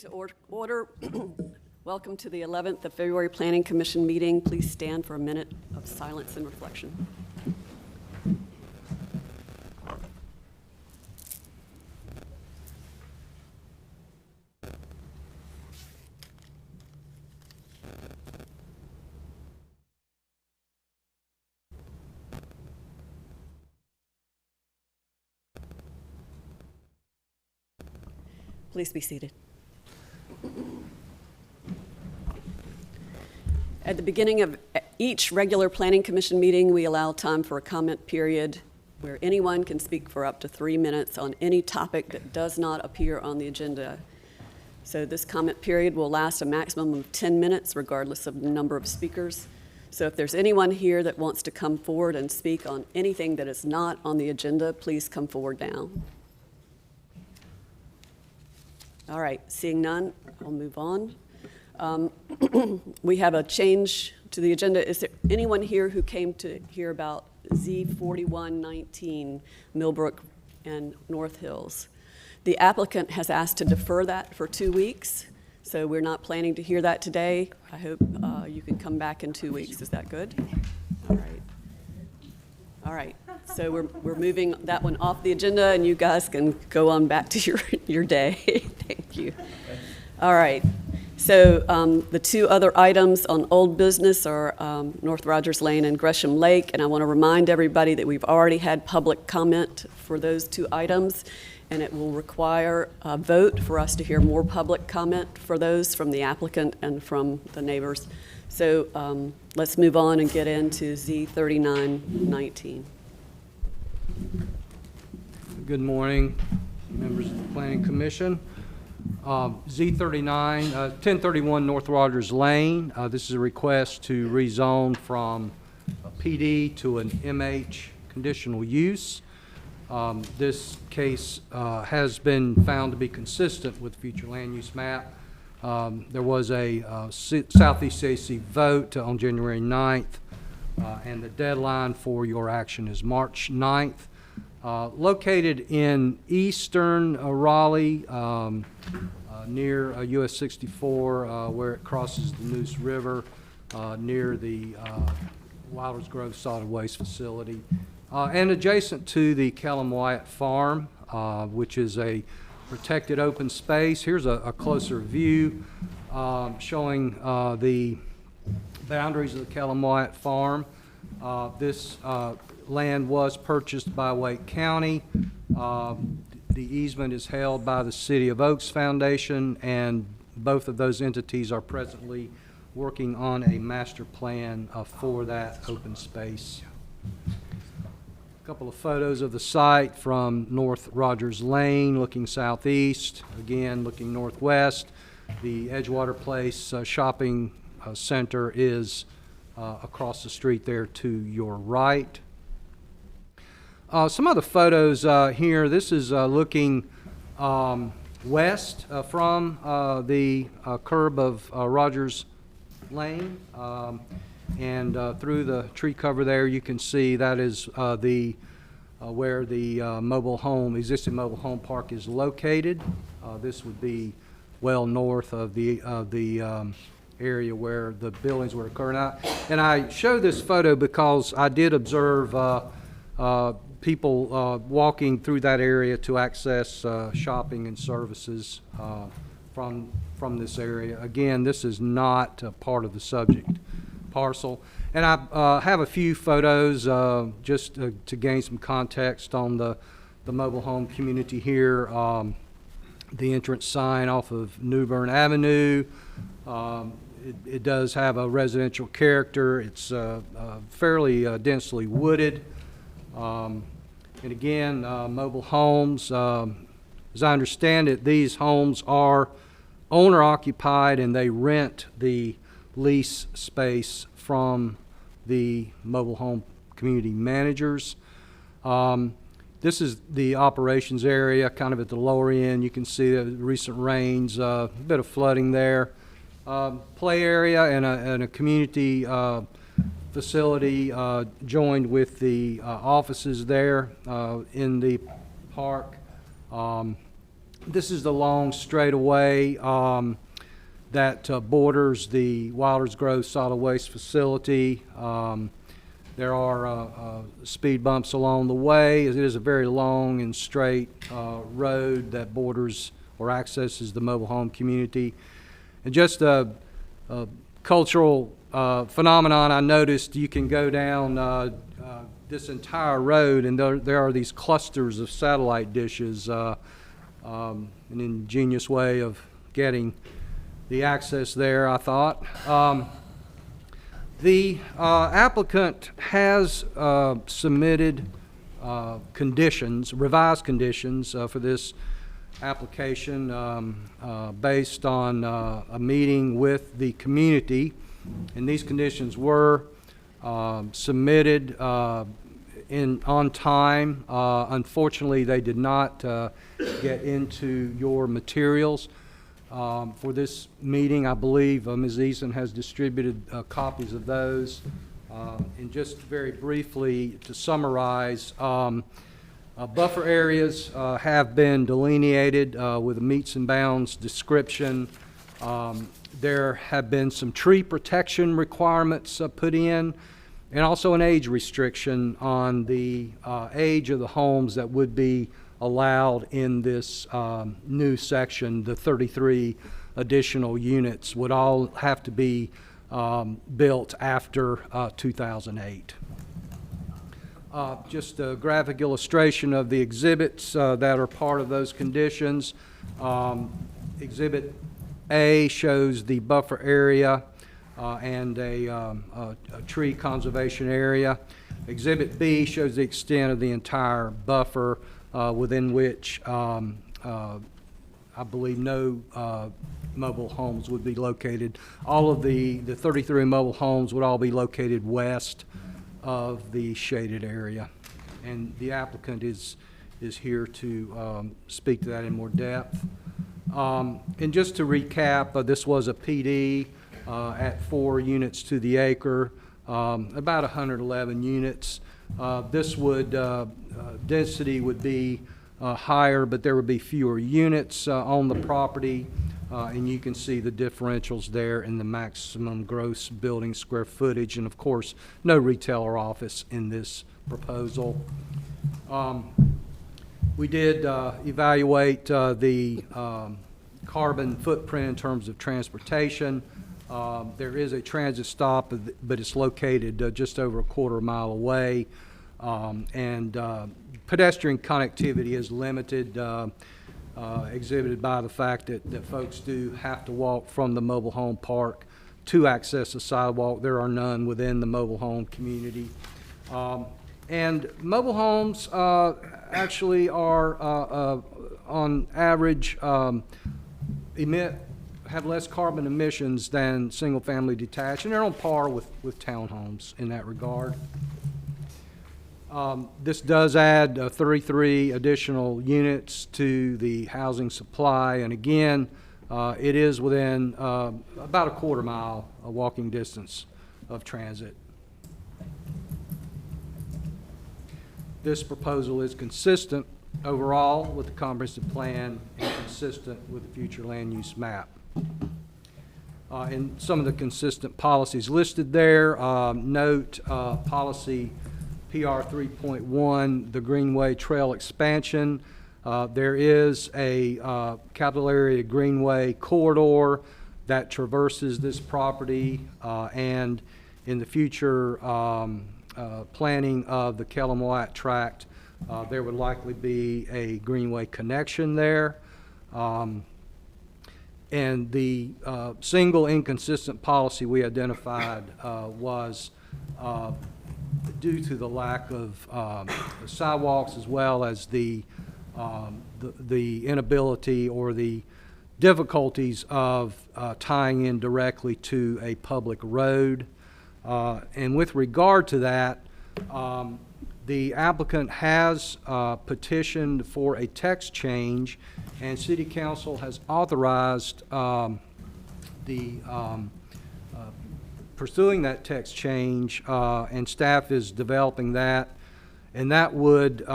to order. Welcome to the 11th of February Planning Commission meeting. Please stand for a minute of silence and reflection. Please be seated. At the beginning of each regular Planning Commission meeting, we allow time for a comment period where anyone can speak for up to 3 minutes on any topic that does not appear on the agenda. So this comment period will last a maximum of 10 minutes, regardless of the number of speakers. So if there's anyone here that wants to come forward and speak on anything that is not on the agenda, please come forward now. All right, seeing none, I'll move on. We have a change to the agenda. Is there anyone here who came to hear about Z4119 Millbrook and North Hills? The applicant has asked to defer that for 2 weeks, so we're not planning to hear that today. I hope you can come back in 2 weeks. Is that good? All right. All right, so we're moving that one off the agenda, and you guys can go on back to your day. Thank you. All right, so the two other items on old business are North Rogers Lane and Gresham Lake, and I want to remind everybody that we've already had public comment for those two items, and it will require a vote for us to hear more public comment for those from the applicant and from the neighbors. So let's move on and get into Z3919. Good morning, members of the Planning Commission. Z39, 1031 North Rogers Lane. This is a request to rezone from a PD to an MH conditional use. This case has been found to be consistent with the future land use map. There was a Southeast CAC vote on January 9th, and the deadline for your action is March 9th. Located in eastern Raleigh, near US 64, where it crosses the Neuse River, near the Wilders Grove Solid Waste Facility, and adjacent to the Kellum Wyatt Farm, which is a protected open space. Here's a closer view showing the boundaries of the Kellum Wyatt Farm. This land was purchased by Wake County. The easement is held by the City of Oaks Foundation, and both of those entities are presently working on a master plan for that open space. A couple of photos of the site from North Rogers Lane, looking southeast, again looking northwest. The Edgewater Place shopping center is across the street there to your right. Some other photos here. This is looking west from the curb of Rogers Lane, and through the tree cover there you can see that is where the existing mobile home park is located. This would be well north of the area where the buildings were occurring. And I show this photo because I did observe people walking through that area to access shopping and services from this area. Again, this is not part of the subject parcel. And I have a few photos just to gain some context on the mobile home community here. The entrance sign off of New Bern Avenue. It does have a residential character. It's fairly densely wooded. And again, mobile homes, as I understand it, these homes are owner occupied and they rent the lease space from the mobile home community managers. This is the operations area, kind of at the lower end. You can see the recent rains, a bit of flooding there. Play area and a community facility joined with the offices there in the park. This is the long straightaway that borders the Wilders Grove Solid Waste Facility. There are speed bumps along the way. It is a very long and straight road that borders or accesses the mobile home community. And just a cultural phenomenon I noticed, you can go down this entire road and there are these clusters of satellite dishes, an ingenious way of getting the access there, I thought. The applicant has submitted conditions, revised conditions for this application based on a meeting with the community, and these conditions were submitted on time. Unfortunately, they did not get into your materials for this meeting. I believe Ms. Eason has distributed copies of those. And just very briefly to summarize, buffer areas have been delineated with a meets and bounds description. There have been some tree protection requirements put in, and also an age restriction on the age of the homes that would be allowed in this new section. The 33 additional units would all have to be built after 2008. Just a graphic illustration of the exhibits that are part of those conditions. Exhibit A shows the buffer area and a tree conservation area. Exhibit B shows the extent of the entire buffer within which I believe no mobile homes would be located. All of the 33 mobile homes would all be located west of the shaded area. And the applicant is here to speak to that in more depth. And just to recap, this was a PD at 4 units to the acre, about 111 units. This would, density would be higher, but there would be fewer units on the property. And you can see the differentials there in the maximum gross building square footage. And of course, no retail or office in this proposal. We did evaluate the carbon footprint in terms of transportation. There is a transit stop, but it's located just over a quarter mile away. And pedestrian connectivity is limited, exhibited by the fact that folks do have to walk from the mobile home park to access the sidewalk. There are none within the mobile home community. And mobile homes actually are, on average, have less carbon emissions than single-family detached, and they're on par with townhomes in that regard. This does add 33 additional units to the housing supply, and again, it is within about a quarter mile walking distance of transit. This proposal is consistent overall with the comprehensive plan and consistent with the future land use map. And some of the consistent policies listed there, note policy PR 3.1, the Greenway Trail expansion. There is a capital area Greenway corridor that traverses this property, and in the future planning of the Kellam-Wyatt tract, there would likely be a Greenway connection there. And the single inconsistent policy we identified was due to the lack of sidewalks, as well as the inability or the difficulties of tying in directly to a public road. And with regard to that, the applicant has petitioned for a text change, and City Council has authorized pursuing that text change, and staff is developing that, and that would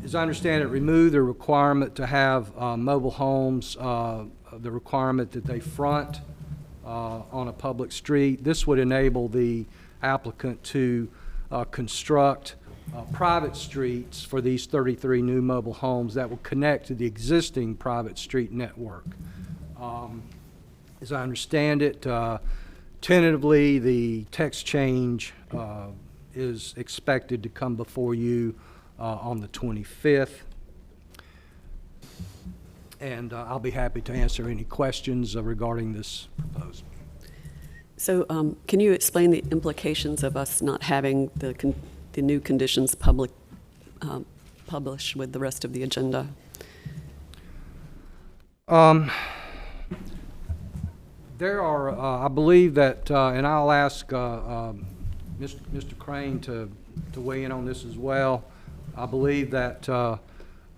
as I understand it, remove the requirement to have mobile homes, the requirement that they front on a public street. This would enable the applicant to construct private streets for these 33 new mobile homes that will connect to the existing private street network. As I understand it, tentatively, the text change is expected to come before you on the 25th. And I'll be happy to answer any questions regarding this proposal. So can you explain the implications of us not having the new conditions published with the rest of the agenda? There are, I believe that, and I'll ask Mr. Crane to weigh in on this as well. I believe that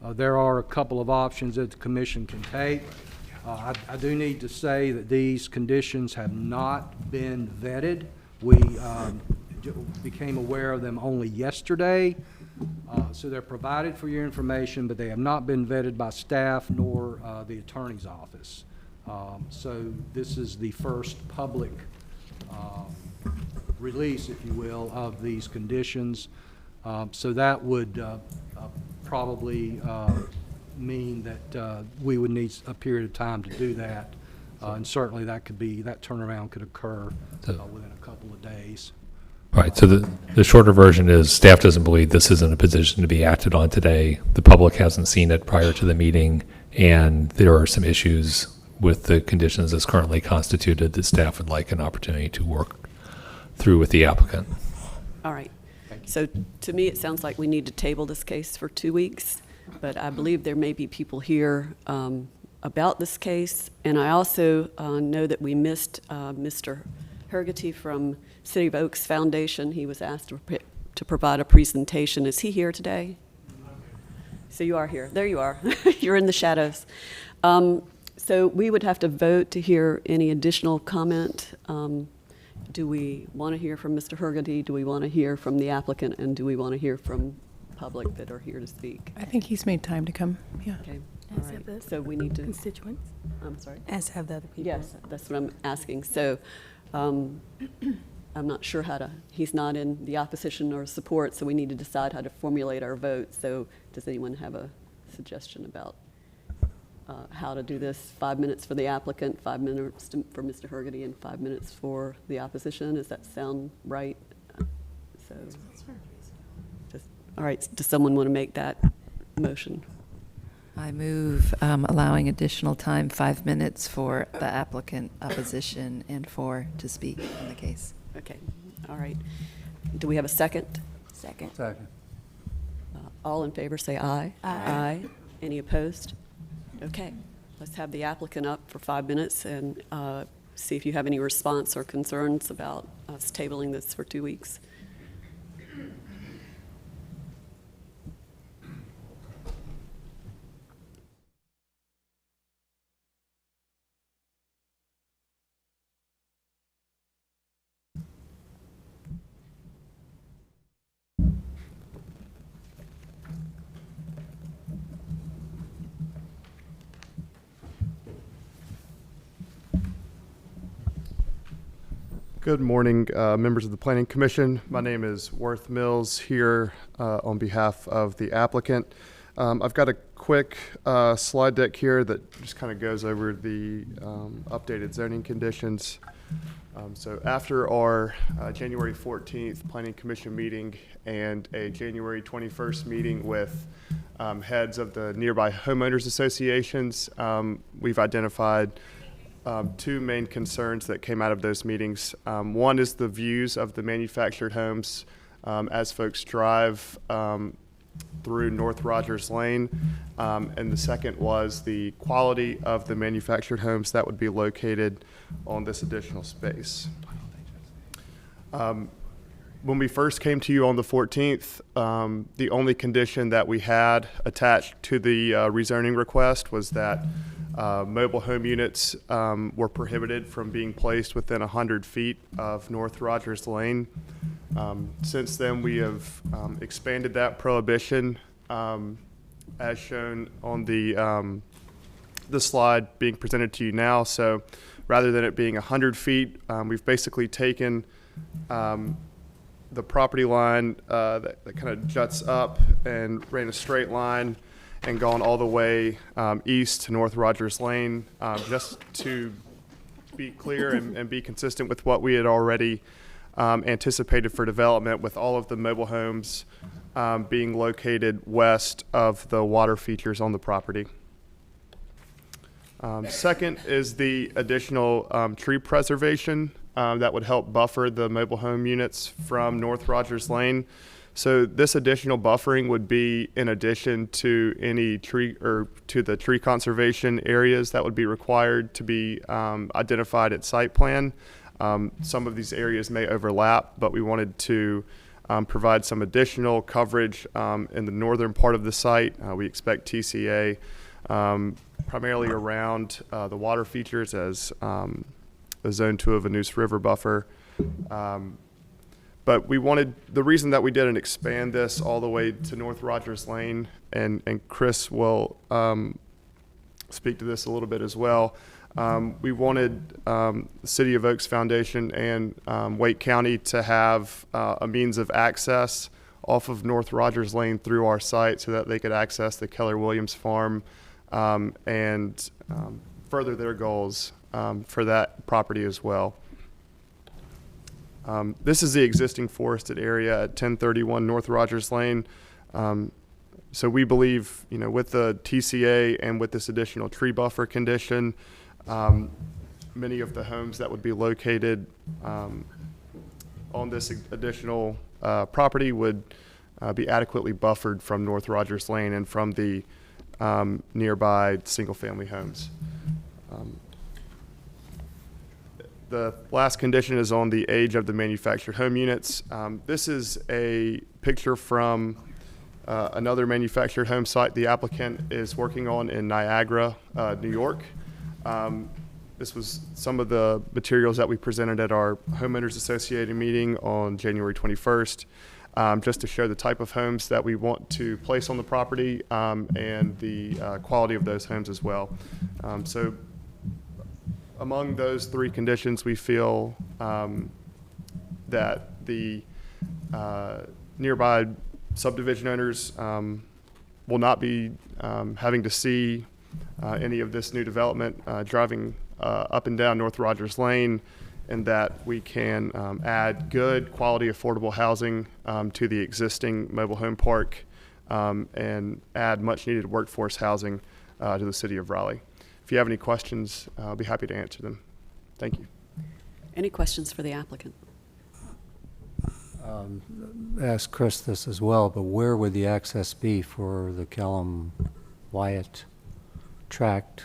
there are a couple of options that the commission can take. I do need to say that these conditions have not been vetted. We became aware of them only yesterday, so they're provided for your information, but they have not been vetted by staff nor the attorney's office. So this is the first public release, if you will, of these conditions. So that would probably mean that we would need a period of time to do that. And certainly that turnaround could occur within a couple of days. Right, so the shorter version is staff doesn't believe this is in a position to be acted on today. The public hasn't seen it prior to the meeting, and there are some issues with the conditions as currently constituted that staff would like an opportunity to work through with the applicant. All right. So to me, it sounds like we need to table this case for 2 weeks, but I believe there may be people here about this case. And I also know that we missed Mr. Hergety from City of Oaks Foundation. He was asked to provide a presentation. Is he here today? So you are here. There you are. You're in the shadows. So we would have to vote to hear any additional comment. Do we want to hear from Mr. Hergety? Do we want to hear from the applicant? And do we want to hear from public that are here to speak? I think he's made time to come, yeah. Okay. As All have right. the So we need to, constituents, I'm sorry? as have the other people. Yes, that's what I'm asking. So I'm not sure he's not in the opposition or support, so we need to decide how to formulate our vote. So does anyone have a suggestion about how to do this? 5 minutes for the applicant, 5 minutes for Mr. Hergety, and 5 minutes for the opposition. Does that sound right? All right, does someone want to make that motion? I move allowing additional time, 5 minutes for the applicant, opposition, and 4 to speak on the case. Okay, all right. Do we have a second? Second. Second. All in favor, say aye. Aye. Any opposed? Okay, let's have the applicant up for 5 minutes and see if you have any response or concerns about us tabling this for 2 weeks. Good morning, members of the Planning Commission. My name is Worth Mills here on behalf of the applicant. I've got a quick slide deck here that just kind of goes over the updated zoning conditions. So after our January 14th Planning Commission meeting and a January 21st meeting with heads of the nearby homeowners associations, we've identified 2 main concerns that came out of those meetings. One is the views of the manufactured homes as folks drive through North Rogers Lane. And the second was the quality of the manufactured homes that would be located on this additional space. When we first came to you on the 14th, the only condition that we had attached to the rezoning request was that mobile home units were prohibited from being placed within 100 feet of North Rogers Lane. Since then, we have expanded that prohibition as shown on the slide being presented to you now. So rather than it being 100 feet, we've basically taken the property line that kind of juts up and ran a straight line and gone all the way east to North Rogers Lane, just to be clear and be consistent with what we had already anticipated for development, with all of the mobile homes being located west of the water features on the property. Second is the additional tree preservation that would help buffer the mobile home units from North Rogers Lane. So this additional buffering would be in addition to any tree or to the tree conservation areas that would be required to be identified at site plan. Some of these areas may overlap, but we wanted to provide some additional coverage in the northern part of the site. We expect TCA primarily around the water features as the Zone 2 of a Neuse River buffer. But we wanted, the reason that we didn't expand this all the way to North Rogers Lane, and Chris will speak to this a little bit as well. We wanted the City of Oaks Foundation and Wake County to have a means of access off of North Rogers Lane through our site so that they could access the Keller Williams farm and further their goals for that property as well. This is the existing forested area at 1031 North Rogers Lane. So we believe, with the TCA and with this additional tree buffer condition, many of the homes that would be located on this additional property would be adequately buffered from North Rogers Lane and from the nearby single-family homes. The last condition is on the age of the manufactured home units. This is a picture from another manufactured home site the applicant is working on in Niagara, New York. This was some of the materials that we presented at our Homeowners Association meeting on January 21st, just to show the type of homes that we want to place on the property and the quality of those homes as well. So among those three conditions, we feel that the nearby subdivision owners will not be having to see any of this new development driving up and down North Rogers Lane, and that we can add good quality affordable housing to the existing mobile home park and add much needed workforce housing to the city of Raleigh. If you have any questions, I'll be happy to answer them. Thank you. Any questions for the applicant? Ask Chris this as well, but where would the access be for the Kellum Wyatt tract?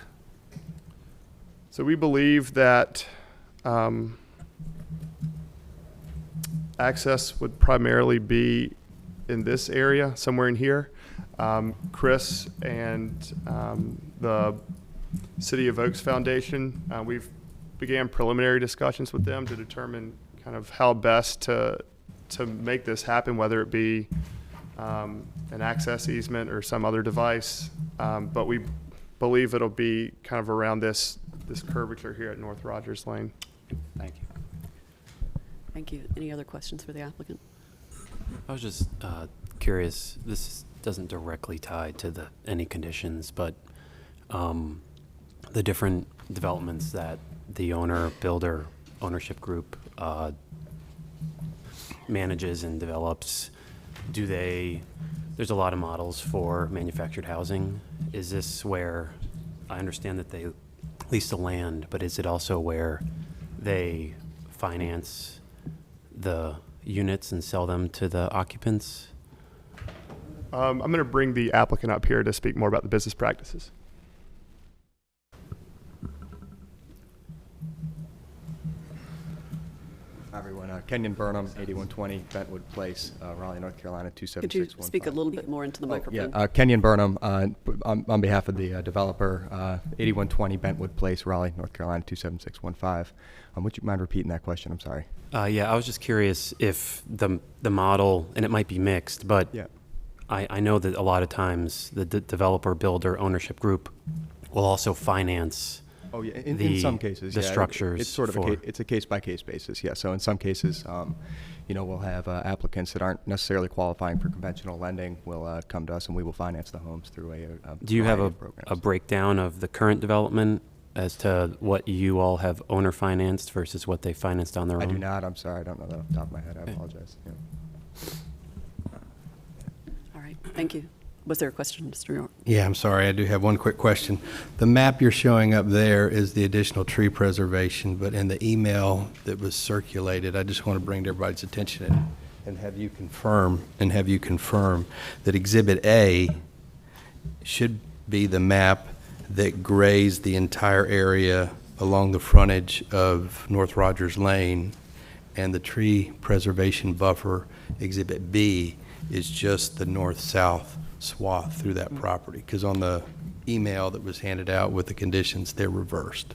So we believe that access would primarily be in this area, somewhere in here. Chris and the City of Oaks Foundation, we've began preliminary discussions with them to determine kind of how best to make this happen, whether it be an access easement or some other device. But we believe it'll be kind of around this curvature here at North Rogers Lane. Thank you. Thank you. Any other questions for the applicant? I was just curious, this doesn't directly tie to any conditions, but the different developments that the builder ownership group manages and develops, there's a lot of models for manufactured housing. Is this where, I understand that they lease the land, but is it also where they finance the units and sell them to the occupants? I'm going to bring the applicant up here to speak more about the business practices. Hi, everyone. Kenyon Burnham, 8120 Bentwood Place, Raleigh, North Carolina, Could you 27615. speak a little bit more into the microphone? Yeah, Kenyon Burnham, on behalf of the developer, 8120 Bentwood Place, Raleigh, North Carolina, 27615. Would you mind repeating that question? I'm sorry. Yeah, I was just curious if the model, and it might be mixed, but Yeah. I know that a lot of times the developer, builder, ownership group will also finance. Oh, yeah, in some cases, the yeah. structures It's sort of for- it's a case-by-case basis, yeah. So in some cases, we'll have applicants that aren't necessarily qualifying for conventional lending will come to us, and we will finance the homes through a Do you have variety a of programs. breakdown of the current development as to what you all have owner financed versus what they financed on their own? I do not. I'm sorry. I don't know that off the top of my head. I Okay. apologize. Yeah. All right, thank you. Was there a question, Mr. York? Yeah, I'm sorry, I do have one quick question. The map you're showing up there is the additional tree preservation, but in the email that was circulated, I just want to bring to everybody's attention and have you confirm that Exhibit A should be the map that grazed the entire area along the frontage of North Rogers Lane, and the tree preservation buffer, Exhibit B, is just the north-south swath through that property, because on the email that was handed out with the conditions, they're reversed.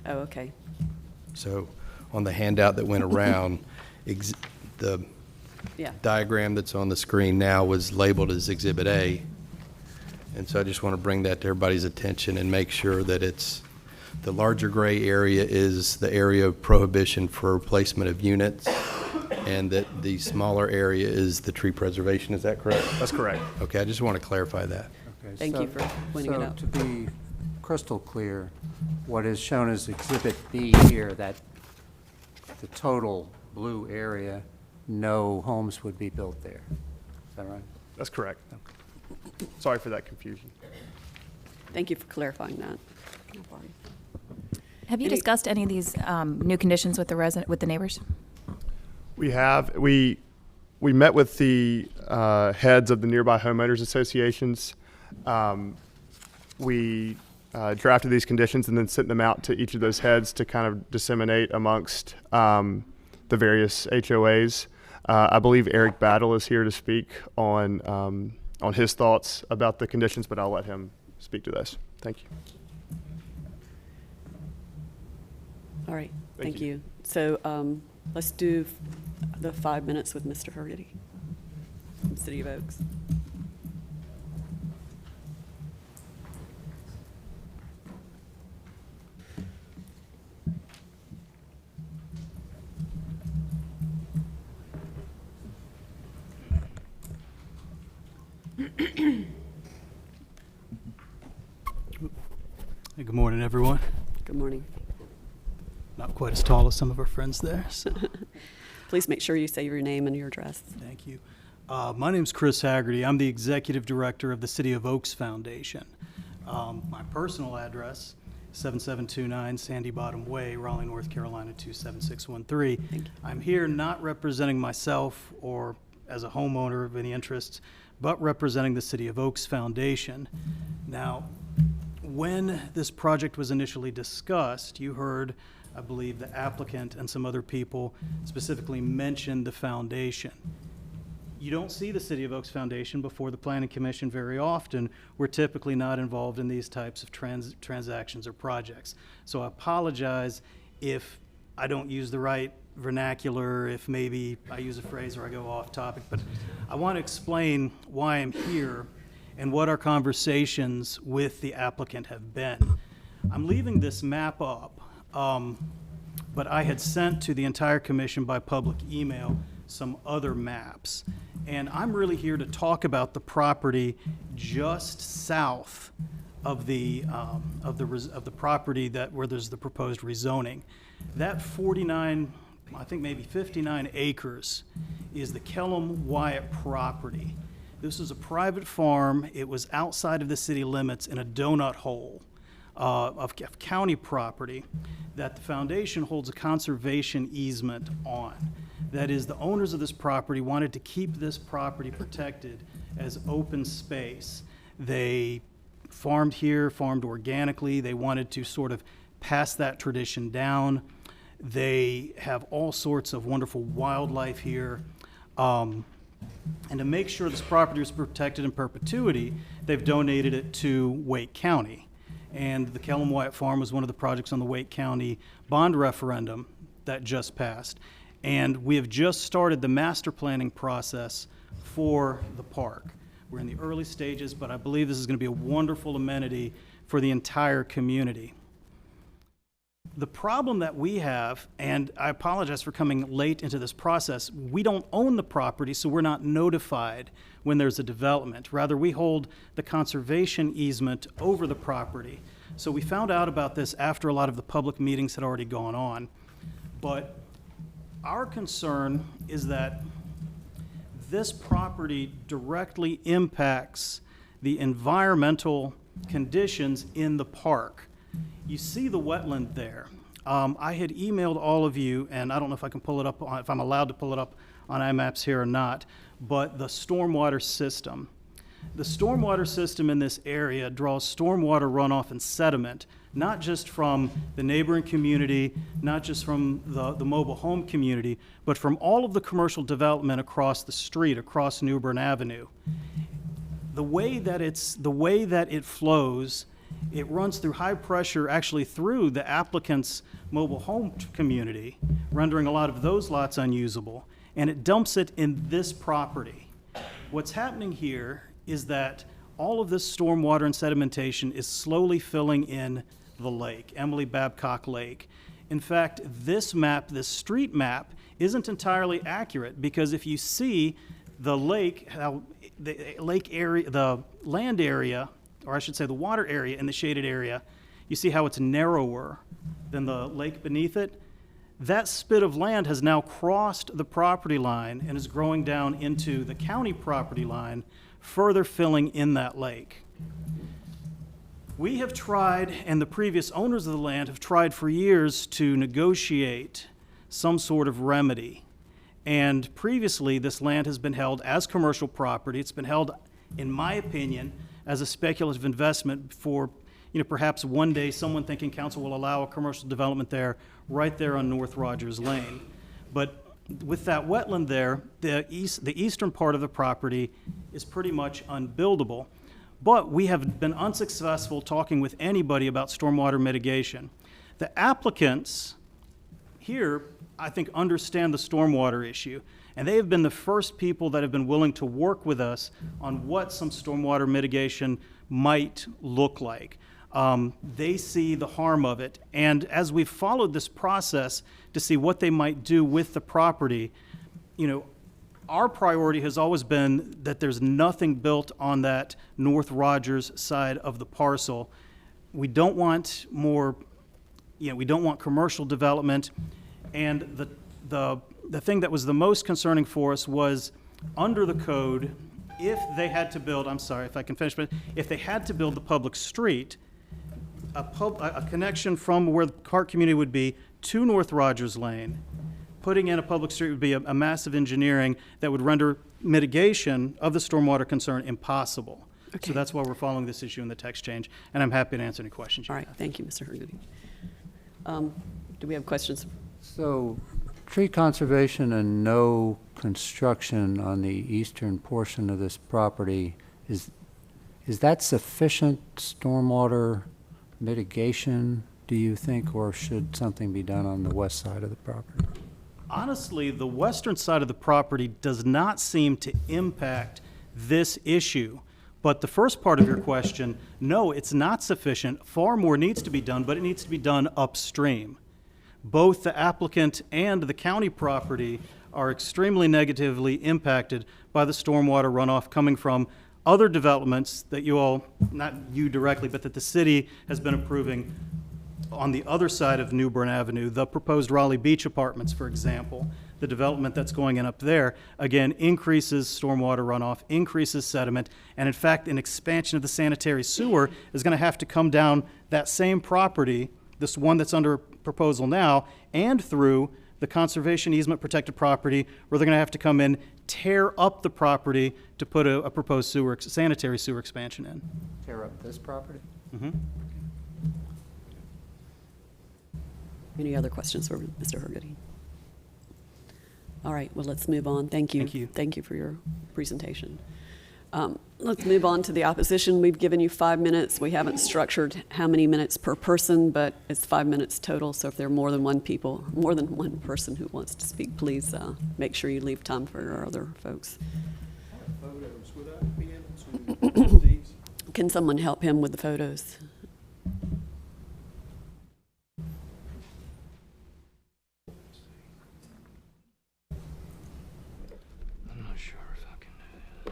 Oh, okay. So on the handout that went around, the Yeah. diagram that's on the screen now was labeled as Exhibit A. And so I just want to bring that to everybody's attention and make sure that it's, the larger gray area is the area of prohibition for placement of units, and that the smaller area is the tree preservation. Is that correct? That's correct. Okay, I just want to clarify that. Okay, Thank you for pointing it out. So to be crystal clear, what is shown as Exhibit B here, that the total blue area, no homes would be built there. Is that right? That's correct. Sorry for that confusion. Thank you for clarifying that. No problem. Have you Any- discussed any of these new conditions with the neighbors? We have, we met with the heads of the nearby homeowners associations. We drafted these conditions and then sent them out to each of those heads to kind of disseminate amongst the various HOAs. I believe Eric Battle is here to speak on his thoughts about the conditions, but I'll let him speak to those. Thank you. All right, Thank thank you. you. So let's do the 5 minutes with Mr. Hurdy from City of Oaks. Hey, good morning, everyone. Good morning. Not quite as tall as some of our friends there, so Please make sure you say your name and your address. thank you. My name's Chris Haggerty. I'm the executive director of the City of Oaks Foundation. My personal address, 7729 Sandy Bottom Way, Raleigh, North Carolina, 27613. Thank you. I'm here not representing myself or as a homeowner of any interest, but representing the City of Oaks Foundation. Now, when this project was initially discussed, you heard, I believe, the applicant and some other people specifically mention the foundation. You don't see the City of Oaks Foundation before the Planning Commission very often. We're typically not involved in these types of transactions or projects. So I apologize if I don't use the right vernacular, if maybe I use a phrase or I go off topic, but I want to explain why I'm here and what our conversations with the applicant have been. I'm leaving this map up, but I had sent to the entire commission by public email some other maps. And I'm really here to talk about the property just south of the property where there's the proposed rezoning. That 49, I think maybe 59 acres is the Kellum Wyatt property. This is a private farm. It was outside of the city limits in a donut hole of county property that the foundation holds a conservation easement on. That is, the owners of this property wanted to keep this property protected as open space. They farmed here, farmed organically. They wanted to sort of pass that tradition down. They have all sorts of wonderful wildlife here. And to make sure this property is protected in perpetuity, they've donated it to Wake County. And the Kellum Wyatt Farm was one of the projects on the Wake County bond referendum that just passed. And we have just started the master planning process for the park. We're in the early stages, but I believe this is going to be a wonderful amenity for the entire community. The problem that we have, and I apologize for coming late into this process, we don't own the property, so we're not notified when there's a development. Rather, we hold the conservation easement over the property. So we found out about this after a lot of the public meetings had already gone on. But our concern is that this property directly impacts the environmental conditions in the park. You see the wetland there. I had emailed all of you, and I don't know if I can pull it up, if I'm allowed to pull it up on iMaps here or not, but the stormwater system. The stormwater system in this area draws stormwater runoff and sediment, not just from the neighboring community, not just from the mobile home community, but from all of the commercial development across the street, across New Bern Avenue. The way that it flows, it runs through high pressure, actually through the applicant's mobile home community, rendering a lot of those lots unusable, and it dumps it in this property. What's happening here is that all of this stormwater and sedimentation is slowly filling in the lake, Emily Babcock Lake. In fact, this map, this street map, isn't entirely accurate, because if you see the lake, how the lake area, the land area, or I should say the water area and the shaded area, you see how it's narrower than the lake beneath it? That spit of land has now crossed the property line and is growing down into the county property line, further filling in that lake. We have tried, and the previous owners of the land have tried for years to negotiate some sort of remedy. And previously, this land has been held as commercial property. It's been held, in my opinion, as a speculative investment for, perhaps one day someone thinking council will allow a commercial development there, right there on North Rogers Lane. But with that wetland there, the eastern part of the property is pretty much unbuildable. But we have been unsuccessful talking with anybody about stormwater mitigation. The applicants here, I think, understand the stormwater issue, and they have been the first people that have been willing to work with us on what some stormwater mitigation might look like. They see the harm of it, and as we've followed this process to see what they might do with the property, our priority has always been that there's nothing built on that North Rogers side of the parcel. We don't want more, we don't want commercial development. And the thing that was the most concerning for us was, under the code, if they had to build, I'm sorry if I can finish, but if they had to build the public street, a connection from where the Cart community would be to North Rogers Lane, putting in a public street would be a massive engineering that would render mitigation of the stormwater concern impossible. Okay. So that's why we're following this issue in the text change, and I'm happy to answer any questions you All right, have. thank you, Mr. Hergoody. Do we have questions? So, tree conservation and no construction on the eastern portion of this property, is that sufficient stormwater mitigation, do you think, or should something be done on the west side of the property? Honestly, the western side of the property does not seem to impact this issue. But the first part of your question, no, it's not sufficient. Far more needs to be done, but it needs to be done upstream. Both the applicant and the county property are extremely negatively impacted by the stormwater runoff coming from other developments that you all, not you directly, but that the city has been approving on the other side of New Bern Avenue. The proposed Raleigh Beach Apartments, for example, the development that's going in up there, again, increases stormwater runoff, increases sediment, and in fact, an expansion of the sanitary sewer is going to have to come down that same property, this one that's under proposal now, and through the conservation easement protected property, where they're going to have to come in, tear up the property to put a proposed sanitary sewer expansion in. Tear up this property? Mm-hmm. Any other questions for Mr. Hergoody? All right, well, let's move on. Thank you. Thank you. Thank you for your presentation. Let's move on to the opposition. We've given you 5 minutes. We haven't structured how many minutes per person, but it's 5 minutes total. So if there are more than one person who wants to speak, please make sure you leave time for our other folks. Photos, would that be able Can someone help him with the photos? I'm not sure if I can do that.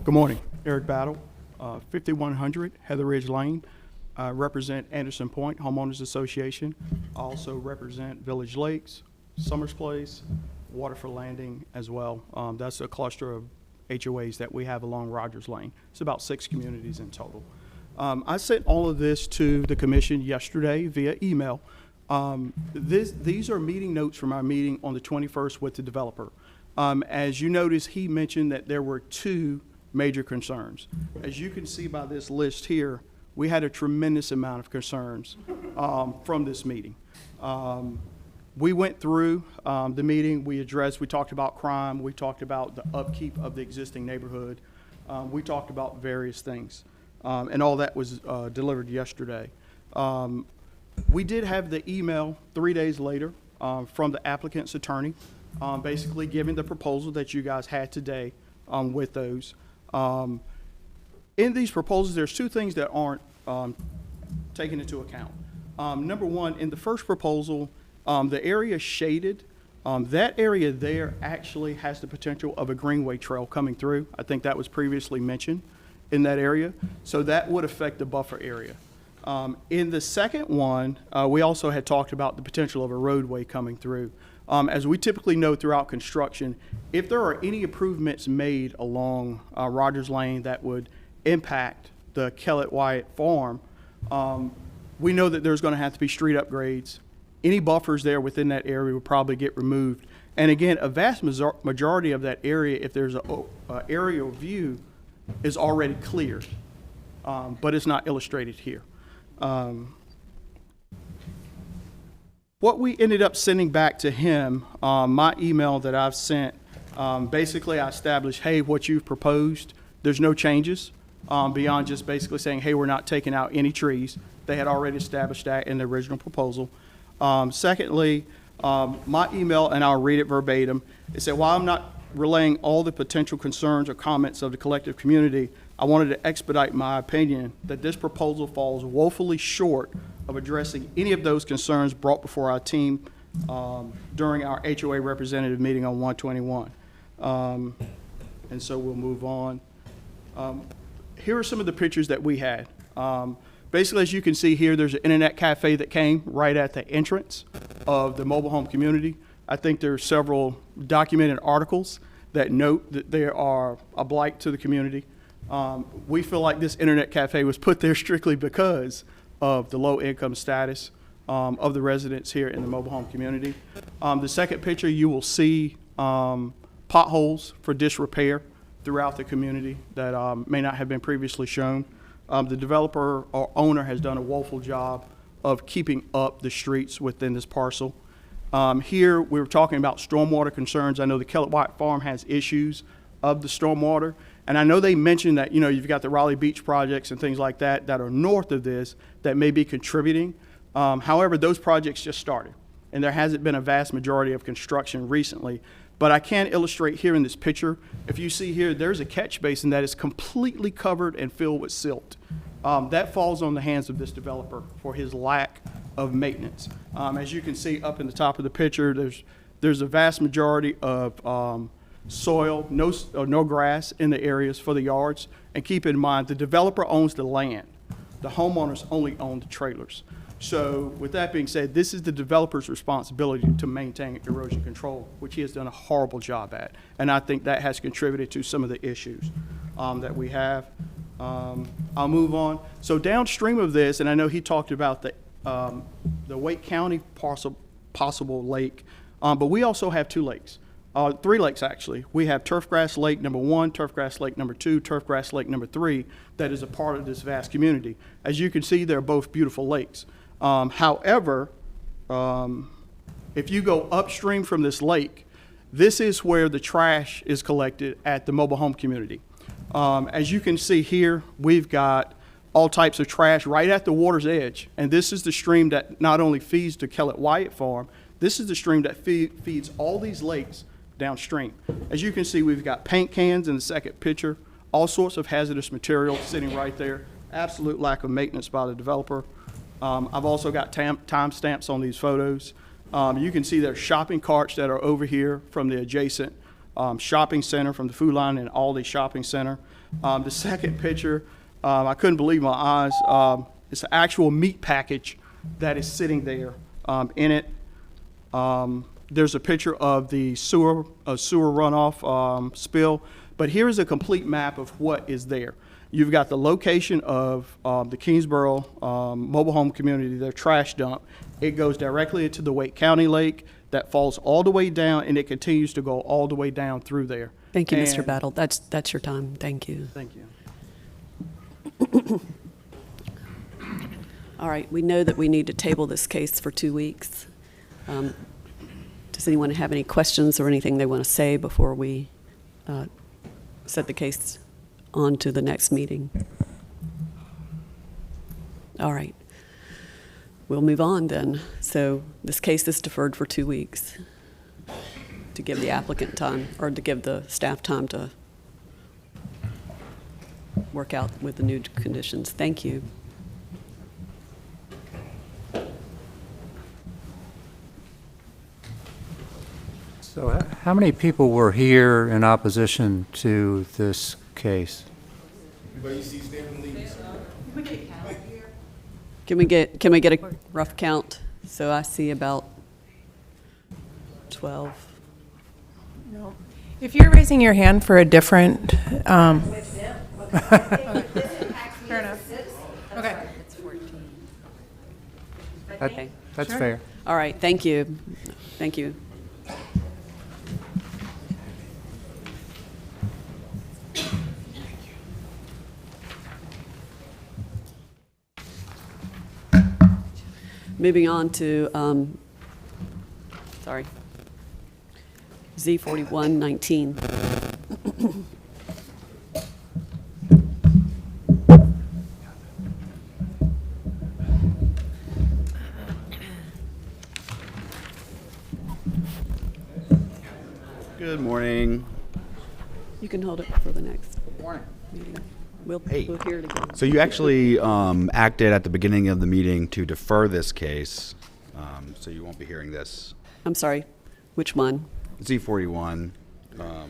Good morning, Eric Battle, 5100 Heather Ridge Lane. I represent Anderson Point Homeowners Association. I also represent Village Lakes, Summers Place, Waterford Landing as well. That's a cluster of HOAs that we have along Rogers Lane. It's about 6 communities in total. I sent all of this to the commission yesterday via email. These are meeting notes from our meeting on the 21st with the developer. As you notice, he mentioned that there were 2 major concerns. As you can see by this list here, we had a tremendous amount of concerns from this meeting. We went through the meeting, we talked about crime, we talked about the upkeep of the existing neighborhood, we talked about various things, and all that was delivered yesterday. We did have the email 3 days later from the applicant's attorney, basically giving the proposal that you guys had today with those. In these proposals, there's 2 things that aren't taken into account. Number one, in the first proposal, the area shaded, that area there actually has the potential of a greenway trail coming through. I think that was previously mentioned in that area. So that would affect the buffer area. In the second one, we also had talked about the potential of a roadway coming through. As we typically know throughout construction, if there are any improvements made along Rogers Lane that would impact the Kellett Wyatt farm, we know that there's going to have to be street upgrades. Any buffers there within that area would probably get removed. And again, a vast majority of that area, if there's an aerial view, is already cleared, but it's not illustrated here. What we ended up sending back to him, my email that I've sent, basically I established, hey, what you've proposed, there's no changes beyond just basically saying, hey, we're not taking out any trees. They had already established that in the original proposal. Secondly, my email, and I'll read it verbatim, it said, while I'm not relaying all the potential concerns or comments of the collective community, I wanted to expedite my opinion that this proposal falls woefully short of addressing any of those concerns brought before our team during our HOA representative meeting on 121. And so we'll move on. Here are some of the pictures that we had. Basically, as you can see here, there's an internet cafe that came right at the entrance of the mobile home community. I think there are several documented articles that note that they are a blight to the community. We feel like this internet cafe was put there strictly because of the low income status of the residents here in the mobile home community. The second picture, you will see potholes for disrepair throughout the community that may not have been previously shown. The developer or owner has done a woeful job of keeping up the streets within this parcel. Here, we were talking about stormwater concerns. I know the Kellett Wyatt Farm has issues of the stormwater, and I know they mentioned that, you know, you've got the Raleigh Beach projects and things like that that are north of this that may be contributing. However, those projects just started, and there hasn't been a vast majority of construction recently. But I can illustrate here in this picture. If you see here, there's a catch basin that is completely covered and filled with silt. That falls on the hands of this developer for his lack of maintenance. As you can see up in the top of the picture, there's a vast majority of soil, no grass in the areas for the yards. And keep in mind, the developer owns the land. The homeowners only own the trailers. So with that being said, this is the developer's responsibility to maintain erosion control, which he has done a horrible job at. And I think that has contributed to some of the issues that we have. I'll move on. So downstream of this, and I know he talked about the Wake County possible lake, but we also have two lakes. 3 lakes, actually. We have Turfgrass Lake number 1, Turfgrass Lake number 2, Turfgrass Lake number 3, that is a part of this vast community. As you can see, they're both beautiful lakes. However, if you go upstream from this lake, this is where the trash is collected at the mobile home community. As you can see here, we've got all types of trash right at the water's edge. And this is the stream that not only feeds the Kellett Wyatt farm, this is the stream that feeds all these lakes downstream. As you can see, we've got paint cans in the second picture, all sorts of hazardous material sitting right there. Absolute lack of maintenance by the developer. I've also got timestamps on these photos. You can see there's shopping carts that are over here from the adjacent shopping center, from the Food Line and Aldi Shopping Center. The second picture, I couldn't believe my eyes. It's an actual meat package that is sitting there in it. There's a picture of the sewer runoff spill, but here is a complete map of what is there. You've got the location of the Kingsborough mobile home community, their trash dump. It goes directly into the Wake County Lake that falls all the way down, and it continues to go all the way down through there. Thank you, Mr. Battle. That's your time. Thank you. Thank you. All right, we know that we need to table this case for 2 weeks. Does anyone have any questions or anything they want to say before we set the case on to the next meeting? All right. We'll move on then. So this case is deferred for 2 weeks to give the applicant time, or to give the staff time to work out with the new conditions. Thank you. So how many people were here in opposition to this case? Can we get a rough count? So I see about 12. No. If you're raising your hand for a different, fair enough. Okay. Okay. That's Sure. fair. All right, thank you. Thank you. Moving on to, Z4119. Good morning. You can hold it for the next meeting. We'll hear it again. So you actually acted at the beginning of the meeting to defer this case, so you won't be hearing this. I'm sorry, which one? Z41. I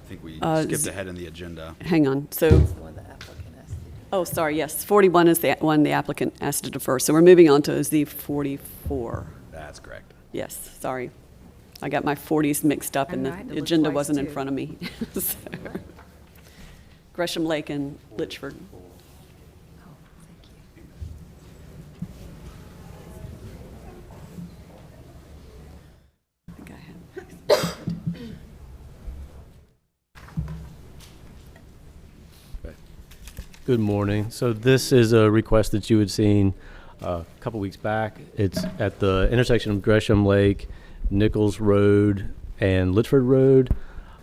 think we skipped ahead in the agenda. Hang on, so, oh, sorry, yes, 41 is the one the applicant asked to defer, so we're moving on to Z44. That's correct. Yes, sorry. I got my 40s mixed up and the agenda wasn't in front of me. So, Gresham Lake and Litchford. I think I have. Good morning. So this is a request that you had seen a couple weeks back. It's at the intersection of Gresham Lake, Nichols Road, and Litchford Road.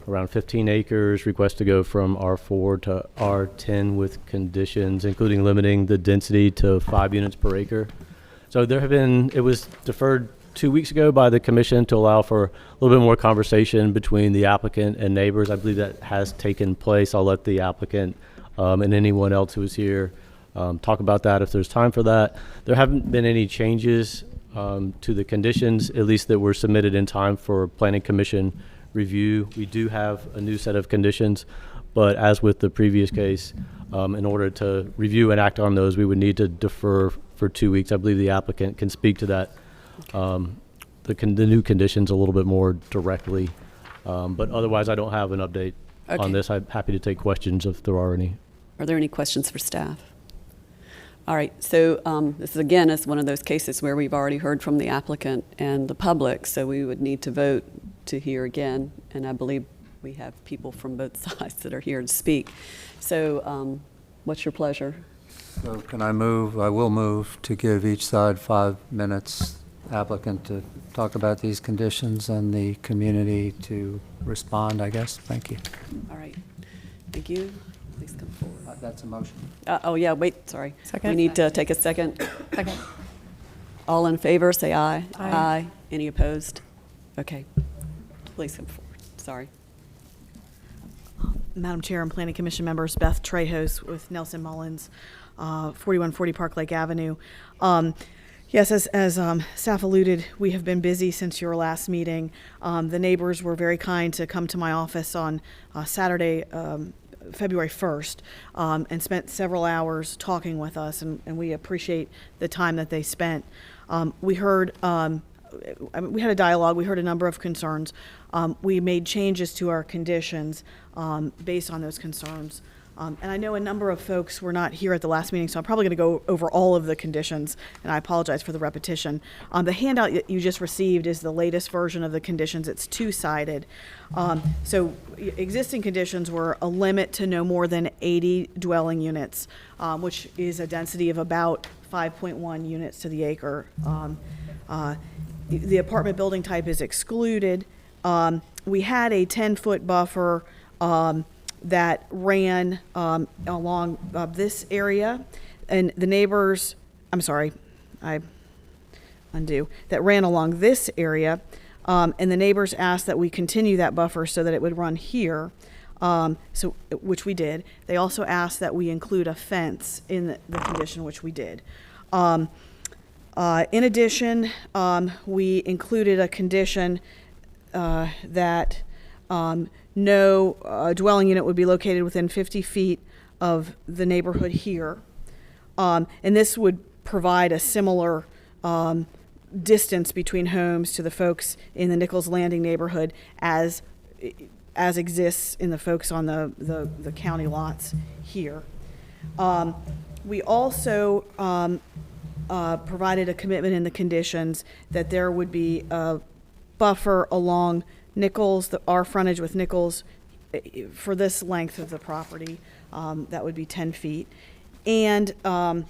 Around 15 acres, request to go from R4 to R10 with conditions, including limiting the density to 5 units per acre. So it was deferred 2 weeks ago by the commission to allow for a little bit more conversation between the applicant and neighbors. I believe that has taken place. I'll let the applicant and anyone else who is here talk about that if there's time for that. There haven't been any changes to the conditions, at least that were submitted in time for Planning Commission review. We do have a new set of conditions, but as with the previous case, in order to review and act on those, we would need to defer for 2 weeks. I believe the applicant can speak to that, the new conditions a little bit more directly. But otherwise, I don't have an update on this. I'm happy to take questions if there are any. Are there any questions for staff? All right, so this is again is one of those cases where we've already heard from the applicant and the public, so we would need to vote to hear again, and I believe we have people from both sides that are here to speak. So what's your pleasure? So can I move, I will move to give each side 5 minutes, applicant to talk about these conditions and the community to respond, I guess. Thank you. All right, thank you. Please come forward. That's a motion. Oh yeah, wait, sorry. Second. We need to take a second. Second. All in favor, say aye. Aye. Any opposed? Okay, please come forward. Sorry. Madam Chair and Planning Commission members, Beth Trejos with Nelson Mullins, 4140 Park Lake Avenue. Yes, as staff alluded, we have been busy since your last meeting. The neighbors were very kind to come to my office on Saturday, February 1st, and spent several hours talking with us, and we appreciate the time that they spent. We heard, we had a dialogue, we heard a number of concerns. We made changes to our conditions based on those concerns. And I know a number of folks were not here at the last meeting, so I'm probably going to go over all of the conditions, and I apologize for the repetition. The handout that you just received is the latest version of the conditions. It's two-sided. So existing conditions were a limit to no more than 80 dwelling units, which is a density of about 5.1 units to the acre. The apartment building type is excluded. We had a 10-foot buffer that ran along this area, and the neighbors, I'm sorry, that ran along this area, and the neighbors asked that we continue that buffer so that it would run here, which we did. They also asked that we include a fence in the condition, which we did. In addition, we included a condition that no dwelling unit would be located within 50 feet of the neighborhood here. And this would provide a similar distance between homes to the folks in the Nichols Landing neighborhood as exists in the folks on the county lots here. We also provided a commitment in the conditions that there would be a buffer along Nichols, our frontage with Nichols, for this length of the property, that would be 10 feet. And a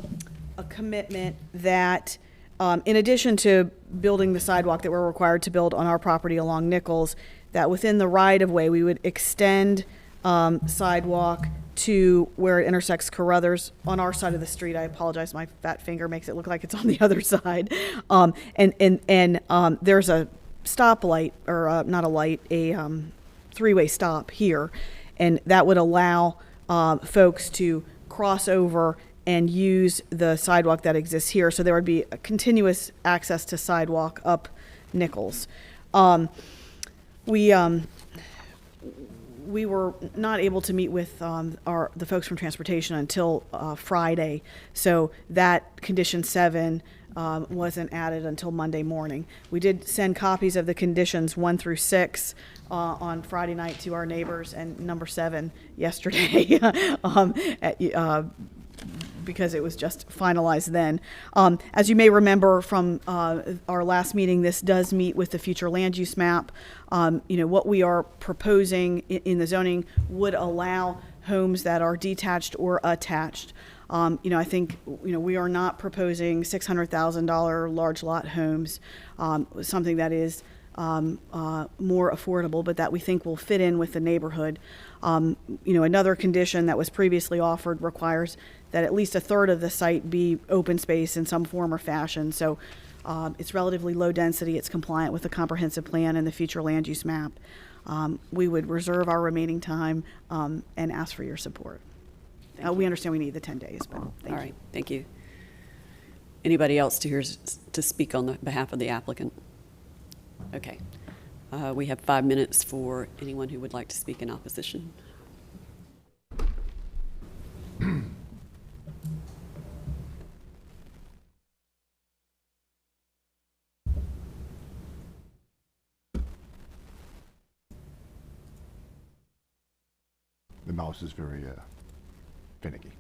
commitment that in addition to building the sidewalk that we're required to build on our property along Nichols, that within the right-of-way, we would extend sidewalk to where it intersects Carruthers on our side of the street. I apologize, my fat finger makes it look like it's on the other side. And there's a stoplight, or not a light, a three-way stop here, and that would allow folks to cross over and use the sidewalk that exists here. So there would be a continuous access to sidewalk up Nichols. We were not able to meet with the folks from transportation until Friday, so that condition 7 wasn't added until Monday morning. We did send copies of the conditions 1 through 6 on Friday night to our neighbors, and number 7 yesterday, because it was just finalized then. As you may remember from our last meeting, this does meet with the future land use map. What we are proposing in the zoning would allow homes that are detached or attached. I think, we are not proposing $600,000 large lot homes, something that is more affordable, but that we think will fit in with the neighborhood. Another condition that was previously offered requires that at least a third of the site be open space in some form or fashion. So it's relatively low density. It's compliant with the comprehensive plan and the future land use map. We would reserve our remaining time and ask for your support. We understand we need the 10 days, but All thank you. right, thank you. Anybody else to speak on the behalf of the applicant? Okay. We have 5 minutes for anyone who would like to speak in opposition. The mouse is very finicky.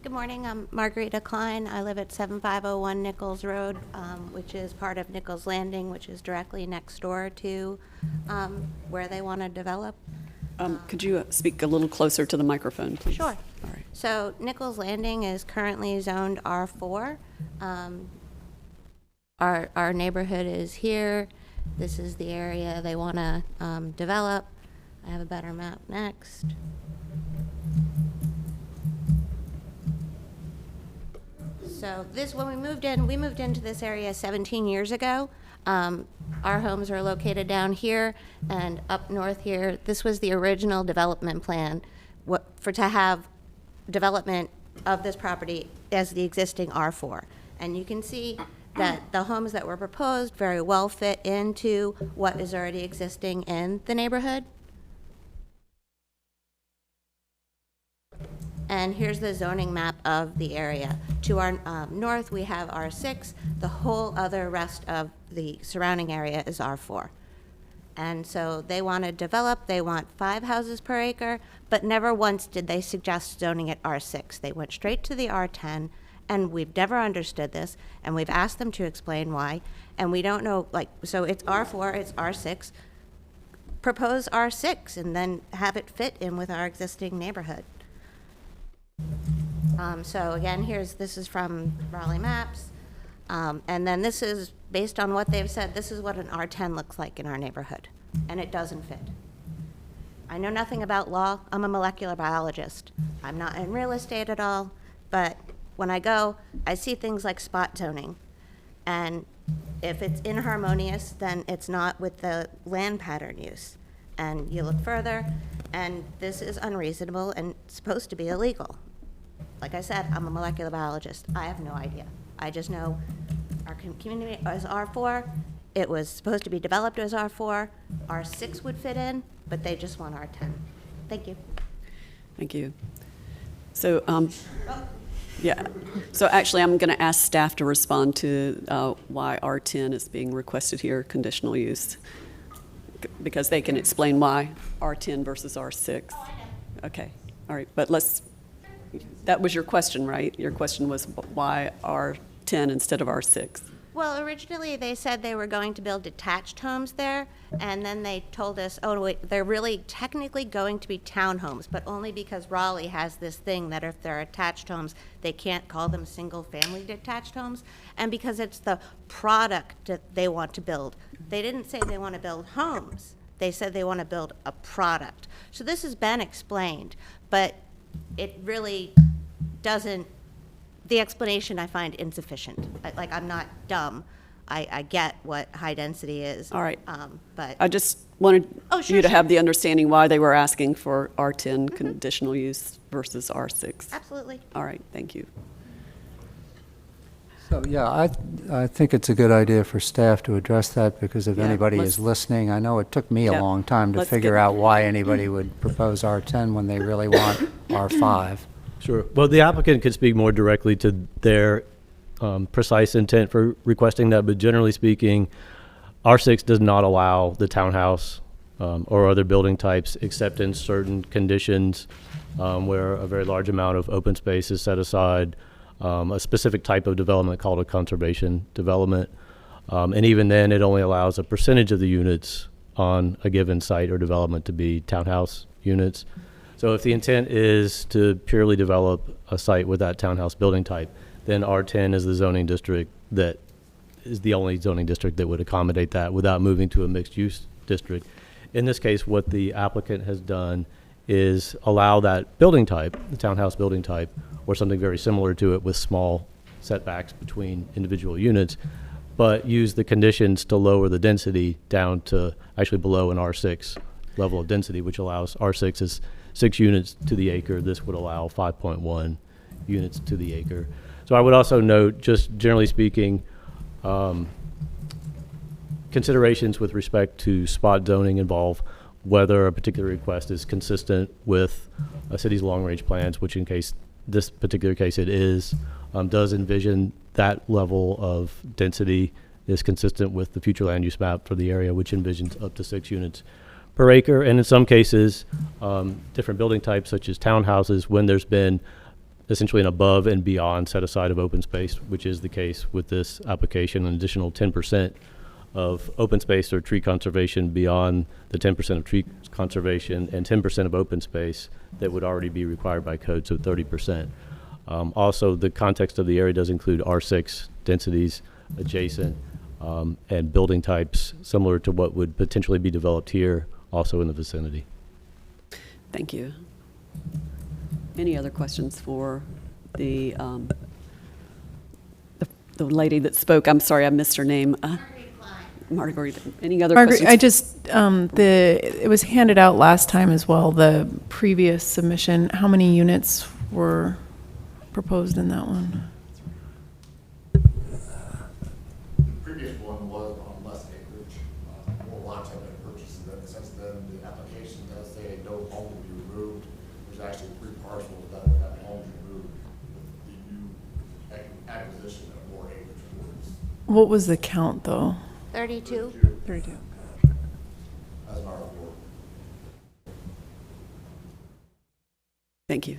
Good morning, I'm Margarita Klein. I live at 7501 Nichols Road, which is part of Nichols Landing, which is directly next door to where they want to develop. Could you speak a little closer to the microphone, please? Sure. All right. So Nichols Landing is currently zoned R4. Our neighborhood is here. This is the area they want to develop. I have a better map next. So this, when we moved into this area 17 years ago. Our homes are located down here and up north here. This was the original development plan to have development of this property as the existing R4. And you can see that the homes that were proposed very well fit into what is already existing in the neighborhood. And here's the zoning map of the area. To our north, we have R6. The whole other rest of the surrounding area is R4. And so they want to develop, they want 5 houses per acre, but never once did they suggest zoning at R6. They went straight to the R10, and we've never understood this, and we've asked them to explain why, and we don't know, so it's R4, it's R6. Propose R6, and then have it fit in with our existing neighborhood. So again, this is from Raleigh Maps. And then this is, based on what they've said, this is what an R10 looks like in our neighborhood. And it doesn't fit. I know nothing about law. I'm a molecular biologist. I'm not in real estate at all. But when I go, I see things like spot zoning. And if it's inharmonious, then it's not with the land pattern use. And you look further, and this is unreasonable and supposed to be illegal. Like I said, I'm a molecular biologist. I have no idea. I just know our community is R4. It was supposed to be developed as R4. R6 would fit in, but they just want R10. Thank you. Thank you. So, yeah. So actually, I'm going to ask staff to respond to why R10 is being requested here, conditional use, because they can explain why R10 versus R6. Oh, I know. Okay. All right. But that was your question, right? Your question was why R10 instead of R6? Well, originally they said they were going to build detached homes there, and then they told us, oh, wait, they're really technically going to be townhomes, but only because Raleigh has this thing that if they're attached homes, they can't call them single-family detached homes, and because it's the product that they want to build. They didn't say they want to build homes. They said they want to build a product. So this has been explained, but it really doesn't, the explanation I find insufficient. I'm not dumb. I get what high density is. All right. But I just wanted sure, you to sure. have the understanding why they were asking for R10 conditional use versus R6. Absolutely. All right, thank you. So, yeah, I think it's a good idea for staff to address that, because if Yeah, anybody let's- is listening, I know it took me a Yeah, long time to let's figure get- out why anybody would propose R10 when they really want R5. Sure. Well, the applicant could speak more directly to their precise intent for requesting that, but generally speaking, R6 does not allow the townhouse or other building types except in certain conditions where a very large amount of open space is set aside, a specific type of development called a conservation development. And even then, it only allows a percentage of the units on a given site or development to be townhouse units. So if the intent is to purely develop a site with that townhouse building type, then R10 is the zoning district that is the only zoning district that would accommodate that without moving to a mixed-use district. In this case, what the applicant has done is allow that building type, the townhouse building type, or something very similar to it with small setbacks between individual units, but use the conditions to lower the density down to actually below an R6 level of density, which allows R6 is 6 units to the acre. This would allow 5.1 units to the acre. So I would also note, just generally speaking, considerations with respect to spot zoning involve whether a particular request is consistent with a city's long-range plans, which in case this particular case it is, does envision that level of density is consistent with the future land use map for the area, which envisions up to 6 units per acre. And in some cases, different building types such as townhouses, when there's been essentially an above and beyond set aside of open space, which is the case with this application, an additional 10% of open space or tree conservation beyond the 10% of tree conservation and 10% of open space that would already be required by code, so 30%. Also, the context of the area does include R6 densities adjacent and building types similar to what would potentially be developed here, also in the vicinity. Thank you. Any other questions for the lady that spoke? I'm sorry, I missed her name. Marguerite. Any other Margaret, questions? I just, it was handed out last time as well, the previous submission. How many units were proposed in that one? Previous one was on less acreage. More lots have been purchased since then. The application does say no home will be removed. There's actually 3 parcels that would have homes removed with the new acquisition of more acreage for this. What was the count, though? 32? 32. As our report. Thank you.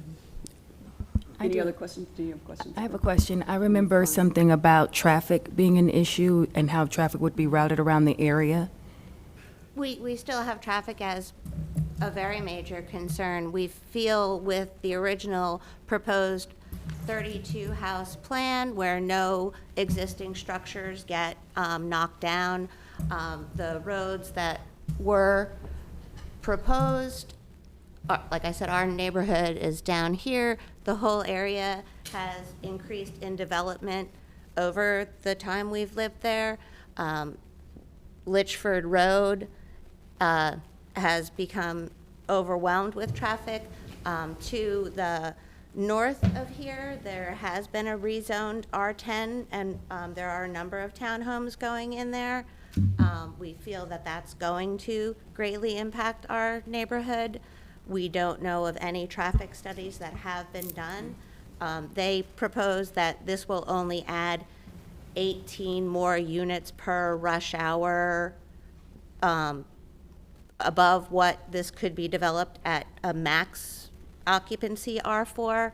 Any other questions? Do you have questions? I have a question. I remember something about traffic being an issue and how traffic would be routed around the area. We still have traffic as a very major concern. We feel with the original proposed 32 house plan where no existing structures get knocked down, the roads that were proposed, like I said, our neighborhood is down here. The whole area has increased in development over the time we've lived there. Litchford Road has become overwhelmed with traffic. To the north of here, there has been a rezoned R10, and there are a number of townhomes going in there. We feel that that's going to greatly impact our neighborhood. We don't know of any traffic studies that have been done. They propose that this will only add 18 more units per rush hour above what this could be developed at a max occupancy R4,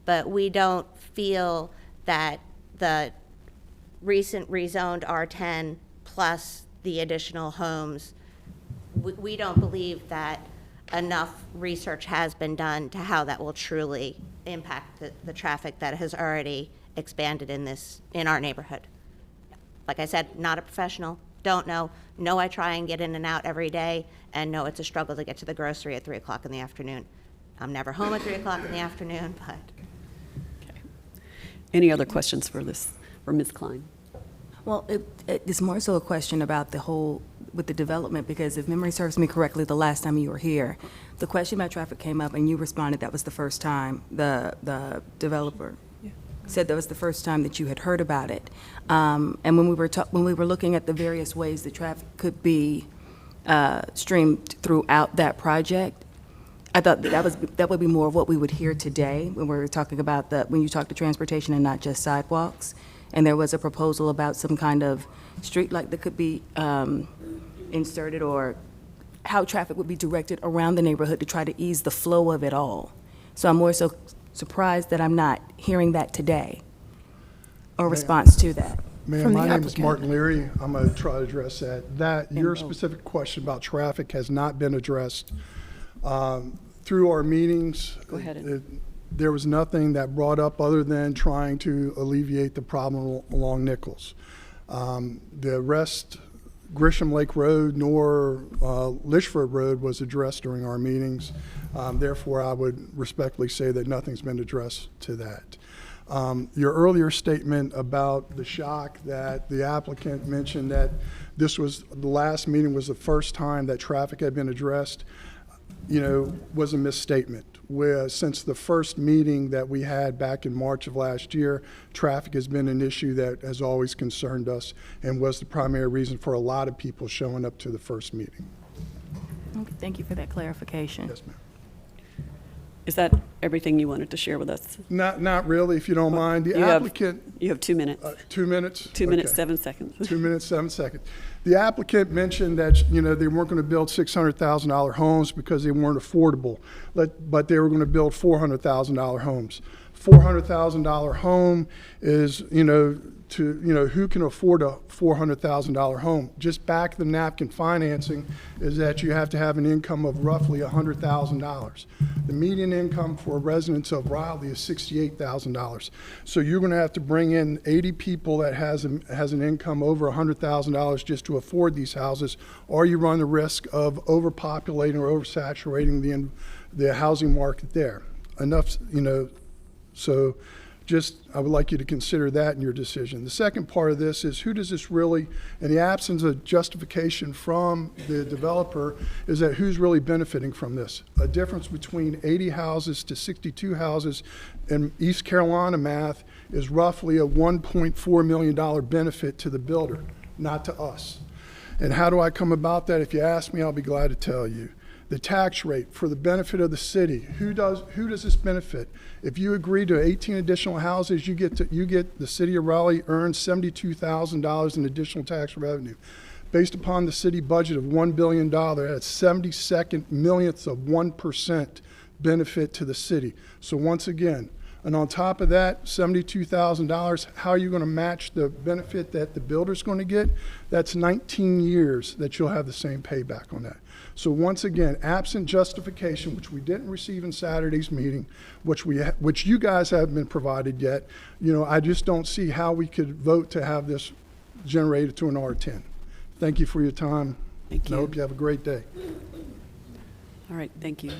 but we don't feel that the recent rezoned R10 plus the additional homes, we don't believe that enough research has been done to how that will truly impact the traffic that has already expanded in our neighborhood. Like I said, not a professional, don't know. No, I try and get in and out every day, and no, it's a struggle to get to the grocery at 3 o'clock in the afternoon. I'm never home at 3 o'clock in the afternoon, but. Okay. Any other questions for Ms. Klein? Well, it's more so a question about the whole, with the development, because if memory serves me correctly, the last time you were here, the question about traffic came up and you responded that was the first time the developer said that was the first time that you had heard about it. And when we were looking at the various ways that traffic could be streamed throughout that project, I thought that would be more of what we would hear today when we were talking about when you talk to transportation and not just sidewalks. And there was a proposal about some kind of street light that could be inserted, or how traffic would be directed around the neighborhood to try to ease the flow of it all. So I'm more so surprised that I'm not hearing that today, or response to that. Ma'am, my name is Martin Leary. I'm going to try to address that. Your specific question about traffic has not been addressed. Through our meetings, Go ahead. There was nothing that brought up other than trying to alleviate the problem along Nichols. The rest, Grisham Lake Road nor Litchford Road was addressed during our meetings. Therefore, I would respectfully say that nothing's been addressed to that. Your earlier statement about the shock that the applicant mentioned that this was, the last meeting was the first time that traffic had been addressed, was a misstatement. Where since the first meeting that we had back in March of last year, traffic has been an issue that has always concerned us and was the primary reason for a lot of people showing up to the first meeting. Okay, thank you for that clarification. Yes, ma'am. Is that everything you wanted to share with us? Not really, if you don't mind. The You have- applicant. You have 2 minutes. 2 minutes? 2 minutes, Okay. 7 seconds. 2 minutes, 7 seconds. The applicant mentioned that, they weren't going to build $600,000 homes because they weren't affordable, but they were going to build $400,000 homes. $400,000 home is, who can afford a $400,000 home? Just back the napkin financing is that you have to have an income of roughly $100,000. The median income for residents of Raleigh is $68,000. So you're going to have to bring in 80 people that has an income over $100,000 just to afford these houses, or you run the risk of overpopulating or oversaturating the housing market there. Enough, so just, I would like you to consider that in your decision. The second part of this is, who does this really, in the absence of justification from the developer, is that who's really benefiting from this? A difference between 80 houses to 62 houses in East Carolina math is roughly a $1.4 million benefit to the builder, not to us. And how do I come about that? If you ask me, I'll be glad to tell you. The tax rate for the benefit of the city. Who does this benefit? If you agree to 18 additional houses, you get the city of Raleigh earns $72,000 in additional tax revenue. Based upon the city budget of $1 billion, that's 72 millionths of 1% benefit to the city. So once again, and on top of that, $72,000, how are you going to match the benefit that the builder's going to get? That's 19 years that you'll have the same payback on that. So once again, absent justification, which we didn't receive in Saturday's meeting, which you guys haven't been provided yet, I just don't see how we could vote to have this generated to an R10. Thank you for your time. Thank you. I hope you have a great day. All right, thank you.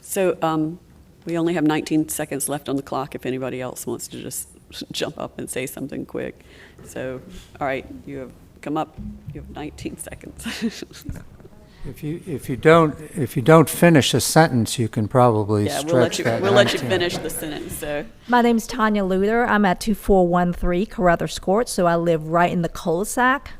So we only have 19 seconds left on the clock if anybody else wants to just jump up and say something quick. So, all right, you have come up, you have 19 seconds. If you don't finish a sentence, you can probably stretch that. We'll let you finish the sentence. So my name's Tanya Luder. I'm at 2413 Carruthers Court, so I live right in the cul-de-sac.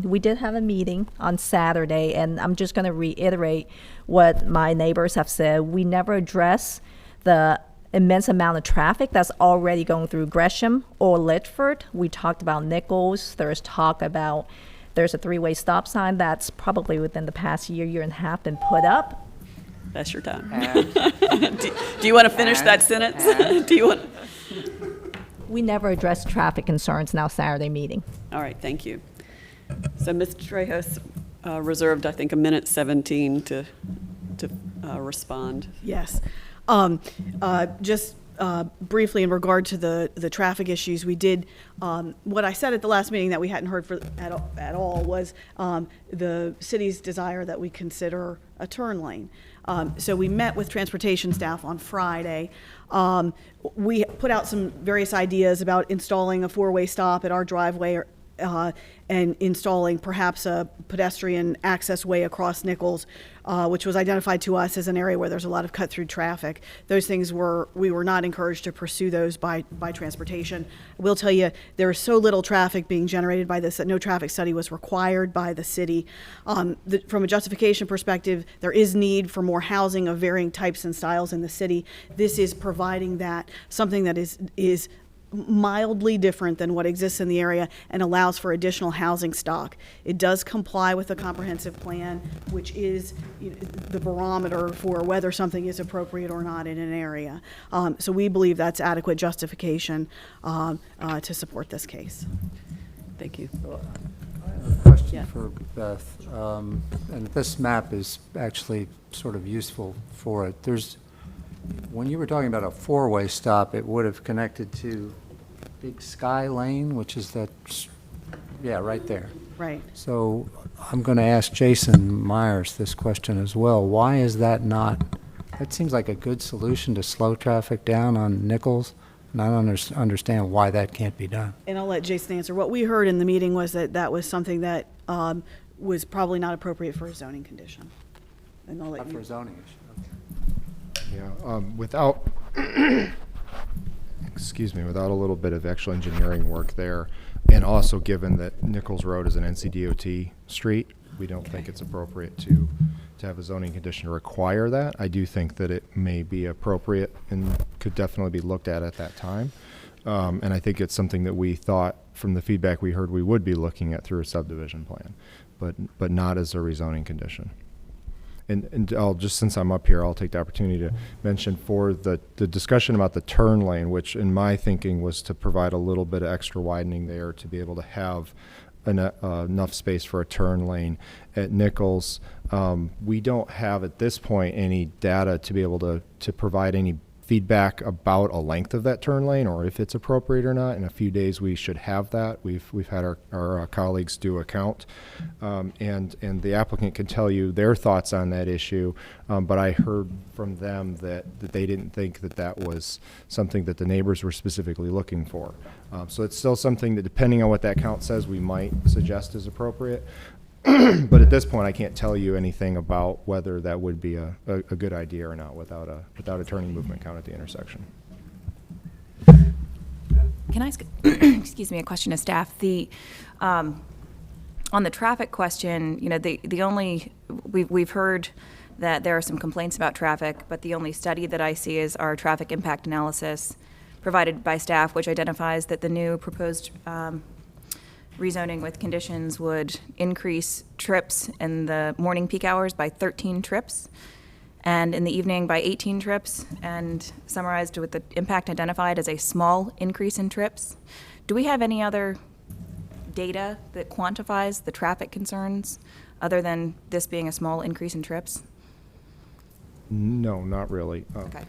We did have a meeting on Saturday, and I'm just going to reiterate what my neighbors have said. We never address the immense amount of traffic that's already going through Gresham or Litchford. We talked about Nichols. There's talk about there's a three-way stop sign that's probably within the past year and a half been put up. That's your time. Do you want to finish that sentence? Do you want? We never address traffic concerns in our Saturday meeting. All right, thank you. So Ms. Trejos reserved, I think, 1:17 to respond. Yes. Just briefly in regard to the traffic issues, we did, what I said at the last meeting that we hadn't heard at all was the city's desire that we consider a turn lane. So we met with transportation staff on Friday. We put out some various ideas about installing a four-way stop at our driveway and installing perhaps a pedestrian access way across Nichols, which was identified to us as an area where there's a lot of cut-through traffic. Those things we were not encouraged to pursue those by transportation. I will tell you, there is so little traffic being generated by this that no traffic study was required by the city. From a justification perspective, there is need for more housing of varying types and styles in the city. This is providing that, something that is mildly different than what exists in the area and allows for additional housing stock. It does comply with the comprehensive plan, which is the barometer for whether something is appropriate or not in an area. So we believe that's adequate justification to support this case. Thank you. I have a question for Beth, and this map is actually sort of useful for it. When you were talking about a four-way stop, it would have connected to Big Sky Lane, which is right there. Right. So I'm going to ask Jason Myers this question as well. Why is that not? That seems like a good solution to slow traffic down on Nichols. And I don't understand why that can't be done. And I'll let Jason answer. What we heard in the meeting was that that was something that was probably not appropriate for a zoning condition. And I'll let Not you. for a zoning issue. Yeah, without, excuse me, without a little bit of actual engineering work there, and also given that Nichols Road is an NCDOT street, we don't think it's appropriate to have a zoning condition require that. I do think that it may be appropriate and could definitely be looked at that time. And I think it's something that we thought, from the feedback we heard, we would be looking at through a subdivision plan, but not as a rezoning condition. And I'll just, since I'm up here, I'll take the opportunity to mention for the discussion about the turn lane, which in my thinking was to provide a little bit of extra widening there to be able to have enough space for a turn lane at Nichols. We don't have at this point any data to be able to provide any feedback about a length of that turn lane or if it's appropriate or not. In a few days we should have that. We've had our colleagues do a count, and the applicant can tell you their thoughts on that issue, but I heard from them that they didn't think that was something that the neighbors were specifically looking for. So it's still something that, depending on what that count says, we might suggest is appropriate. But at this point, I can't tell you anything about whether that would be a good idea or not without a turning movement count at the intersection. Can I ask, excuse me, a question to staff? On the traffic question, you know, the only, we've heard that there are some complaints about traffic, but the only study that I see is our traffic impact analysis provided by staff, which identifies that the new proposed rezoning with conditions would increase trips in the morning peak hours by 13 trips and in the evening by 18 trips, and summarized with the impact identified as a small increase in trips. Do we have any other data that quantifies the traffic concerns other than this being a small increase in trips? No, not really. Okay.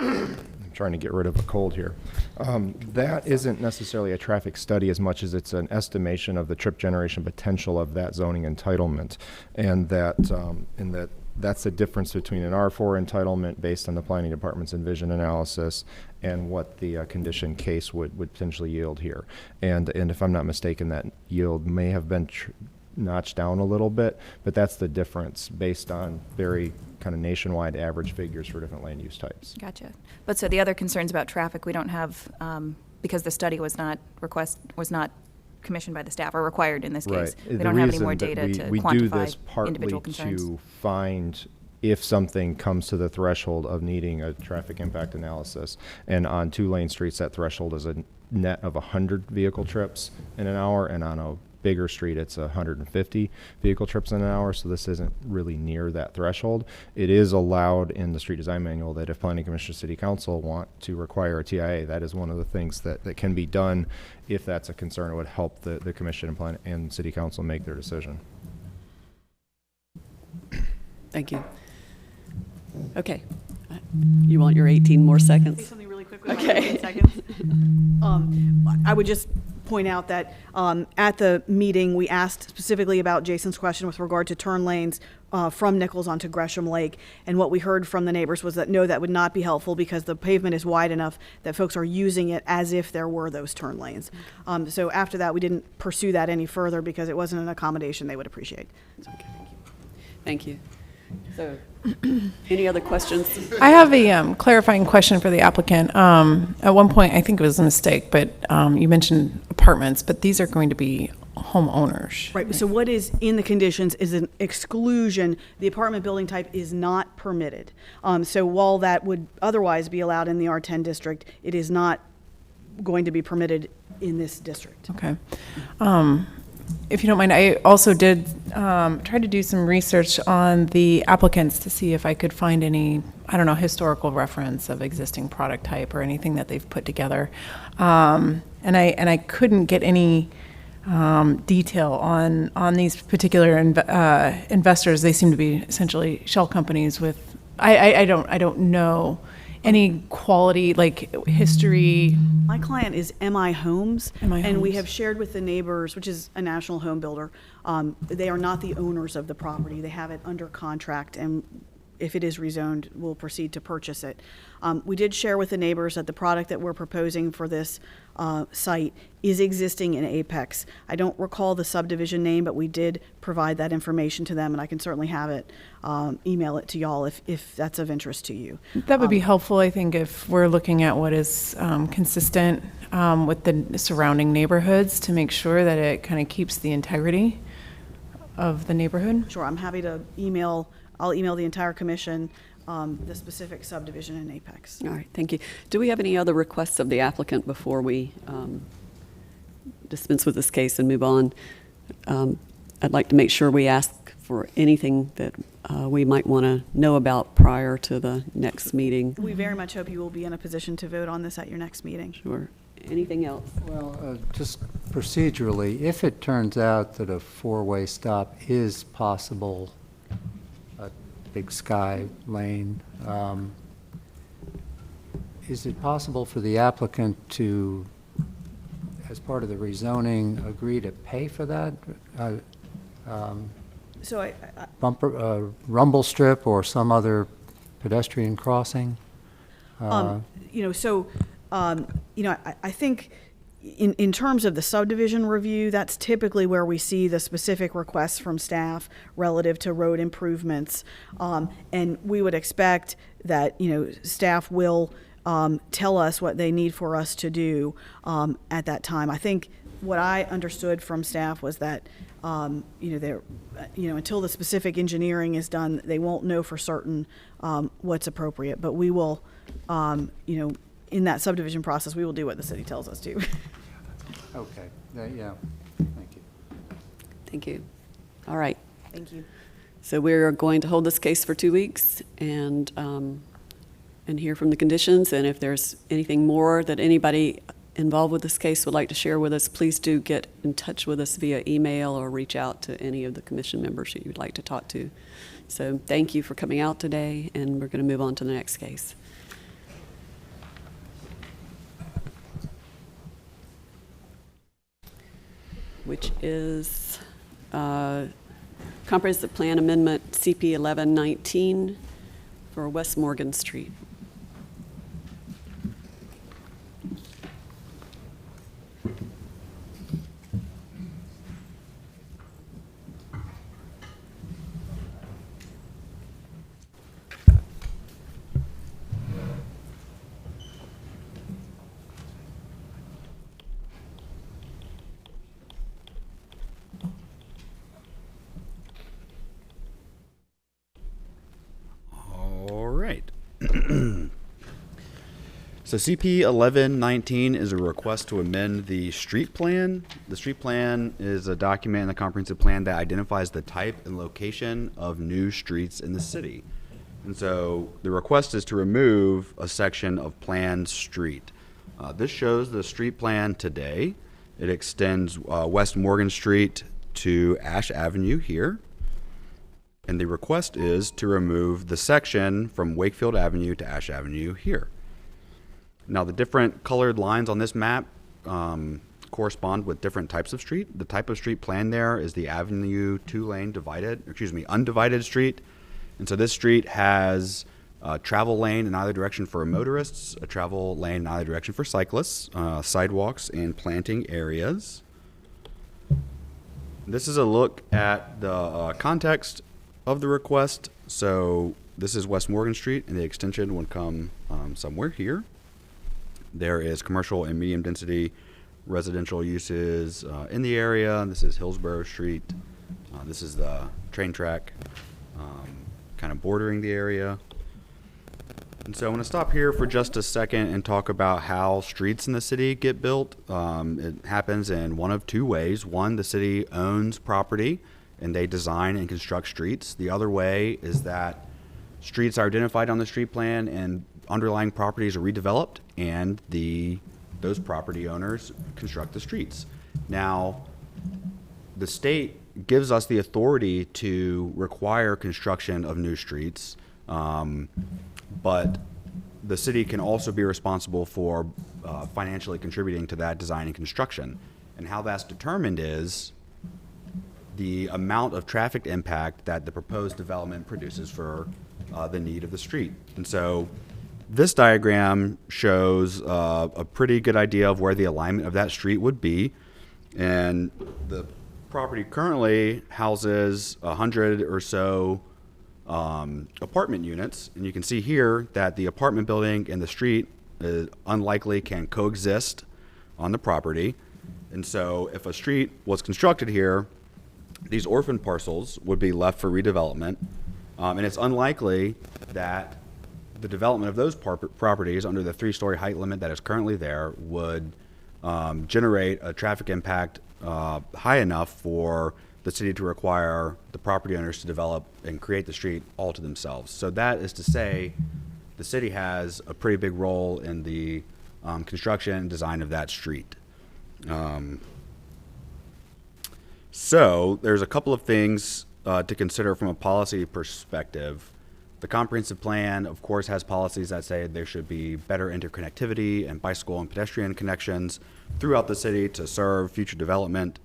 I'm trying to get rid of a cold here. That isn't necessarily a traffic study as much as it's an estimation of the trip generation potential of that zoning entitlement, and that's the difference between an R4 entitlement based on the planning department's envision analysis and what the condition case would potentially yield here. And if I'm not mistaken, that yield may have been notched down a little bit, but that's the difference based on very kind of nationwide average figures for different land use types. Gotcha. But so the other concerns about traffic we don't have, because the study was not commissioned by the staff or required in this case. Right. We don't have any more data to we do this quantify partly individual concerns. to find if something comes to the threshold of needing a traffic impact analysis. And on two-lane streets, that threshold is a net of 100 vehicle trips in an hour, and on a bigger street, it's 150 vehicle trips in an hour, so this isn't really near that threshold. It is allowed in the street design manual that if Planning Commission or City Council want to require a TIA, that is one of the things that can be done if that's a concern. It would help the Commission and City Council make their decision. Thank you. Okay. You want your 18 more seconds? Say something really quick with my Okay. 15 seconds. I would just point out that at the meeting, we asked specifically about Jason's question with regard to turn lanes from Nichols onto Gresham Lake. And what we heard from the neighbors was that, no, that would not be helpful because the pavement is wide enough that folks are using it as if there were those turn lanes. So after that, we didn't pursue that any further because it wasn't an accommodation they would appreciate. So, okay, thank you. Thank you. So, any other questions? I have a clarifying question for the applicant. At one point, I think it was a mistake, but you mentioned apartments, but these are going to be homeowners. Right, so what is in the conditions is an exclusion. The apartment building type is not permitted. So while that would otherwise be allowed in the R10 district, it is not going to be permitted in this district. Okay. If you don't mind, I also did try to do some research on the applicants to see if I could find any, I don't know, historical reference of existing product type or anything that they've put together. And I couldn't get any detail on these particular investors. They seem to be essentially shell companies with, I don't know any quality, like history. My client is MI Homes, MI and we Homes. have shared with the neighbors, which is a national home builder. They are not the owners of the property. They have it under contract, and if it is rezoned, we'll proceed to purchase it. We did share with the neighbors that the product that we're proposing for this site is existing in Apex. I don't recall the subdivision name, but we did provide that information to them, and I can certainly have it, email it to y'all if that's of interest to you. That would be helpful, I think, if we're looking at what is consistent with the surrounding neighborhoods to make sure that it kind of keeps the integrity of the neighborhood. Sure, I'm happy to I'll email the entire commission the specific subdivision in Apex. All right, thank you. Do we have any other requests of the applicant before we dispense with this case and move on? I'd like to make sure we ask for anything that we might want to know about prior to the next meeting. We very much hope you will be in a position to vote on this at your next meeting. Sure. Anything else? Well, just procedurally, if it turns out that a four-way stop is possible at Big Sky Lane, is it possible for the applicant to, as part of the rezoning, agree to pay for that? So Bumper, rumble strip or some other pedestrian crossing? I think in terms of the subdivision review, that's typically where we see the specific requests from staff relative to road improvements. And we would expect that, staff will tell us what they need for us to do at that time. I think what I understood from staff was that, until the specific engineering is done, they won't know for certain what's appropriate. But we will, in that subdivision process, we will do what the city tells us to. Okay, yeah, thank you. Thank you. All right. Thank you. So we're going to hold this case for 2 weeks and hear from the conditions. And if there's anything more that anybody involved with this case would like to share with us, please do get in touch with us via email or reach out to any of the commission members that you'd like to talk to. So thank you for coming out today, and we're going to move on to the next case. Which is Comprehensive Plan Amendment CP 1119 for West Morgan Street. So CP 1119 is a request to amend the street plan. The street plan is a document in the comprehensive plan that identifies the type and location of new streets in the city. And so the request is to remove a section of planned street. This shows the street plan today. It extends West Morgan Street to Ash Avenue here. And the request is to remove the section from Wakefield Avenue to Ash Avenue here. Now, the different colored lines on this map correspond with different types of street. The type of street planned there is the Avenue undivided street. And so this street has a travel lane in either direction for motorists, a travel lane in either direction for cyclists, sidewalks, and planting areas. This is a look at the context of the request. So this is West Morgan Street, and the extension would come somewhere here. There is commercial and medium density residential uses in the area. This is Hillsborough Street. This is the train track kind of bordering the area. And so I'm going to stop here for just a second and talk about how streets in the city get built. It happens in one of two ways. One, the city owns property and they design and construct streets. The other way is that streets are identified on the street plan and underlying properties are redeveloped, and those property owners construct the streets. Now, the state gives us the authority to require construction of new streets, but the city can also be responsible for financially contributing to that design and construction. And how that's determined is the amount of traffic impact that the proposed development produces for the need of the street. And so this diagram shows a pretty good idea of where the alignment of that street would be. And the property currently houses 100 or so apartment units. And you can see here that the apartment building and the street unlikely can coexist on the property. And so if a street was constructed here, these orphan parcels would be left for redevelopment. And it's unlikely that the development of those properties under the 3-story height limit that is currently there would generate a traffic impact high enough for the city to require the property owners to develop and create the street all to themselves. So that is to say, the city has a pretty big role in the construction and design of that street. So there's a couple of things to consider from a policy perspective. The comprehensive plan, of course, has policies that say there should be better interconnectivity and bicycle and pedestrian connections throughout the city to serve future development.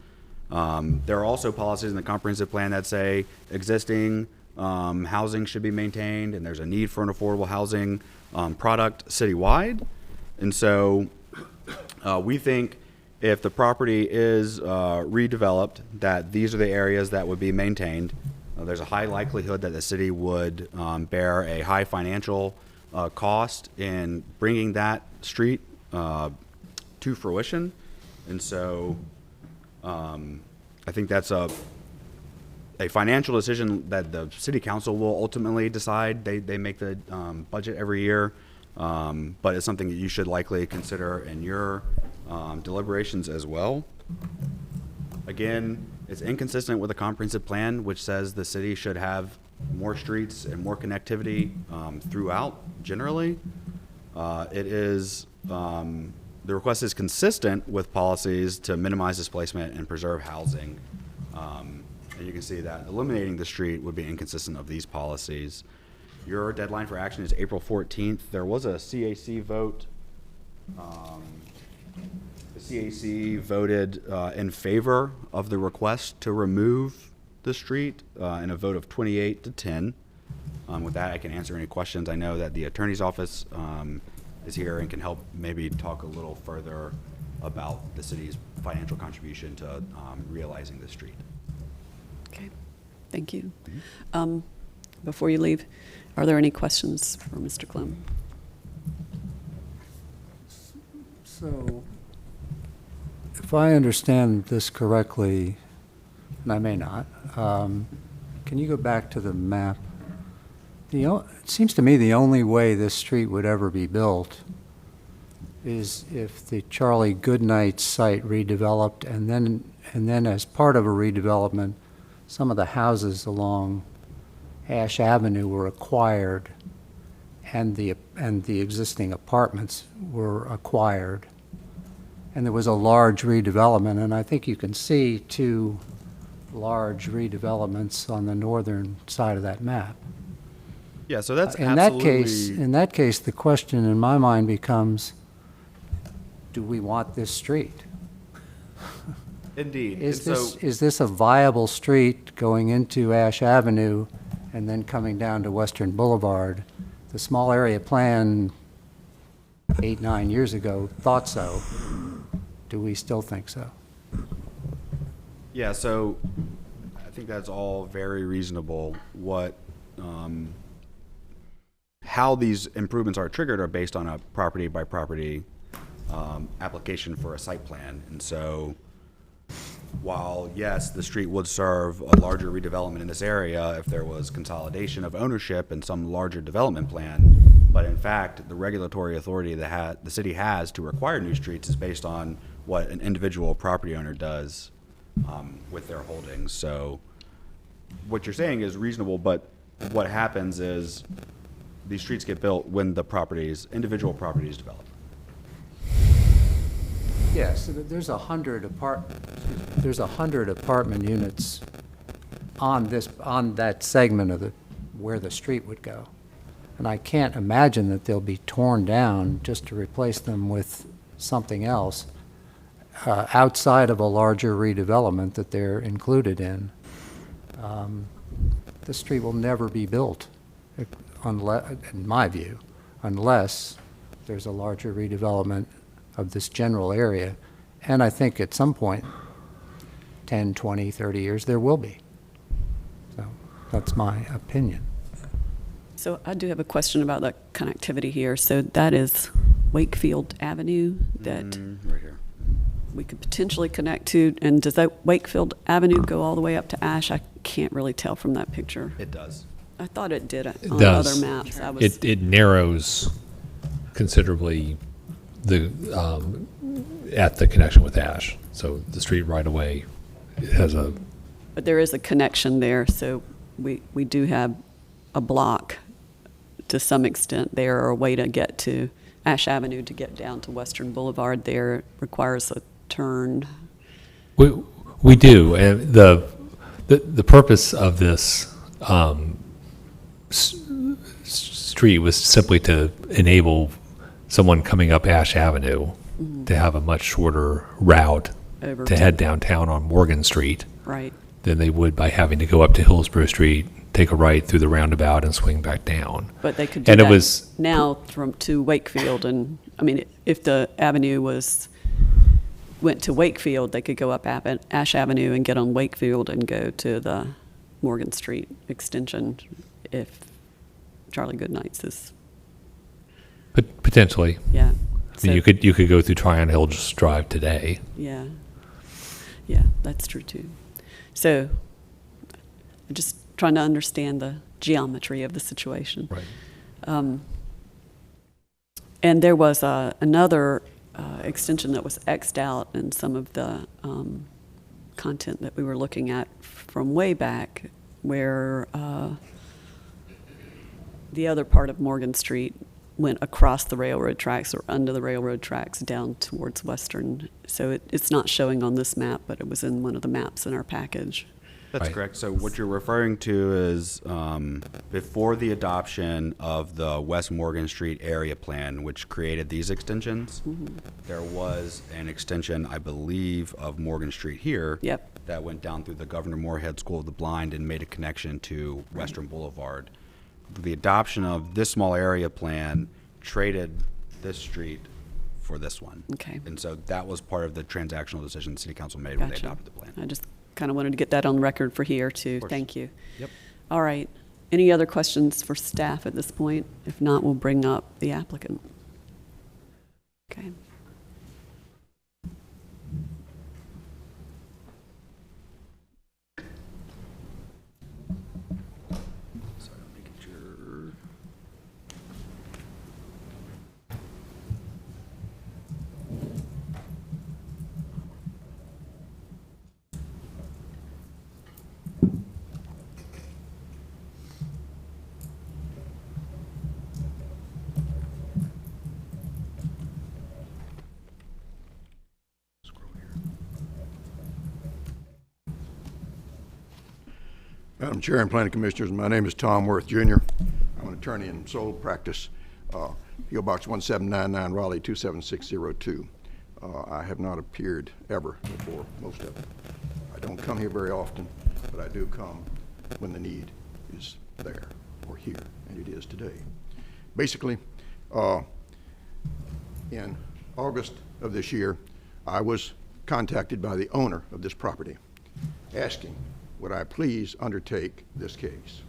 There are also policies in the comprehensive plan that say existing housing should be maintained, and there's a need for an affordable housing product citywide. And so we think if the property is redeveloped, that these are the areas that would be maintained. There's a high likelihood that the city would bear a high financial cost in bringing that street to fruition. And so I think that's a financial decision that the city council will ultimately decide. They make the budget every year, but it's something that you should likely consider in your deliberations as well. Again, it's inconsistent with the comprehensive plan, which says the city should have more streets and more connectivity throughout generally. The request is consistent with policies to minimize displacement and preserve housing. And you can see that eliminating the street would be inconsistent of these policies. Your deadline for action is April 14th. There was a CAC vote. The CAC voted in favor of the request to remove the street in a vote of 28 to 10. With that, I can answer any questions. I know that the attorney's office is here and can help maybe talk a little further about the city's financial contribution to realizing the street. Okay, thank you. Before you leave, are there any questions for Mr. Clem? So, if I understand this correctly, and I may not, can you go back to the map? It seems to me the only way this street would ever be built is if the Charlie Goodnight site redeveloped, and then as part of a redevelopment, some of the houses along Ash Avenue were acquired, and the existing apartments were acquired, and there was a large redevelopment. And I think you can see two large redevelopments on the northern side of that map. Yeah, so that's in that case, the question in my mind becomes, do we want this street? Indeed. Is this a viable street going into Ash Avenue and then coming down to Western Boulevard? The small area plan 8-9 years ago thought so. Do we still think so? Yeah, so I think that's all very reasonable. How these improvements are triggered are based on a property by property application for a site plan. And so while, yes, the street would serve a larger redevelopment in this area if there was consolidation of ownership and some larger development plan, but in fact, the regulatory authority that the city has to require new streets is based on what an individual property owner does with their holdings. So what you're saying is reasonable, but what happens is these streets get built when the individual properties develop. Yes, there's 100 apartment units on that segment of where the street would go. And I can't imagine that they'll be torn down just to replace them with something else outside of a larger redevelopment that they're included in. The street will never be built in my view, unless there's a larger redevelopment of this general area. And I think at some point, 10, 20, 30 years, there will be. So that's my opinion. So I do have a question about the connectivity here. So that is Wakefield Avenue that Right here. we could potentially connect to. And does that Wakefield Avenue go all the way up to Ash? I can't really tell from that picture. It does. I thought it did on does. other maps. I was, It narrows considerably at the connection with Ash. So the street right away has a, but there is a connection there. So we do have a block to some extent there, or a way to get to Ash Avenue to get down to Western Boulevard there. It requires a turn. we do. And the purpose of this street was simply to enable someone coming up Ash Avenue to have a much shorter route Over to head downtown on Morgan Street Right. than they would by having to go up to Hillsborough Street, take a right through the roundabout, and swing back down. But they could do And that it was now to Wakefield. And, I mean, if the avenue went to Wakefield, they could go up Ash Avenue and get on Wakefield and go to the Morgan Street extension if Charlie Goodnight's is, potentially. yeah. I mean, you could go through Tryon Hills Drive today. Yeah. Yeah, that's true too. So I'm just trying to understand the geometry of the situation. Right. And there was another extension that was X'd out in some of the content that we were looking at from way back, where the other part of Morgan Street went across the railroad tracks or under the railroad tracks down towards Western. So it's not showing on this map, but it was in one of the maps in our package. That's correct. So what you're referring to is before the adoption of the West Morgan Street area plan, which created these extensions, there was an extension, I believe, of Morgan Street here. Yep. That went down through the Governor Moorhead School of the Blind and made a connection to Western Boulevard. The adoption of this small area plan traded this street for this one. Okay. And so that was part of the transactional decision the City Council made when they Gotcha. adopted the plan. I just kind of wanted to get that on record for here too. Thank you. Yep. All right. Any other questions for staff at this point? If not, we'll bring up the applicant. Okay. Sorry, I'm making sure. Madam Chair and Planning Commissioners, my name is Tom Worth, Jr. I'm an attorney in sole practice, P.O. Box 1799, Raleigh 27602. I have not appeared ever before most of it. I don't come here very often, but I do come when the need is there or here, and it is today. Basically, in August of this year, I was contacted by the owner of this property asking, would I please undertake this case?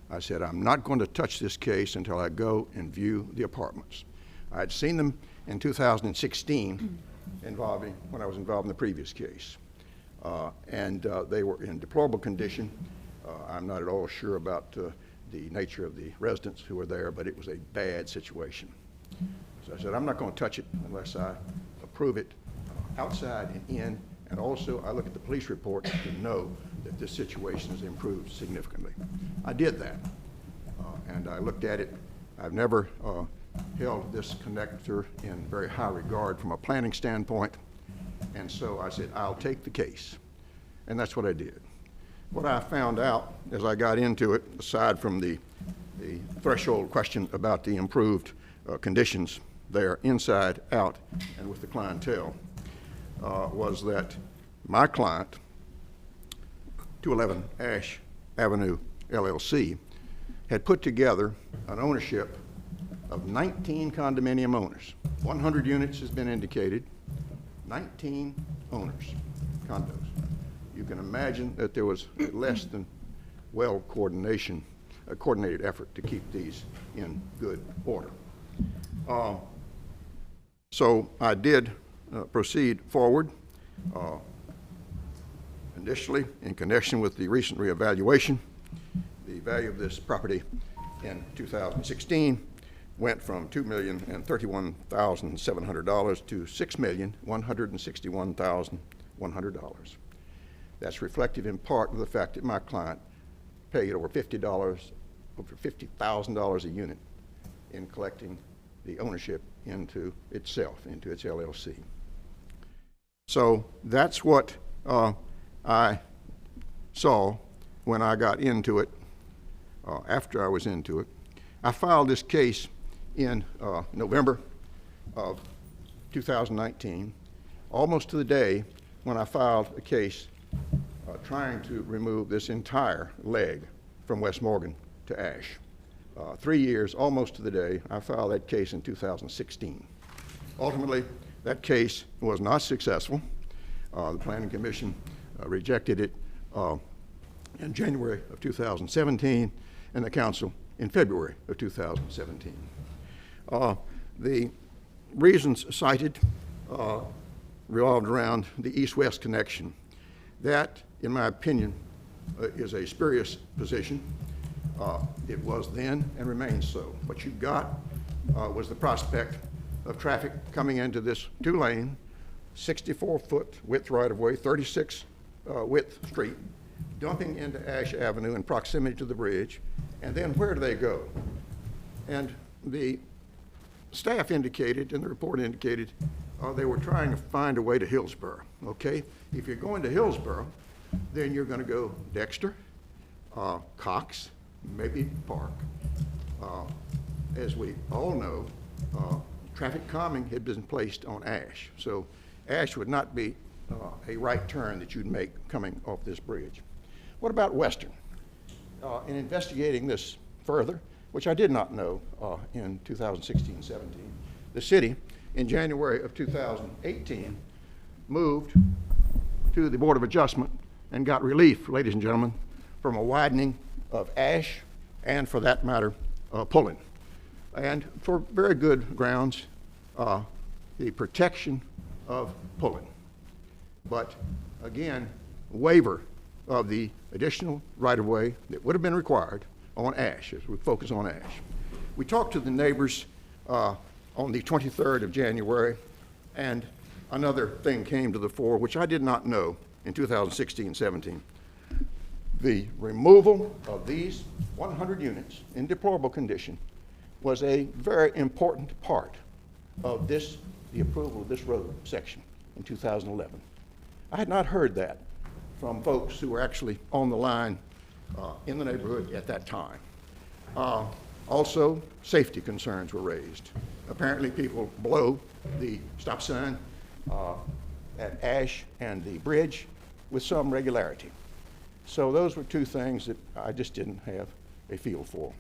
I said, I'm not going to touch this case until I go and view the apartments. I had seen them in 2016 when I was involved in the previous case. And they were in deplorable condition. I'm not at all sure about the nature of the residents who were there, but it was a bad situation. So I said, I'm not going to touch it unless I approve it outside and in. And also, I look at the police reports to know that this situation has improved significantly. I did that, and I looked at it. I've never held this connector in very high regard from a planning standpoint, and so I said, I'll take the case, and that's what I did. What I found out as I got into it, aside from the threshold question about the improved conditions there, inside, out, and with the clientele, was that my client, 211 Ash Avenue LLC, had put together an ownership of 19 condominium owners. 100 units has been indicated, 19 owners, condos. You can imagine that there was less than well coordinated effort to keep these in good order. So I did proceed forward initially in connection with the recent reevaluation. The value of this property in 2016 went from $2,031,700 to $6,161,100. That's reflective in part of the fact that my client paid over $50,000 a unit in collecting the ownership into itself, into its LLC. So that's what I saw when I got into it, after I was into it. I filed this case in November of 2019, almost to the day when I filed a case trying to remove this entire leg from West Morgan to Ash. 3 years, almost to the day, I filed that case in 2016. Ultimately, that case was not successful. The Planning Commission rejected it in January of 2017, and the Council in February of 2017. The reasons cited revolved around the east-west connection. That, in my opinion, is a spurious position. It was then and remains so. What you got was the prospect of traffic coming into this two-lane, 64-foot width right-of-way, 36 width street, dumping into Ash Avenue in proximity to the bridge, and then where do they go? And the staff indicated, and the report indicated, they were trying to find a way to Hillsborough, okay? If you're going to Hillsborough, then you're gonna go Dexter, Cox, maybe Park. As we all know, traffic calming had been placed on Ash. So Ash would not be a right turn that you'd make coming off this bridge. What about Western? In investigating this further, which I did not know in 2016-17, the city in January of 2018 moved to the Board of Adjustment and got relief, ladies and gentlemen, from a widening of Ash and, for that matter, Pullen. And for very good grounds, the protection of Pullen. But again, waiver of the additional right-of-way that would have been required on Ash, as we focus on Ash. We talked to the neighbors on the 23rd of January, and another thing came to the fore, which I did not know in 2016-17. The removal of these 100 units in deplorable condition was a very important part of this, the approval of this road section in 2011. I had not heard that from folks who were actually on the line in the neighborhood at that time. Also, safety concerns were raised. Apparently people blow the stop sign at Ash and the bridge with some regularity. So those were two things that I just didn't have a feel for.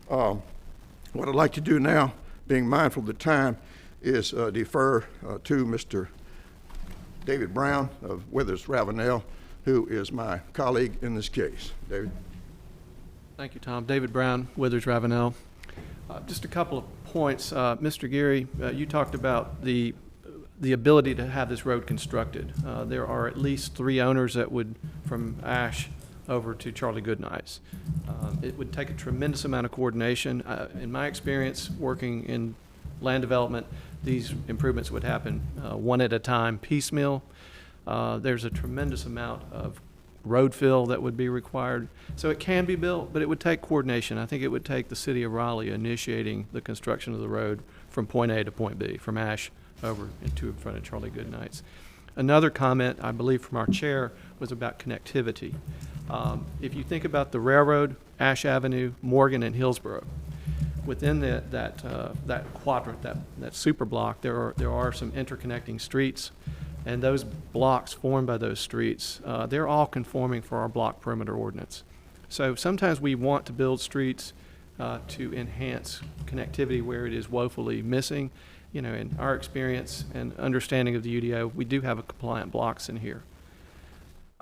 What I'd like to do now, being mindful of the time, is defer to Mr. David Brown of Withers Ravenel, who is my colleague in this case. David. Thank you, Tom. David Brown, Withers Ravenel. Just a couple of points. Mr. Geary, you talked about the ability to have this road constructed. There are at least 3 owners that would, from Ash over to Charlie Goodnight's. It would take a tremendous amount of coordination. In my experience working in land development, these improvements would happen one at a time, piecemeal. There's a tremendous amount of road fill that would be required. So it can be built, but it would take coordination. I think it would take the city of Raleigh initiating the construction of the road from point A to point B, from Ash over into in front of Charlie Goodnight's. Another comment, I believe, from our chair was about connectivity. If you think about the railroad, Ash Avenue, Morgan, and Hillsborough, within that quadrant, that super block, there are some interconnecting streets, and those blocks formed by those streets, they're all conforming for our block perimeter ordinance. So sometimes we want to build streets to enhance connectivity where it is woefully missing. You know, in our experience and understanding of the UDO, we do have a compliant blocks in here.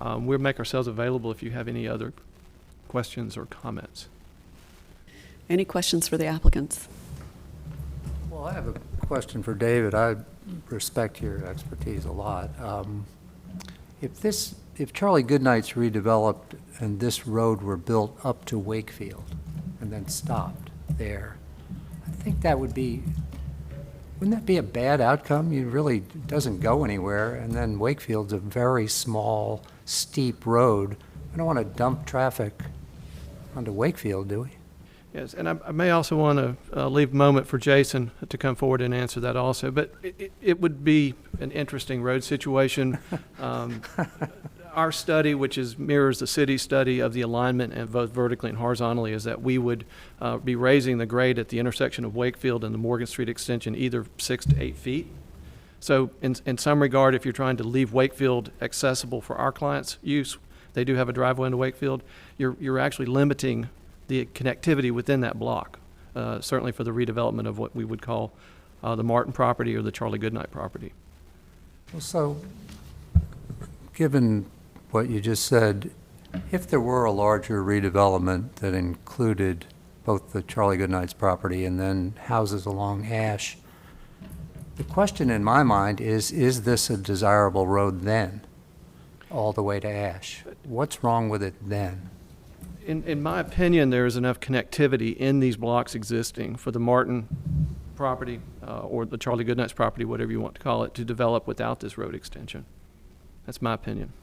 We'll make ourselves available if you have any other questions or comments. Any questions for the applicants? Well, I have a question for David. I respect your expertise a lot. If Charlie Goodnight's redeveloped and this road were built up to Wakefield and then stopped there, I think that wouldn't that be a bad outcome? It really doesn't go anywhere, and then Wakefield's a very small, steep road. We don't want to dump traffic onto Wakefield, do we? Yes, and I may also want to leave a moment for Jason to come forward and answer that also, but it would be an interesting road situation. Our study, which mirrors the city study of the alignment and both vertically and horizontally, is that we would be raising the grade at the intersection of Wakefield and the Morgan Street extension either 6 to 8 feet. So in some regard, if you're trying to leave Wakefield accessible for our clients' use, they do have a driveway into Wakefield, you're actually limiting the connectivity within that block, certainly for the redevelopment of what we would call the Martin property or the Charlie Goodnight property. Well, so, given what you just said, if there were a larger redevelopment that included both the Charlie Goodnight's property and then houses along Ash, the question in my mind is this a desirable road then, all the way to Ash? What's wrong with it then? In my opinion, there is enough connectivity in these blocks existing for the Martin property or the Charlie Goodnight's property, whatever you want to call it, to develop without this road extension. That's my opinion.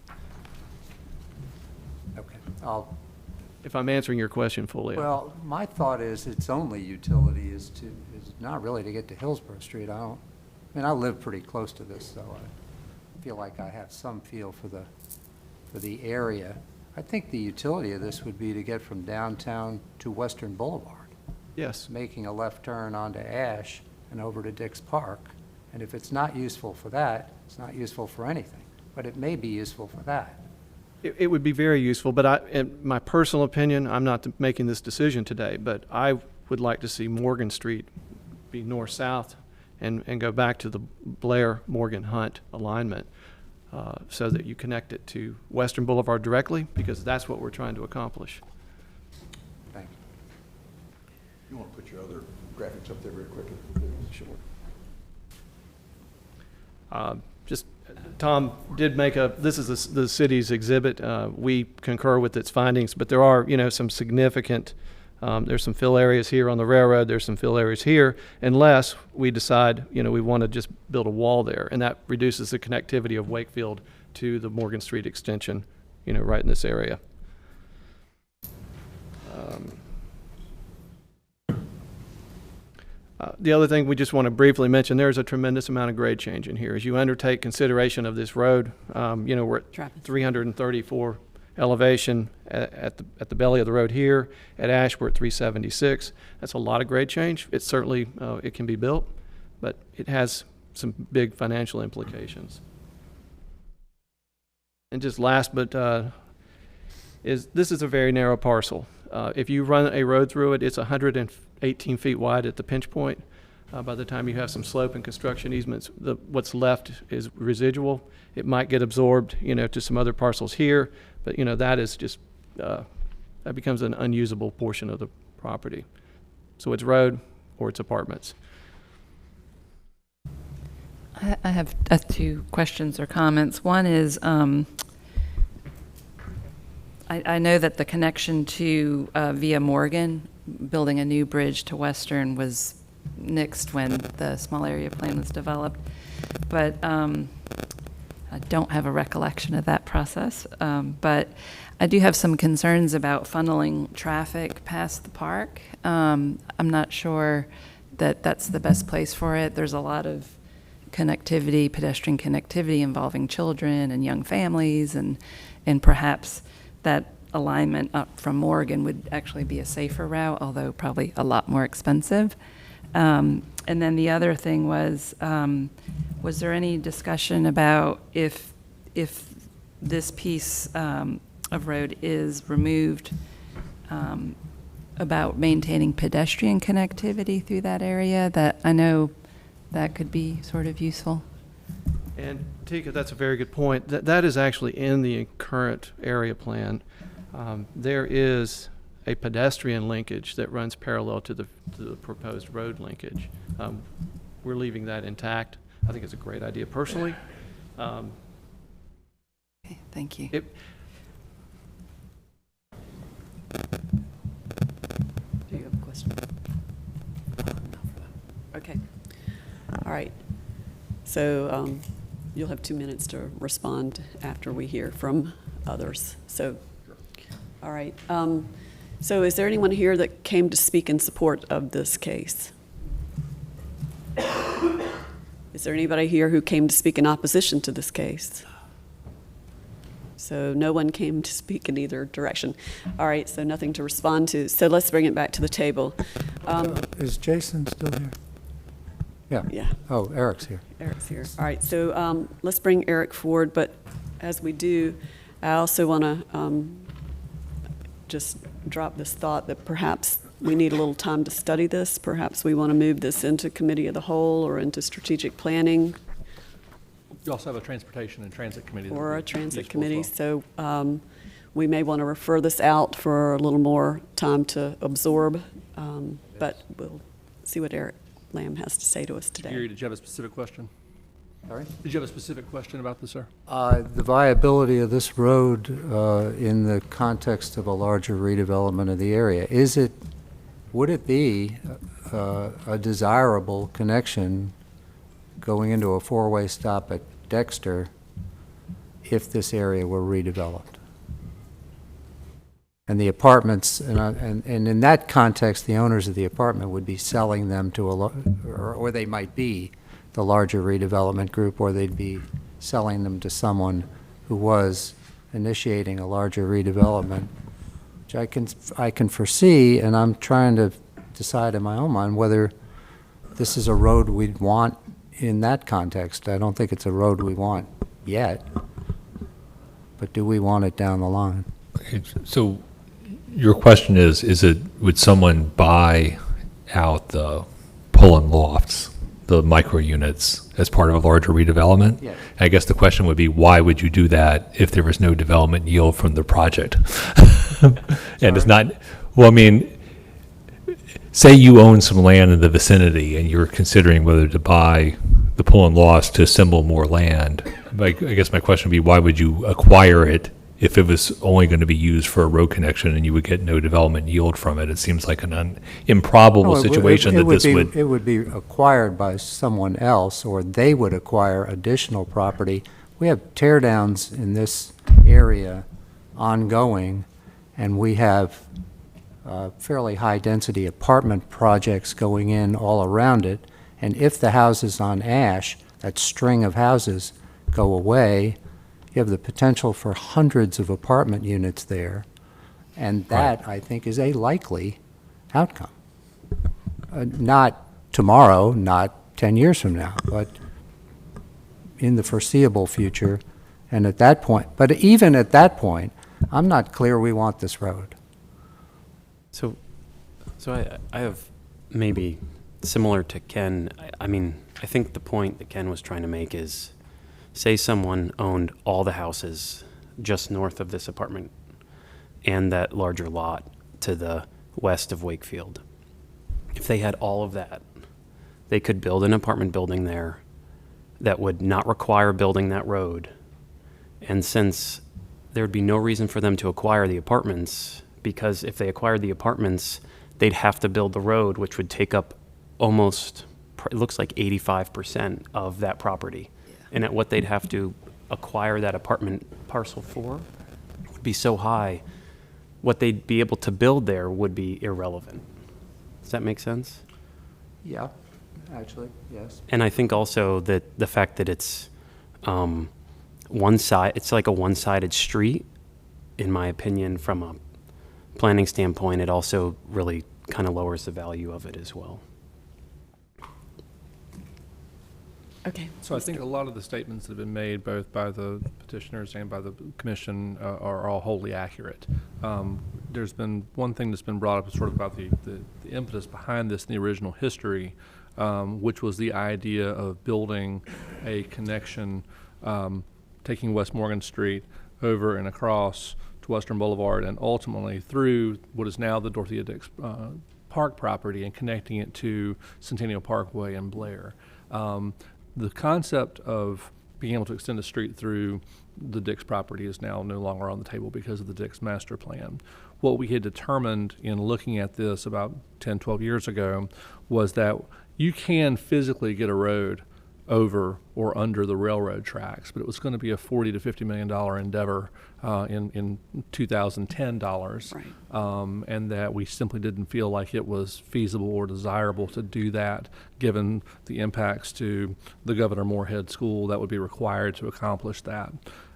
Okay. If I'm answering your question fully. Well, my thought is its only utility is not really to get to Hillsborough Street. I live pretty close to this, so I feel like I have some feel for the area. I think the utility of this would be to get from downtown to Western Boulevard. Yes. Making a left turn onto Ash and over to Dix Park. And if it's not useful for that, it's not useful for anything. But it may be useful for that. It would be very useful, but in my personal opinion, I'm not making this decision today, but I would like to see Morgan Street be north-south and go back to the Blair-Morgan-Hunt alignment. So that you connect it to Western Boulevard directly, because that's what we're trying to accomplish. Thank you. You want to put your other graphics up there very quickly? Sure. Just Tom did make this is the city's exhibit. We concur with its findings, but there are, some significant, there's some fill areas here on the railroad, there's some fill areas here, unless we decide, we want to just build a wall there, and that reduces the connectivity of Wakefield to the Morgan Street extension, right in this area. The other thing we just want to briefly mention, there's a tremendous amount of grade change in here. As you undertake consideration of this road, we're at 334 elevation at the belly of the road here. At Ash, we're at 376. That's a lot of grade change. It's certainly, it can be built, but it has some big financial implications. And just last, but this is a very narrow parcel. If you run a road through it, it's 118 feet wide at the pinch point. By the time you have some slope and construction easements, what's left is residual. It might get absorbed, to some other parcels here, but that is just that becomes an unusable portion of the property. So it's road or it's apartments. I have 2 questions or comments. One is, I know that the connection to via Morgan, building a new bridge to Western, was nixed when the small area plan was developed, but I don't have a recollection of that process. But I do have some concerns about funneling traffic past the park. I'm not sure that that's the best place for it. There's a lot of connectivity, pedestrian connectivity involving children and young families, and perhaps that alignment up from Morgan would actually be a safer route, although probably a lot more expensive. And then the other thing was there any discussion about if this piece of road is removed about maintaining pedestrian connectivity through that area, that I know that could be sort of useful. And Tika, that's a very good point. That is actually in the current area plan. There is a pedestrian linkage that runs parallel to the proposed road linkage. We're leaving that intact. I think it's a great idea personally. Okay, thank you. Do you have a question? Okay. All right. So you'll have 2 minutes to respond after we hear from others. So, all right. So is there anyone here that came to speak in support of this case? Is there anybody here who came to speak in opposition to this case? So no one came to speak in either direction. All right, so nothing to respond to. So let's bring it back to the table. Is Jason still here? Yeah. Yeah. Oh, Eric's here. Eric's here. All right, so let's bring Eric forward, but as we do, I also want to just drop this thought that perhaps we need a little time to study this. Perhaps we want to move this into committee of the whole or into strategic planning. You also have a transportation and transit committee. Or a transit committee, so we may want to refer this out for a little more time to absorb, but we'll see what Eric Lamb has to say to us today. Gary, did you have a specific question? Sorry? Did you have a specific question about this, sir? The viability of this road in the context of a larger redevelopment of the area, would it be a desirable connection going into a four-way stop at Dexter if this area were redeveloped? And the apartments, and in that context, the owners of the apartment would be selling them to or they might be the larger redevelopment group, or they'd be selling them to someone who was initiating a larger redevelopment, which I can foresee, and I'm trying to decide in my own mind whether this is a road we'd want in that context. I don't think it's a road we want yet, but do we want it down the line? Okay, so your question is would someone buy out the pull-in lofts, the micro units, as part of a larger redevelopment? Yes. I guess the question would be, why would you do that if there was no development yield from the project? And it's not, well, I mean, say you own some land in the vicinity and you're considering whether to buy the pull-in lofts to assemble more land. I guess my question would be, why would you acquire it if it was only going to be used for a road connection and you would get no development yield from it? It seems like an improbable situation that this would... It would be acquired by someone else, or they would acquire additional property. We have tear-downs in this area ongoing, and we have fairly high-density apartment projects going in all around it. And if the houses on Ash, that string of houses, go away, you have the potential for hundreds of apartment units there, and that, I think, is a likely outcome. Not tomorrow, not 10 years from now, but in the foreseeable future. And at that point, but even at that point, I'm not clear we want this road. So I have maybe similar to Ken. I mean, I think the point that Ken was trying to make is, say someone owned all the houses just north of this apartment and that larger lot to the west of Wakefield. If they had all of that, they could build an apartment building there that would not require building that road. And since there would be no reason for them to acquire the apartments, because if they acquired the apartments, they'd have to build the road, which would take up almost, it looks like 85% of that property. And at what they'd have to acquire that apartment parcel for would be so high, what they'd be able to build there would be irrelevant. Does that make sense? Yeah, actually, yes. And I think also that the fact that it's one side, it's like a one-sided street, in my opinion, from a planning standpoint, it also really kind of lowers the value of it as well. Okay. So I think a lot of the statements that have been made, both by the petitioners and by the commission, are all wholly accurate. there's been one thing that's been brought up sort of about the impetus behind this in the original history, which was the idea of building a connection, taking West Morgan Street over and across to Western Boulevard and ultimately through what is now the Dorothea Dix Park property and connecting it to Centennial Parkway and Blair. The concept of being able to extend the street through the Dix property is now no longer on the table because of the Dix master plan. What we had determined in looking at this about 10, 12 years ago was that you can physically get a road over or under the railroad tracks, but it was going to be a $40 to $50 million endeavor in 2010 dollars, right. And that we simply didn't feel like it was feasible or desirable to do that, given the impacts to the Governor Moorhead School that would be required to accomplish that.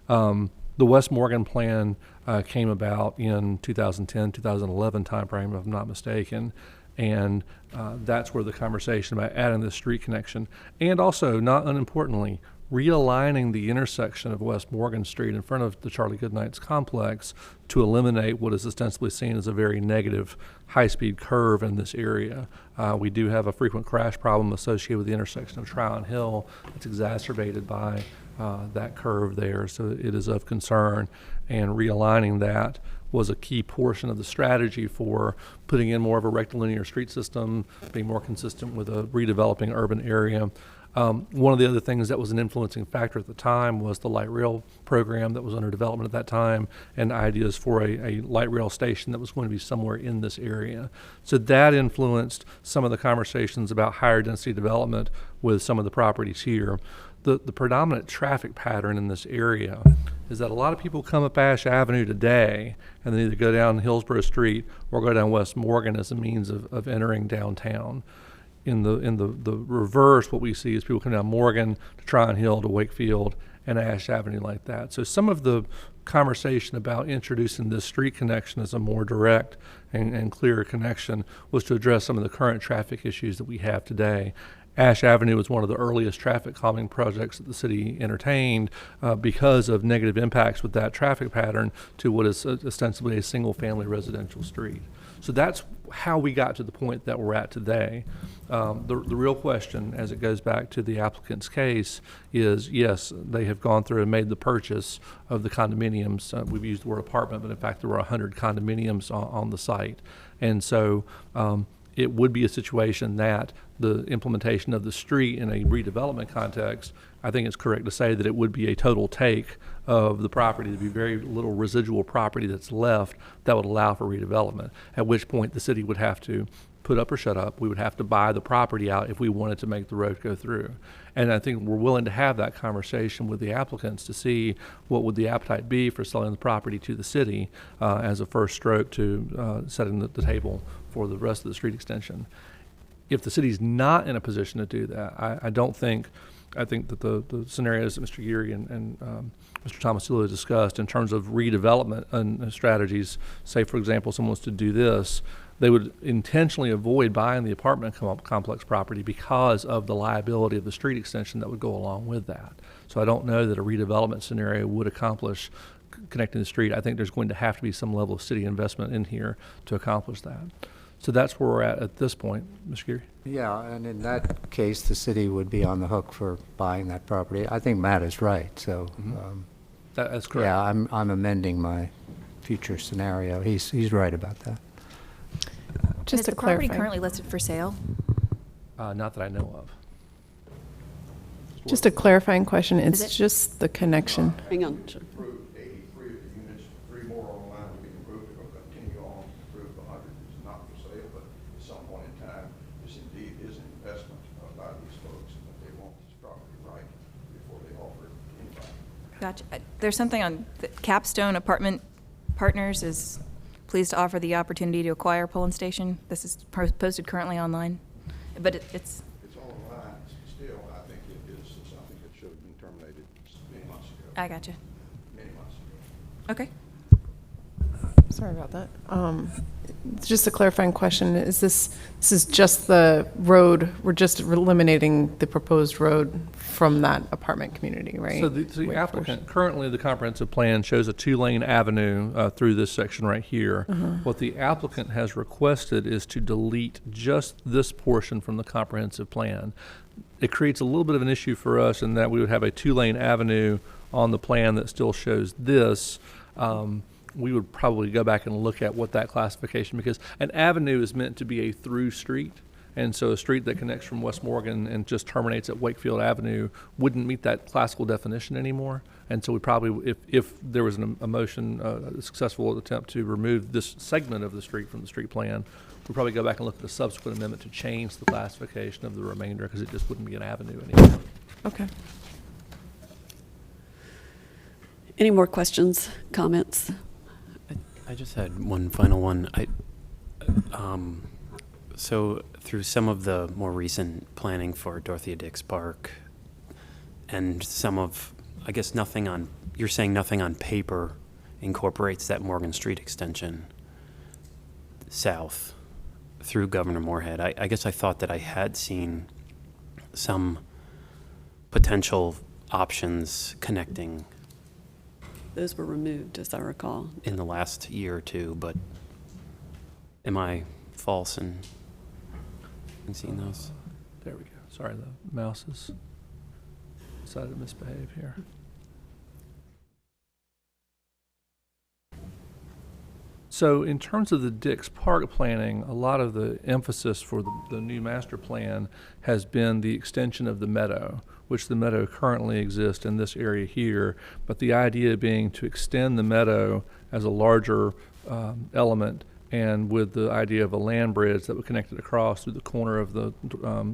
The West Morgan plan came about in 2010, 2011 timeframe, if I'm not mistaken. And that's where the conversation about adding this street connection, and also, not unimportantly, realigning the intersection of West Morgan Street in front of the Charlie Goodnight's complex to eliminate what is ostensibly seen as a very negative high-speed curve in this area. We do have a frequent crash problem associated with the intersection of Trowon Hill. It's exacerbated by that curve there, so it is of concern, and realigning that was a key portion of the strategy for putting in more of a rectilinear street system, being more consistent with a redeveloping urban area. One of the other things that was an influencing factor at the time was the light rail program that was under development at that time, and ideas for a light rail station that was going to be somewhere in this area. So that influenced some of the conversations about higher density development with some of the properties here. The predominant traffic pattern in this area is that a lot of people come up Ash Avenue today and they either go down Hillsborough Street or go down West Morgan as a means of entering downtown. In the reverse, what we see is people come down Morgan to Tryon Hill to Wakefield and Ash Avenue like that. So some of the conversation about introducing this street connection as a more direct and clearer connection was to address some of the current traffic issues that we have today. Ash Avenue was one of the earliest traffic calming projects that the city entertained because of negative impacts with that traffic pattern to what is ostensibly a single-family residential street. So that's how we got to the point that we're at today. The real question, as it goes back to the applicant's case, is yes, they have gone through and made the purchase of the condominiums. We've used the word apartment, but in fact there were 100 condominiums on the site. And so it would be a situation that the implementation of the street in a redevelopment context, I think it's correct to say that it would be a total take of the property. There'd be very little residual property that's left that would allow for redevelopment, at which point the city would have to put up or shut up. We would have to buy the property out if we wanted to make the road go through. And I think we're willing to have that conversation with the applicants to see what would the appetite be for selling the property to the city as a first stroke to setting the table for the rest of the street extension. If the city's not in a position to do that, I think that the scenarios that Mr. Geary and Mr. Tomasula discussed in terms of redevelopment and strategies, say, for example, someone wants to do this, they would intentionally avoid buying the apartment complex property because of the liability of the street extension that would go along with that. So I don't know that a redevelopment scenario would accomplish connecting the street. I think there's going to have to be some level of city investment in here to accomplish that. So that's where we're at this point, Mr. Geary. Yeah, and in that case, the city would be on the hook for buying that property. I think Matt is right, so. That's correct. Yeah, I'm amending my future scenario. He's right about that. Just to clarify. Is the property currently listed for sale? Not that I know of. Just a clarifying question, it's just the connection. Hang on. Approved 83 of the units, 3 more on the line to be approved. They're going to continue on to approve the 100. It's not for sale, but at some point in time, this indeed is an investment by these folks, and that they want this property right before they offer it to anybody. Gotcha. There's something on Capstone Apartment Partners is pleased to offer the opportunity to acquire Pullen Station. This is posted currently online, but it's online. Still, I think it is something that should have been terminated many months ago. I gotcha. Many months ago. Okay. Sorry about that. Just a clarifying question, this is just the road, we're just eliminating the proposed road from that apartment community, right? So the applicant, currently the comprehensive plan shows a 2-lane avenue through this section right here. What the applicant has requested is to delete just this portion from the comprehensive plan. It creates a little bit of an issue for us in that we would have a 2-lane avenue on the plan that still shows this. We would probably go back and look at what that classification, because an avenue is meant to be a through street. And so a street that connects from West Morgan and just terminates at Wakefield Avenue wouldn't meet that classical definition anymore. And so we probably, if there was a motion, a successful attempt to remove this segment of the street from the street plan, we'd probably go back and look at a subsequent amendment to change the classification of the remainder, because it just wouldn't be an avenue anymore. Okay. Any more questions, comments? I just had one final one. So through some of the more recent planning for Dorothea Dix Park and some of, I guess you're saying nothing on paper incorporates that Morgan Street extension south through Governor Moorhead. I guess I thought that I had seen some potential options connecting Those were removed, as I recall. in the last year or two, but am I false in seeing those? There we go. Sorry, the mouse has decided to misbehave here. So in terms of the Dix Park planning, a lot of the emphasis for the new master plan has been the extension of the meadow, which the meadow currently exists in this area here, but the idea being to extend the meadow as a larger element, and with the idea of a land bridge that would connect it across through the corner of the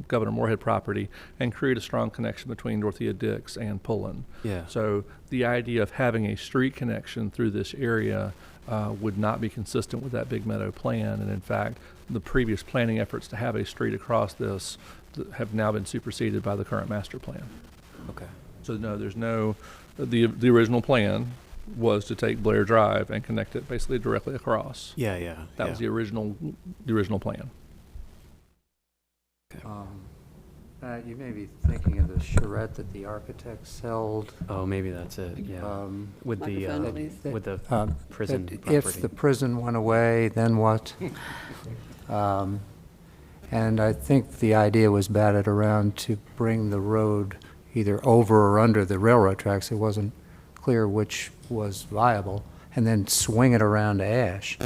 Governor Moorhead property and create a strong connection between Dorothea Dix and Pullen. Yeah. So the idea of having a street connection through this area would not be consistent with that Big Meadow plan. And in fact, the previous planning efforts to have a street across this have now been superseded by the current master plan. Okay. So no, there's no, the original plan was to take Blair Drive and connect it basically directly across. Yeah. That was the original plan. You may be thinking of the charrette that the architects held. Oh, maybe that's it. Yeah. With Microphone, please. the prison that property. If the prison went away, then what? And I think the idea was batted around to bring the road either over or under the railroad tracks. It wasn't clear which was viable, and then swing it around to Ash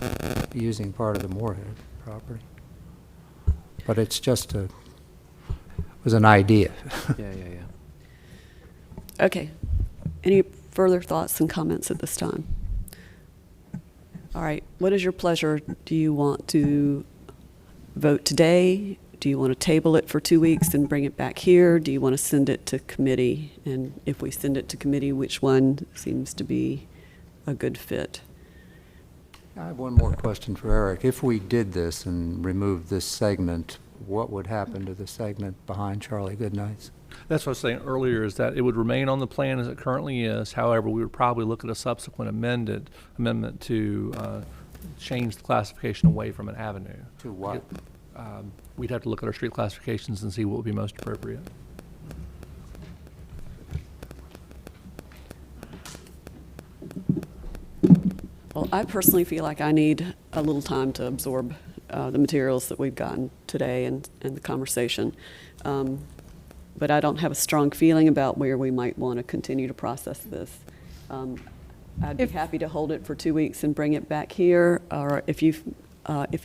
using part of the Moorhead property. But it's just was an idea. Yeah. Okay. Any further thoughts and comments at this time? All right. What is your pleasure? Do you want to vote today? Do you want to table it for 2 weeks and bring it back here? Do you want to send it to committee? And if we send it to committee, which one seems to be a good fit? I have one more question for Eric. If we did this and removed this segment, what would happen to the segment behind Charlie Goodnight's? That's what I was saying earlier, is that it would remain on the plan as it currently is. However, we would probably look at a subsequent amendment to change the classification away from an avenue. To what? We'd have to look at our street classifications and see what would be most appropriate. Well, I personally feel like I need a little time to absorb the materials that we've gotten today and the conversation. But I don't have a strong feeling about where we might want to continue to process this. I'd be happy to hold it for 2 weeks and bring it back here, or if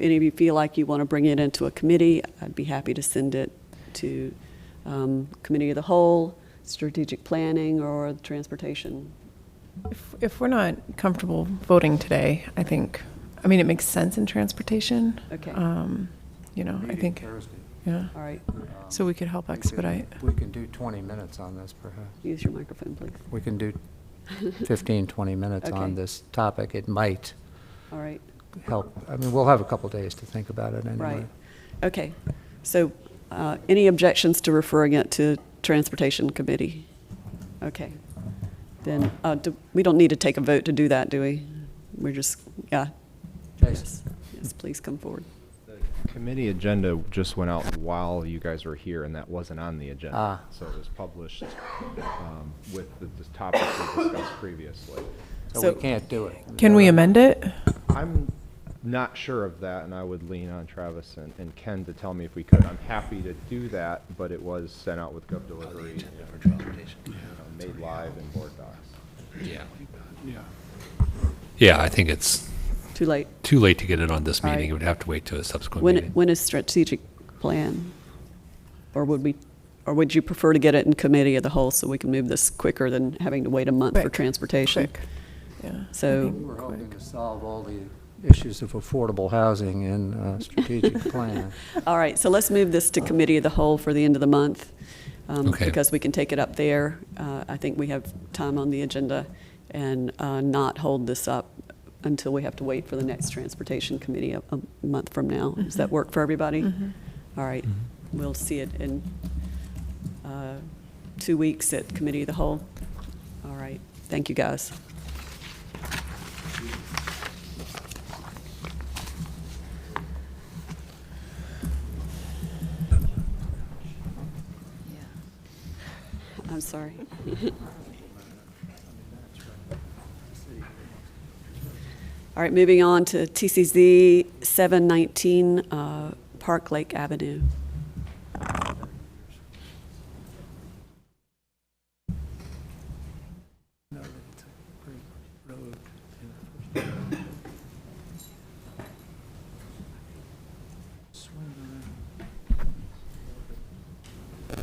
any of you feel like you want to bring it into a committee, I'd be happy to send it to Committee of the Whole, Strategic Planning, or Transportation. If we're not comfortable voting today, I mean, it makes sense in transportation. Okay. I think, Thursday. yeah. All right. So we could help expedite. We can do 20 minutes on this, perhaps. Use your microphone, please. We can do 15, 20 minutes Okay. on this topic. It might All right. help. I mean, we'll have a couple days to think about it anyway. Right. Okay. So any objections to referring it to Transportation Committee? Okay. Then we don't need to take a vote to do that, do we? We're just, yeah. Jason? Yes. yes, please come forward. Committee agenda just went out while you guys were here, and that wasn't on the agenda. Ah. So it was published with the topics we discussed previously. So we can't do it. Can we amend it? I'm not sure of that, and I would lean on Travis and Ken to tell me if we could. I'm happy to do that, but it was sent out with Gov Delivery, made live in board docs. Yeah, I think it's Too late. too late to get it on this All meeting. right. It would have to wait to a subsequent When, meeting. when is strategic plan? Or would you prefer to get it in committee of the whole so we can move this quicker than having to wait a month for Quick. transportation? Quick. Yeah. So, We're hoping to solve all the issues of affordable housing in strategic plan. all right, so let's move this to committee of the whole for the end of the month. Okay. Because we can take it up there. I think we have time on the agenda and not hold this up until we have to wait for the next transportation committee a month from now. Does that work for everybody? All right, we'll see it in 2 weeks at committee of the whole. All right, thank you, guys. I'm sorry. All right, moving on to TCZ 719 Park Lake Avenue.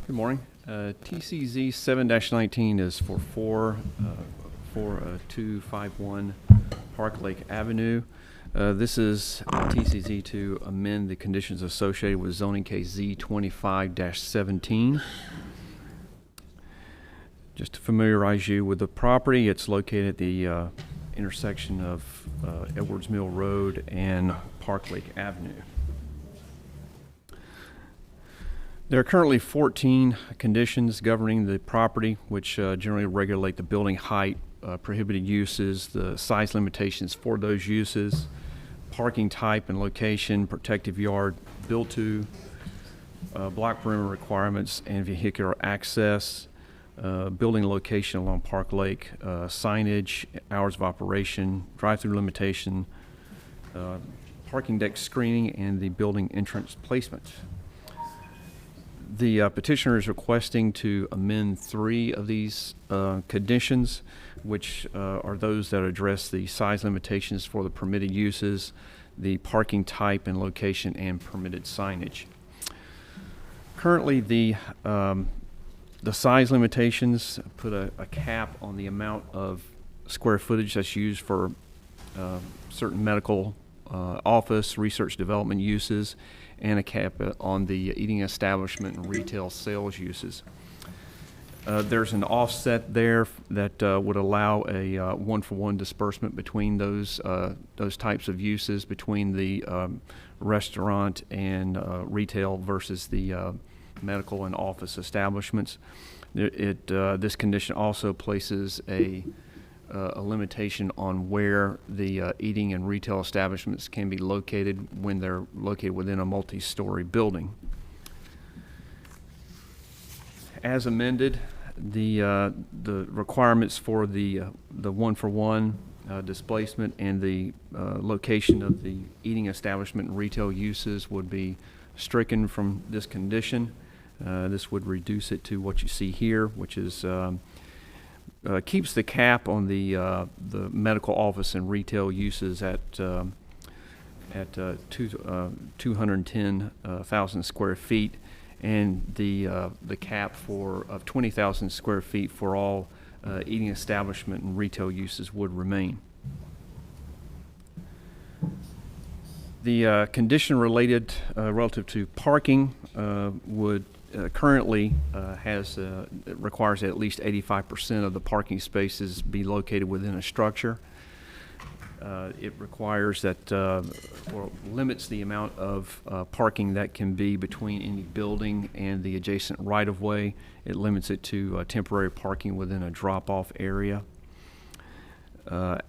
Good morning. TCZ 7-19 is for 4251 Park Lake Avenue. This is TCZ to amend the conditions associated with zoning case Z25-17. Just to familiarize you with the property, it's located at the intersection of Edwards Mill Road and Park Lake Avenue. There are currently 14 conditions governing the property, which generally regulate the building height, prohibited uses, the size limitations for those uses, parking type and location, protective yard built-to, block perimeter requirements and vehicular access, building location along Park Lake, signage, hours of operation, drive-through limitation, parking deck screening, and the building entrance placement. The petitioner is requesting to amend 3 of these conditions, which are those that address the size limitations for the permitted uses, the parking type and location, and permitted signage. Currently, the size limitations put a cap on the amount of square footage that's used for certain medical, office, research development uses, and a cap on the eating establishment and retail sales uses. There's an offset there that would allow a one-for-one disbursement between those types of uses, between the restaurant and retail versus the medical and office establishments. This condition also places a limitation on where the eating and retail establishments can be located when they're located within a multi-story building. As amended, the requirements for the one-for-one displacement and the location of the eating establishment and retail uses would be stricken from this condition. This would reduce it to what you see here, which is keeps the cap on the medical office and retail uses at 210,000 square feet, and the cap of 20,000 square feet for all eating establishment and retail uses would remain. The condition related relative to parking would currently it requires that at least 85% of the parking spaces be located within a structure. It requires that, or limits the amount of parking that can be between any building and the adjacent right-of-way. It limits it to temporary parking within a drop-off area.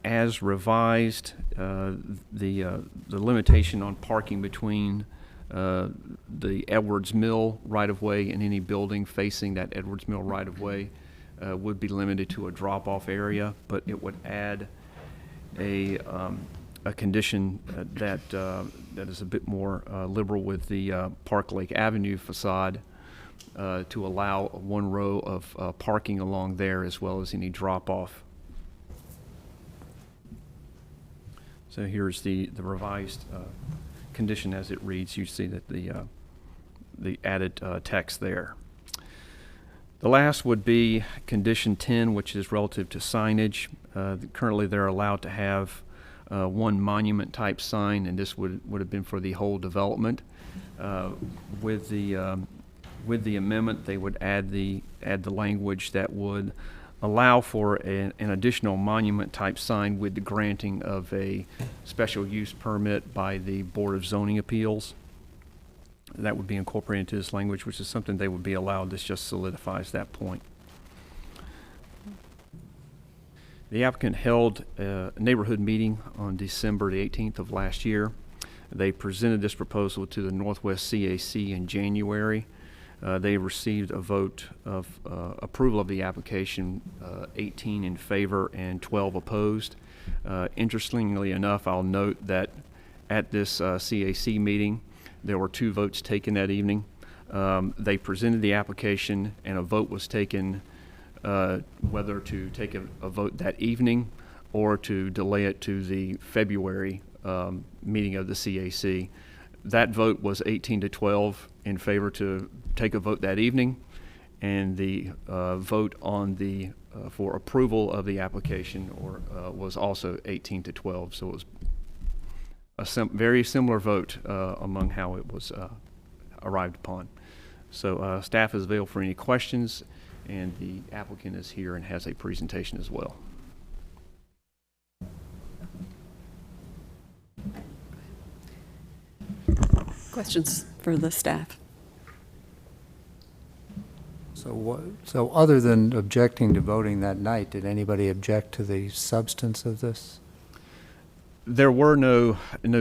As revised, the limitation on parking between the Edwards Mill right-of-way and any building facing that Edwards Mill right-of-way would be limited to a drop-off area, but it would add a condition that is a bit more liberal with the Park Lake Avenue facade to allow one row of parking along there as well as any drop-off. So here's the revised condition as it reads. You see that the added text there. The last would be condition 10, which is relative to signage. Currently, they're allowed to have one monument type sign, and this would have been for the whole development. With the amendment, they would add the language that would allow for an additional monument type sign with the granting of a special use permit by the Board of Zoning Appeals. That would be incorporated into this language, which is something they would be allowed. This just solidifies that point. The applicant held a neighborhood meeting on December the 18th of last year. They presented this proposal to the Northwest CAC in January. They received a vote of approval of the application, 18 in favor and 12 opposed. Interestingly enough, I'll note that at this CAC meeting, there were 2 votes taken that evening. They presented the application and a vote was taken whether to take a vote that evening or to delay it to the February meeting of the CAC. That vote was 18-12 in favor to take a vote that evening, and the vote on the for approval of the application was also 18-12. So it was a very similar vote among how it was arrived upon. So staff is available for any questions, and the applicant is here and has a presentation as well. Questions for the staff? So other than objecting to voting that night, did anybody object to the substance of this? There were no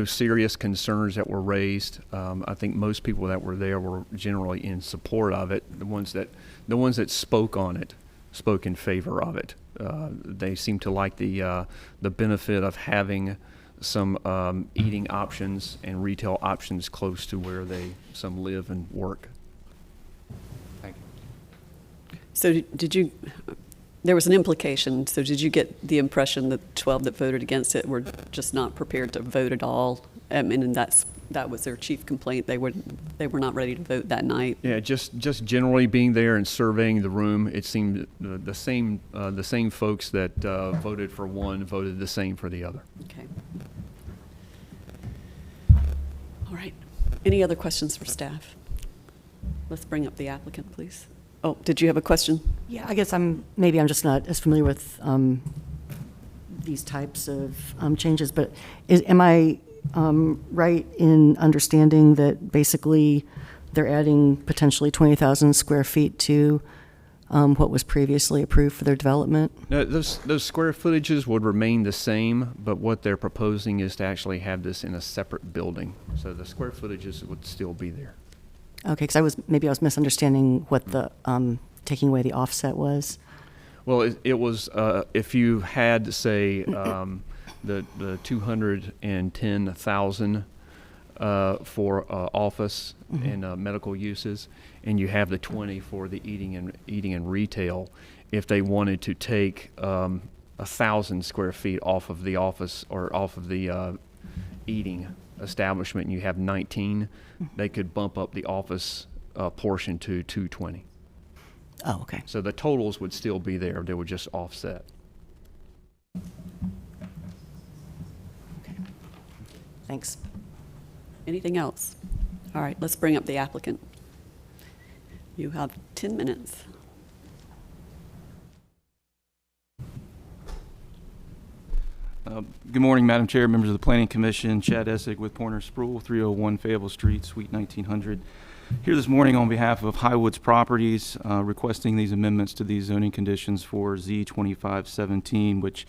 serious concerns that were raised. I think most people that were there were generally in support of it. The ones that spoke on it spoke in favor of it. They seemed to like the benefit of having some eating options and retail options close to where some live and work. Thank you. So there was an implication, so did you get the impression that 12 that voted against it were just not prepared to vote at all? I mean, and that was their chief complaint. They were not ready to vote that night. Yeah, just generally being there and surveying the room, it seemed the same folks that voted for one voted the same for the other. Okay. All right. Any other questions for staff? Let's bring up the applicant, please. Oh, did you have a question? Yeah, I guess maybe I'm just not as familiar with these types of changes, but am I right in understanding that basically they're adding potentially 20,000 square feet to what was previously approved for their development? No, those square footages would remain the same, but what they're proposing is to actually have this in a separate building. So the square footages would still be there. Okay, because I was misunderstanding what the taking away the offset was. Well, it was if you had, say, the 210,000 for office and medical uses, and you have the 20 for the eating and retail. If they wanted to take 1,000 square feet off of the office or off of the eating establishment, and you have 19, they could bump up the office portion to 220. Oh, okay. So the totals would still be there. They would just offset. Okay. Thanks. Anything else? All right, let's bring up the applicant. You have 10 minutes. Good morning, Madam Chair, members of the Planning Commission. Chad Essig with Pointer Sproul, 301 Fayetteville Street, Suite 1900. Here this morning on behalf of Highwoods Properties, requesting these amendments to these zoning conditions for Z2517, which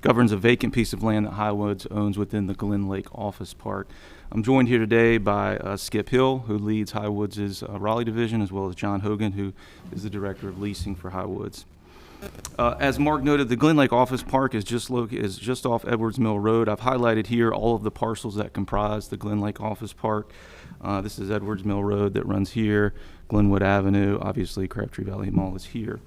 governs a vacant piece of land that Highwoods owns within the Glen Lake Office Park. I'm joined here today by Skip Hill, who leads Highwoods' Raleigh division, as well as John Hogan, who is the director of leasing for Highwoods. As Mark noted, the Glen Lake Office Park is just off Edwards Mill Road. I've highlighted here all of the parcels that comprise the Glen Lake Office Park. This is Edwards Mill Road that runs here, Glenwood Avenue, obviously Crabtree Valley Mall is here.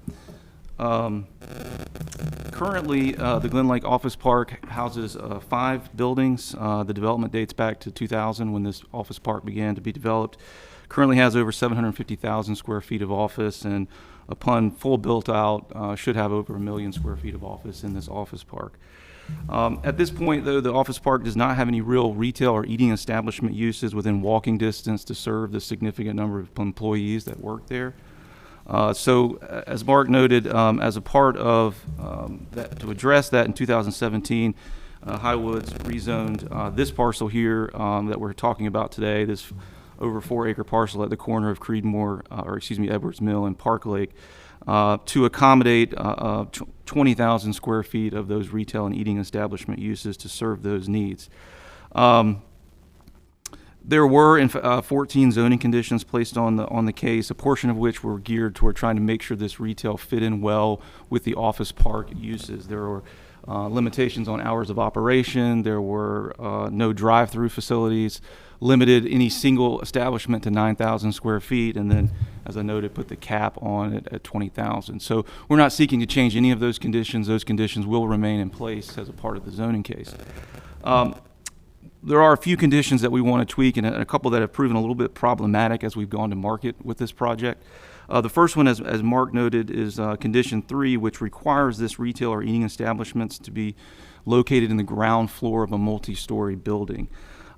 Currently, the Glen Lake Office Park houses 5 buildings. The development dates back to 2000 when this office park began to be developed. Currently has over 750,000 square feet of office, and upon full built out, should have over 1 million square feet of office in this office park. At this point, though, the office park does not have any real retail or eating establishment uses within walking distance to serve the significant number of employees that work there. So, as Mark noted, as a part of that, to address that in 2017, Highwoods rezoned this parcel here that we're talking about today, this over 4-acre parcel at the corner of Edwards Mill and Park Lake, to accommodate 20,000 square feet of those retail and eating establishment uses to serve those needs. There were 14 zoning conditions placed on the case, a portion of which were geared toward trying to make sure this retail fit in well with the office park uses. There were limitations on hours of operation. There were no drive-through facilities, limited any single establishment to 9,000 square feet, and then, as I noted, put the cap on it at 20,000. So we're not seeking to change any of those conditions. Those conditions will remain in place as a part of the zoning case. There are a few conditions that we want to tweak, and a couple that have proven a little bit problematic as we've gone to market with this project. The first one, as Mark noted, is condition 3, which requires this retail or eating establishments to be located in the ground floor of a multi-story building.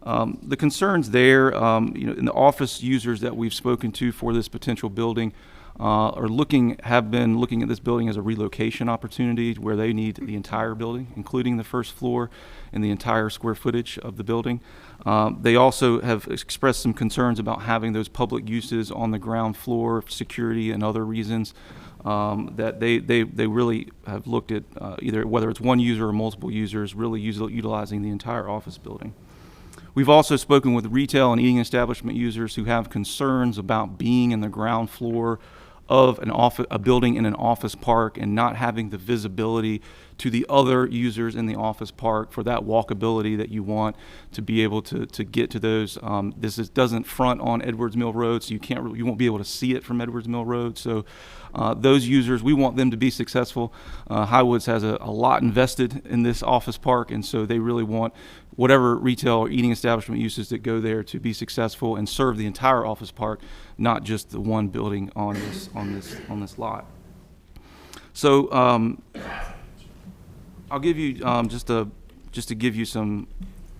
The concerns there, in the office users that we've spoken to for this potential building have been looking at this building as a relocation opportunity where they need the entire building, including the first floor and the entire square footage of the building. They also have expressed some concerns about having those public uses on the ground floor, security and other reasons, that they really have looked at either whether it's one user or multiple users, really utilizing the entire office building. We've also spoken with retail and eating establishment users who have concerns about being in the ground floor of a building in an office park and not having the visibility to the other users in the office park for that walkability that you want to be able to get to those. Doesn't front on Edwards Mill Road, so you won't be able to see it from Edwards Mill Road. So those users, we want them to be successful. Highwoods has a lot invested in this office park, and so they really want whatever retail or eating establishment uses that go there to be successful and serve the entire office park, not just the one building on this lot. So I'll give you just to give you some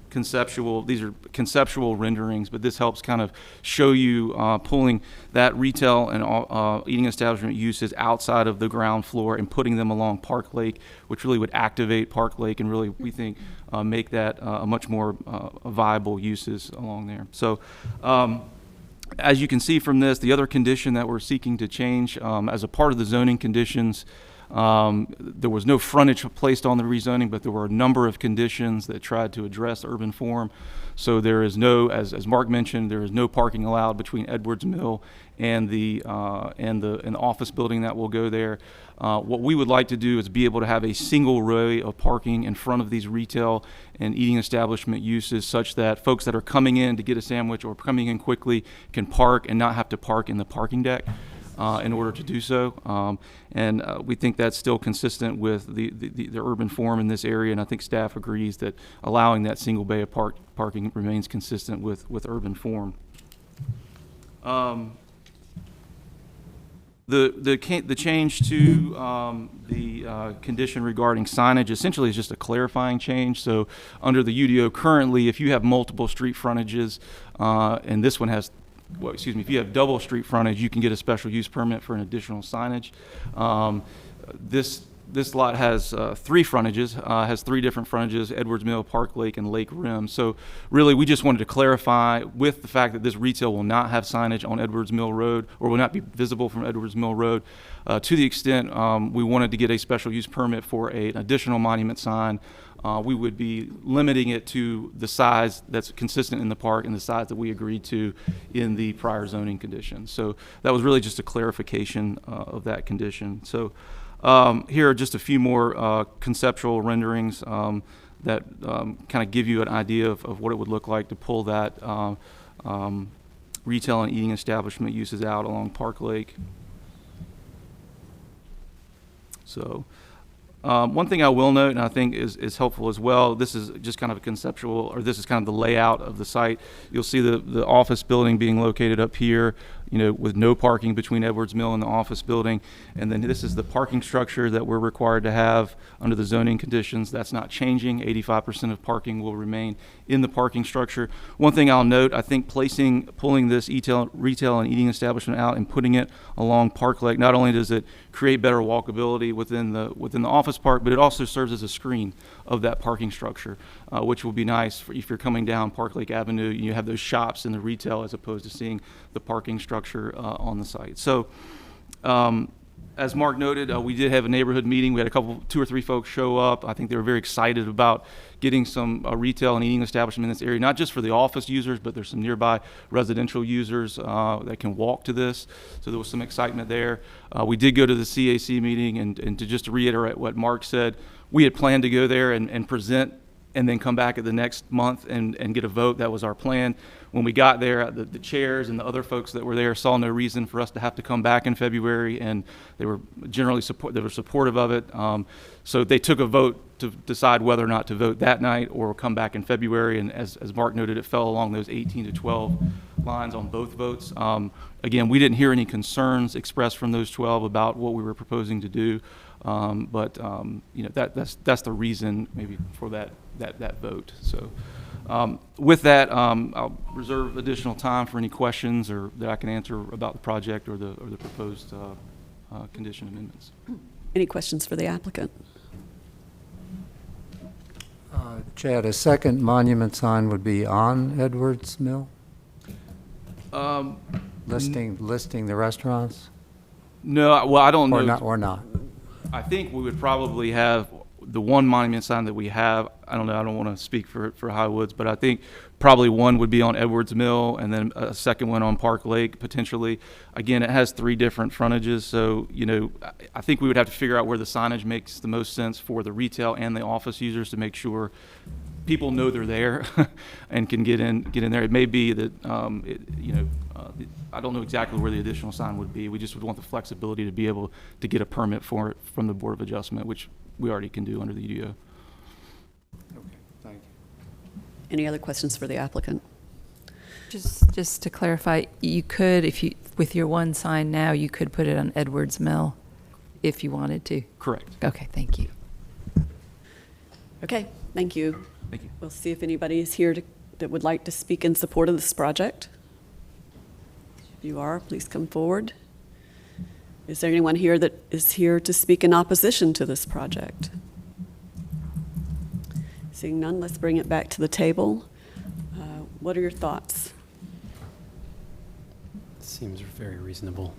these are conceptual renderings, but this helps kind of show you pulling that retail and eating establishment uses outside of the ground floor and putting them along Park Lake, which really would activate Park Lake and really, we think, make that a much more viable uses along there. So as you can see from this, the other condition that we're seeking to change as a part of the zoning conditions, there was no frontage placed on the rezoning, but there were a number of conditions that tried to address urban form. So there is no, as Mark mentioned, there is no parking allowed between Edwards Mill and the office building that will go there. What we would like to do is be able to have a single row of parking in front of these retail and eating establishment uses, such that folks that are coming in to get a sandwich or coming in quickly can park and not have to park in the parking deck in order to do so. And we think that's still consistent with the urban form in this area, and I think staff agrees that allowing that single bay of parking remains consistent with urban form. The change to the condition regarding signage essentially is just a clarifying change. So under the UDO currently, if you have multiple street frontages, and this one has, well, excuse me, if you have double street frontage, you can get a special use permit for an additional signage. This this lot has three frontages, has three different frontages: Edwards Mill, Park Lake, and Lake Rim. So really, we just wanted to clarify with the fact that this retail will not have signage on Edwards Mill Road, or will not be visible from Edwards Mill Road, to the extent we wanted to get a special use permit for an additional monument sign. We would be limiting it to the size that's consistent in the park and the size that we agreed to in the prior zoning conditions. So that was really just a clarification of that condition. So here are just a few more conceptual renderings that kind of give you an idea of what it would look like to pull that retail and eating establishment uses out along Park Lake. So one thing I will note, and I think is helpful as well, this is just kind of a conceptual, or this is kind of the layout of the site. You'll see the office building being located up here, you know, with no parking between Edwards Mill and the office building. And then this is the parking structure that we're required to have under the zoning conditions. That's not changing. 85% of parking will remain in the parking structure. One thing I'll note, I think pulling this retail and eating establishment out and putting it along Park Lake, not only does it create better walkability within the office park, but it also serves as a screen of that parking structure, which will be nice if you're coming down Park Lake Avenue. You have those shops in the retail as opposed to seeing the parking structure on the site. So as Mark noted, we did have a neighborhood meeting. We had two or three folks show up. I think they were very excited about getting some retail and eating establishment in this area, not just for the office users, but there's some nearby residential users that can walk to this. So there was some excitement there. We did go to the CAC meeting, and to reiterate what Mark said, we had planned to go there and present and then come back at the next month and get a vote. That was our plan. When we got there, the chairs and the other folks that were there saw no reason for us to have to come back in February, and they were generally supportive of it. So they took a vote to decide whether or not to vote that night or come back in February. And as Mark noted, it fell along those 18 to 12 lines on both votes. Again, we didn't hear any concerns expressed from those 12 about what we were proposing to do. But you know, that's the reason maybe for that vote. So with that, I'll reserve additional time for any questions or that I can answer about the project or the proposed condition amendments. Any questions for the applicant? Chad, a second monument sign would be on Edwards Mill? Listing the restaurants? No, well, I don't know. Or not? I think we would probably have the one monument sign that we have. I don't know. I don't want to speak for Highwoods, but I think probably one would be on Edwards Mill and then a second one on Park Lake potentially. Again, it has three different frontages, so you know, I think we would have to figure out where the signage makes the most sense for the retail and the office users to make sure people know they're there and can get in there. It may be that I don't know exactly where the additional sign would be. We just would want the flexibility to be able to get a permit for it from the Board of Adjustment, which we already can do under the UDO. Okay, thank you. Any other questions for the applicant? Just to clarify, you could, with your one sign now, you could put it on Edwards Mill if you wanted to. Correct. Okay, thank you. Okay, thank you. Thank you. We'll see if anybody is here that would like to speak in support of this project. If you are, please come forward. Is there anyone here that is here to speak in opposition to this project? Seeing none, let's bring it back to the table. What are your thoughts? Seems very reasonable.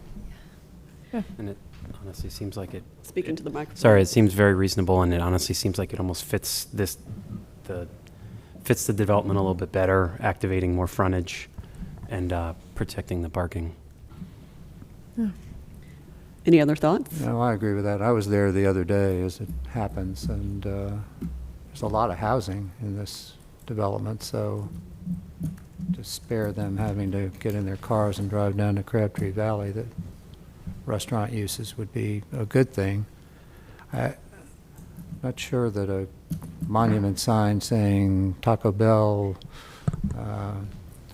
Yeah. And it honestly seems like it. Speak into the microphone. Sorry, it seems very reasonable, and it honestly seems like it almost fits the development a little bit better, activating more frontage and protecting the parking. Yeah. Any other thoughts? No, I agree with that. I was there the other day, as it happens, and there's a lot of housing in this development, so to spare them having to get in their cars and drive down to Crabtree Valley, that restaurant uses would be a good thing. I'm not sure that a monument sign saying Taco Bell,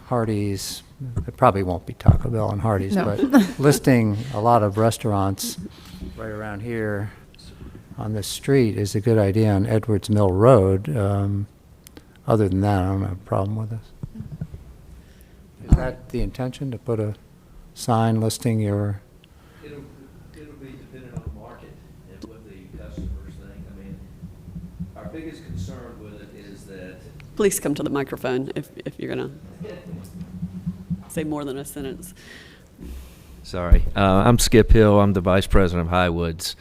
Hardee's, it probably won't be Taco Bell and Hardee's, No. but listing a lot of restaurants right around here on this street is a good idea on Edwards Mill Road. Other than that, I don't have a problem with this. Is that the intention, to put a sign listing your? It'll be dependent on the market and what the customer biggest concern with it is that Please come to the microphone if you're going to say more than a sentence. Sorry. I'm Skip Hill. I'm the Vice President of Highwoods.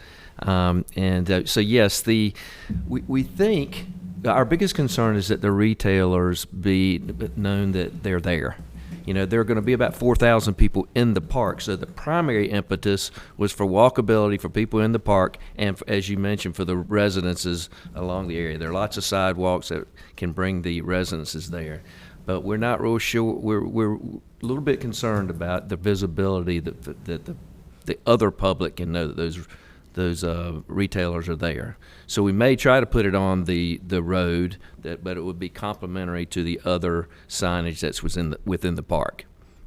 So yes, we think our biggest concern is that the retailers be known that they're there. You know, there are going to be about 4,000 people in the park. So the primary impetus was for walkability for people in the park and, as you mentioned, for the residences along the area. There are lots of sidewalks that can bring the residences there. But we're not real sure. We're a little bit concerned about the visibility that the other public can know that those retailers are there. So we may try to put it on the road, but it would be complementary to the other signage that's within the park.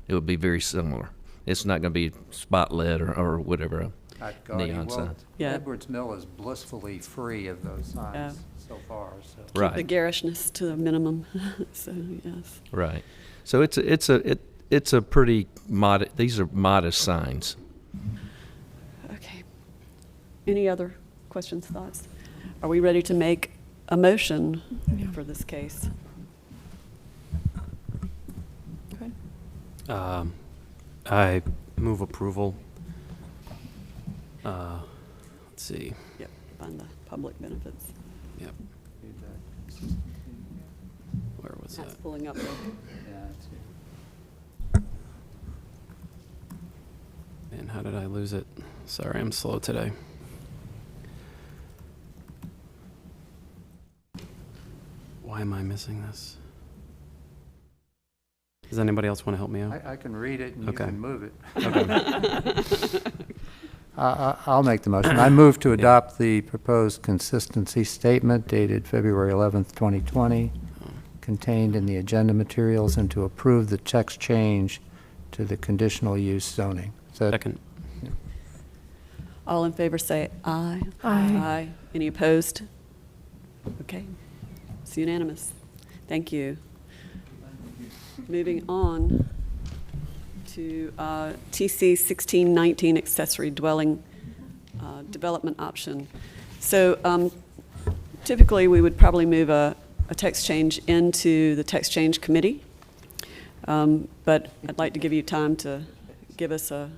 It would be very similar. It's not going to be spot lit or whatever, neon sign. Yeah. Edwards Mill is blissfully free of those signs so far. So. Keep the garishness to a minimum. So yes. Right. So it's a pretty modest. These are modest signs. Okay. Any other questions, thoughts? Are we ready to make a motion for this case? Okay. I move approval. Let's see. Yep, on the public benefits. Yep. Where was That's that? pulling up there. And how did I lose it? Sorry, I'm slow today. Why am I missing this? Does anybody else want to help me out? I can read it and Okay. you can move it. Okay. I'll make the motion. I move to adopt the proposed consistency statement dated February 11th, 2020, contained in the agenda materials, and to approve the text change to the conditional use zoning. Second. Yeah. All in favor say aye. Aye. Aye. Any opposed? Okay. It's unanimous. Thank you. Moving on to TC 1619 accessory dwelling development option. So typically we would probably move a text change into the text change committee, but I'd like to give you time to give us an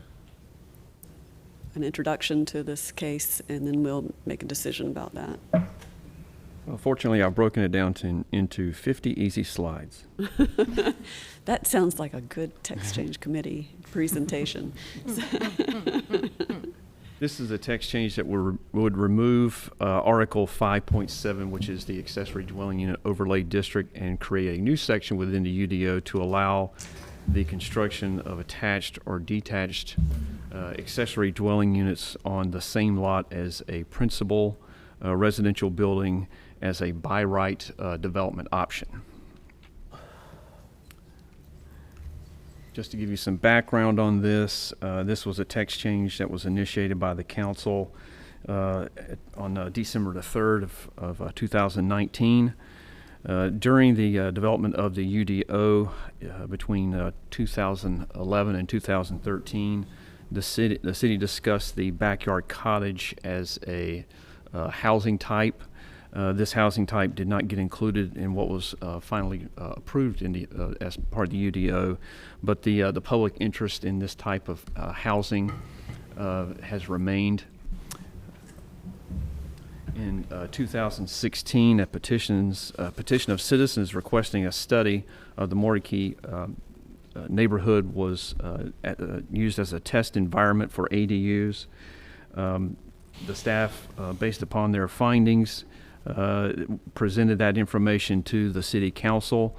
introduction to this case, and then we'll make a decision about that. Well, fortunately, I've broken it down into 50 easy slides. That sounds like a good text change committee presentation. This is a text change that would remove Article 5.7, which is the accessory dwelling unit overlay district, and create a new section within the UDO to allow the construction of attached or detached accessory dwelling units on the same lot as a principal residential building as a by right development option. Just to give you some background on this, this was a text change that was initiated by the council on December the 3rd of 2019. During the development of the UDO between 2011 and 2013, the city discussed the backyard cottage as a housing type. This housing type did not get included in what was finally approved in the, as part of the UDO, but the public interest in this type of housing has remained. In 2016, a petition of citizens requesting a study of the Mordecai neighborhood was used as a test environment for ADUs. The staff, based upon their findings, presented that information to the City Council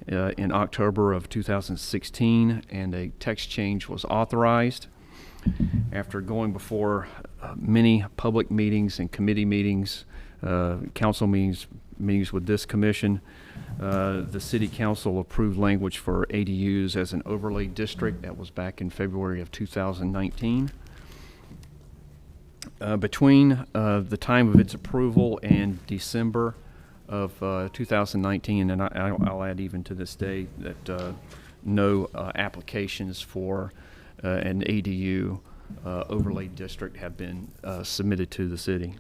in October of 2016, and a text change was authorized. After going before many public meetings and committee meetings, council meetings with this commission, the City Council approved language for ADUs as an overlay district. That was back in February of 2019. Between the time of its approval and December of 2019, and I'll add even to this day that no applications for an ADU overlay district have been submitted to the city.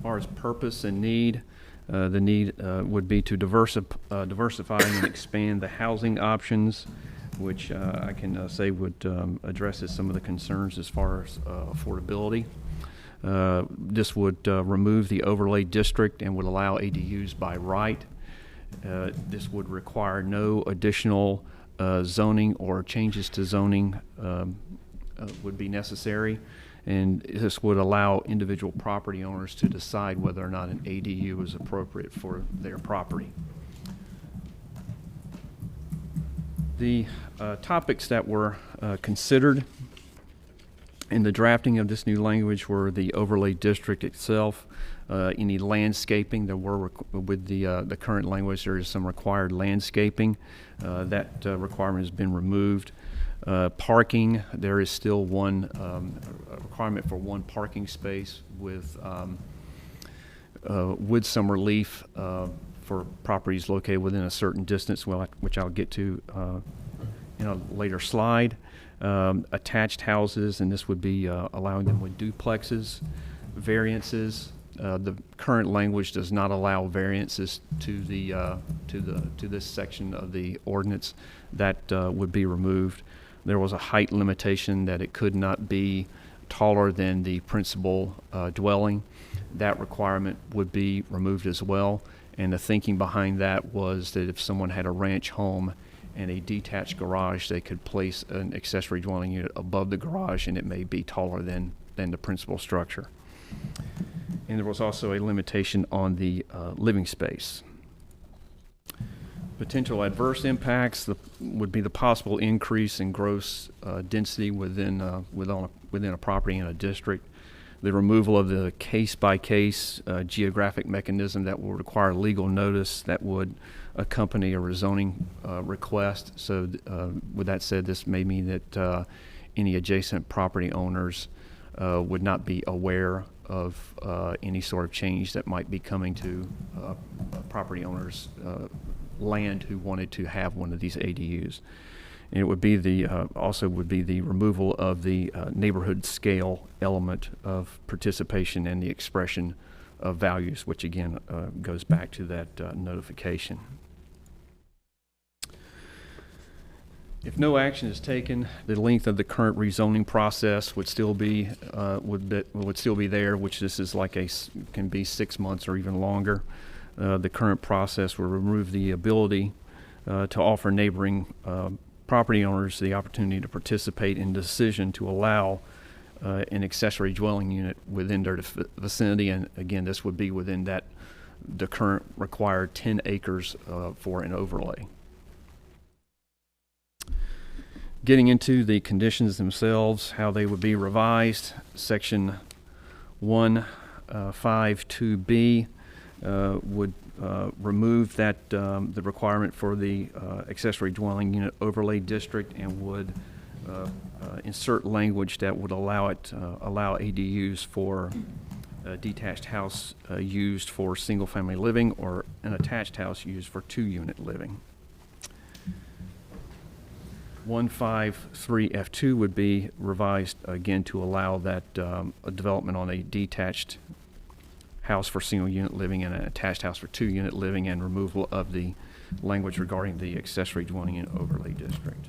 far as purpose and need, the need would be to diversify and expand the housing options, which I can say would addresses some of the concerns as far as affordability. This would remove the overlay district and would allow ADUs by right. This would require no additional zoning or changes to zoning would be necessary. And this would allow individual property owners to decide whether or not an ADU is appropriate for their property. The topics that were considered in the drafting of this new language were the overlay district itself, any landscaping. There were, with the current language, there is some required landscaping. That requirement has been removed. Parking, there is still one requirement for one parking space with some relief for properties located within a certain distance, which I'll get to in a later slide. Attached houses, and this would be allowing them with duplexes. Variances, the current language does not allow variances to this section of the ordinance. That would be removed. There was a height limitation that it could not be taller than the principal dwelling. That requirement would be removed as well. And the thinking behind that was that if someone had a ranch home and a detached garage, they could place an accessory dwelling unit above the garage, and it may be taller than the principal structure. And there was also a limitation on the living space. Potential adverse impacts would be the possible increase in gross density within a property in a district. The removal of the case-by-case geographic mechanism that will require legal notice that would accompany a rezoning request. So with that said, this may mean that any adjacent property owners would not be aware of any sort of change that might be coming to property owners' land who wanted to have one of these ADUs. And it would be also would be the removal of the neighborhood scale element of participation and the expression of values, which again goes back to that notification. If no action is taken, the length of the current rezoning process would still be would still be there, which this is like can be 6 months or even longer. The current process will remove the ability to offer neighboring property owners the opportunity to participate in the decision to allow an accessory dwelling unit within their vicinity. And again, this would be within the current required 10 acres for an overlay. Getting into the conditions themselves, how they would be revised, Section 152B would remove that the requirement for the accessory dwelling unit overlay district, and would insert language that would allow ADUs for a detached house used for single-family living, or an attached house used for two-unit living. 153F2 would be revised again to allow that a development on a detached house for single unit living and an attached house for two-unit living, and removal of the language regarding the accessory dwelling unit overlay district.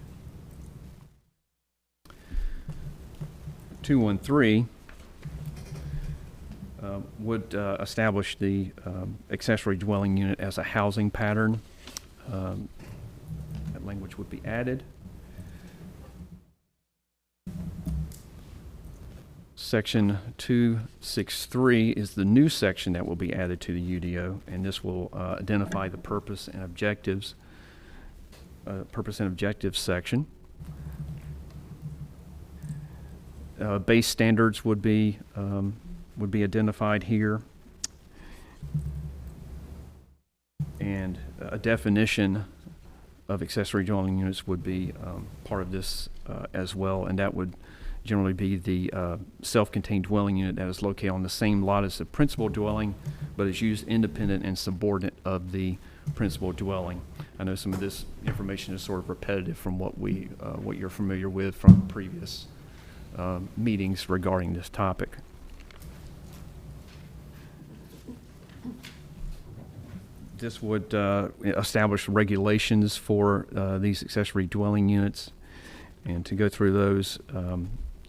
213 would establish the accessory dwelling unit as a housing pattern. That language would be added. Section 263 is the new section that will be added to the UDO, and this will identify the purpose and objectives section. Base standards would be identified here, and a definition of accessory dwelling units would be part of this as well, and that would generally be the self-contained dwelling unit that is located on the same lot as the principal dwelling, but is used independent and subordinate of the principal dwelling. I know some of this information is sort of repetitive from what you're familiar with from previous meetings regarding this topic. This would establish regulations for these accessory dwelling units. And to go through those,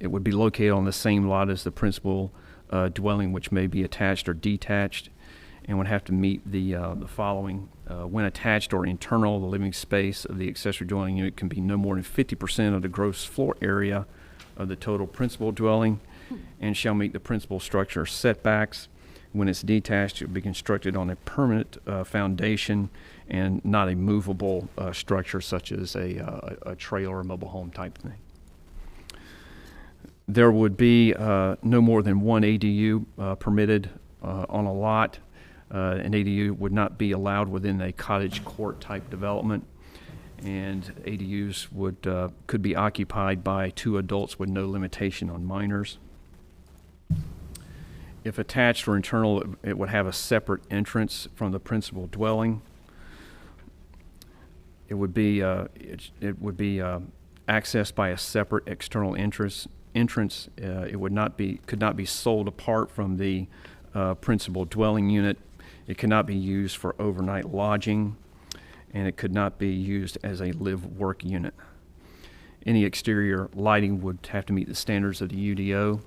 it would be located on the same lot as the principal dwelling, which may be attached or detached, and would have to meet the following. When attached or internal, the living space of the accessory dwelling unit can be no more than 50% of the gross floor area of the total principal dwelling, and shall meet the principal structure setbacks. When it's detached, it will be constructed on a permanent foundation and not a movable structure such as a trailer or mobile home type thing. There would be no more than one ADU permitted on a lot. An ADU would not be allowed within a cottage court type development, and ADUs could be occupied by 2 adults with no limitation on minors. If attached or internal, it would have a separate entrance from the principal dwelling. It would be accessed by a separate external entrance. It could not be sold apart from the principal dwelling unit. It could not be used for overnight lodging, and it could not be used as a live-work unit. Any exterior lighting would have to meet the standards of the UDO,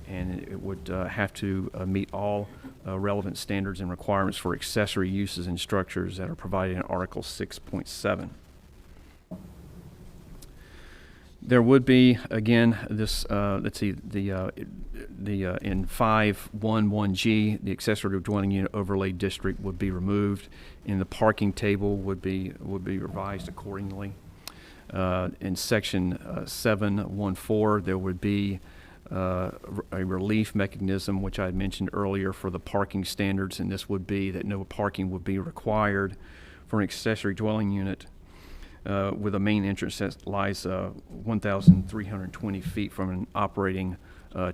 and it would have to meet all relevant standards and requirements for accessory uses and structures that are provided in Article 6.7. There would be, again, this, let's see, in 511G, the accessory dwelling unit overlay district would be removed, and the parking table would be revised accordingly. In section 714, there would be a relief mechanism, which I had mentioned earlier, for the parking standards, and this would be that no parking would be required for an accessory dwelling unit with a main entrance that lies 1,320 feet from an operating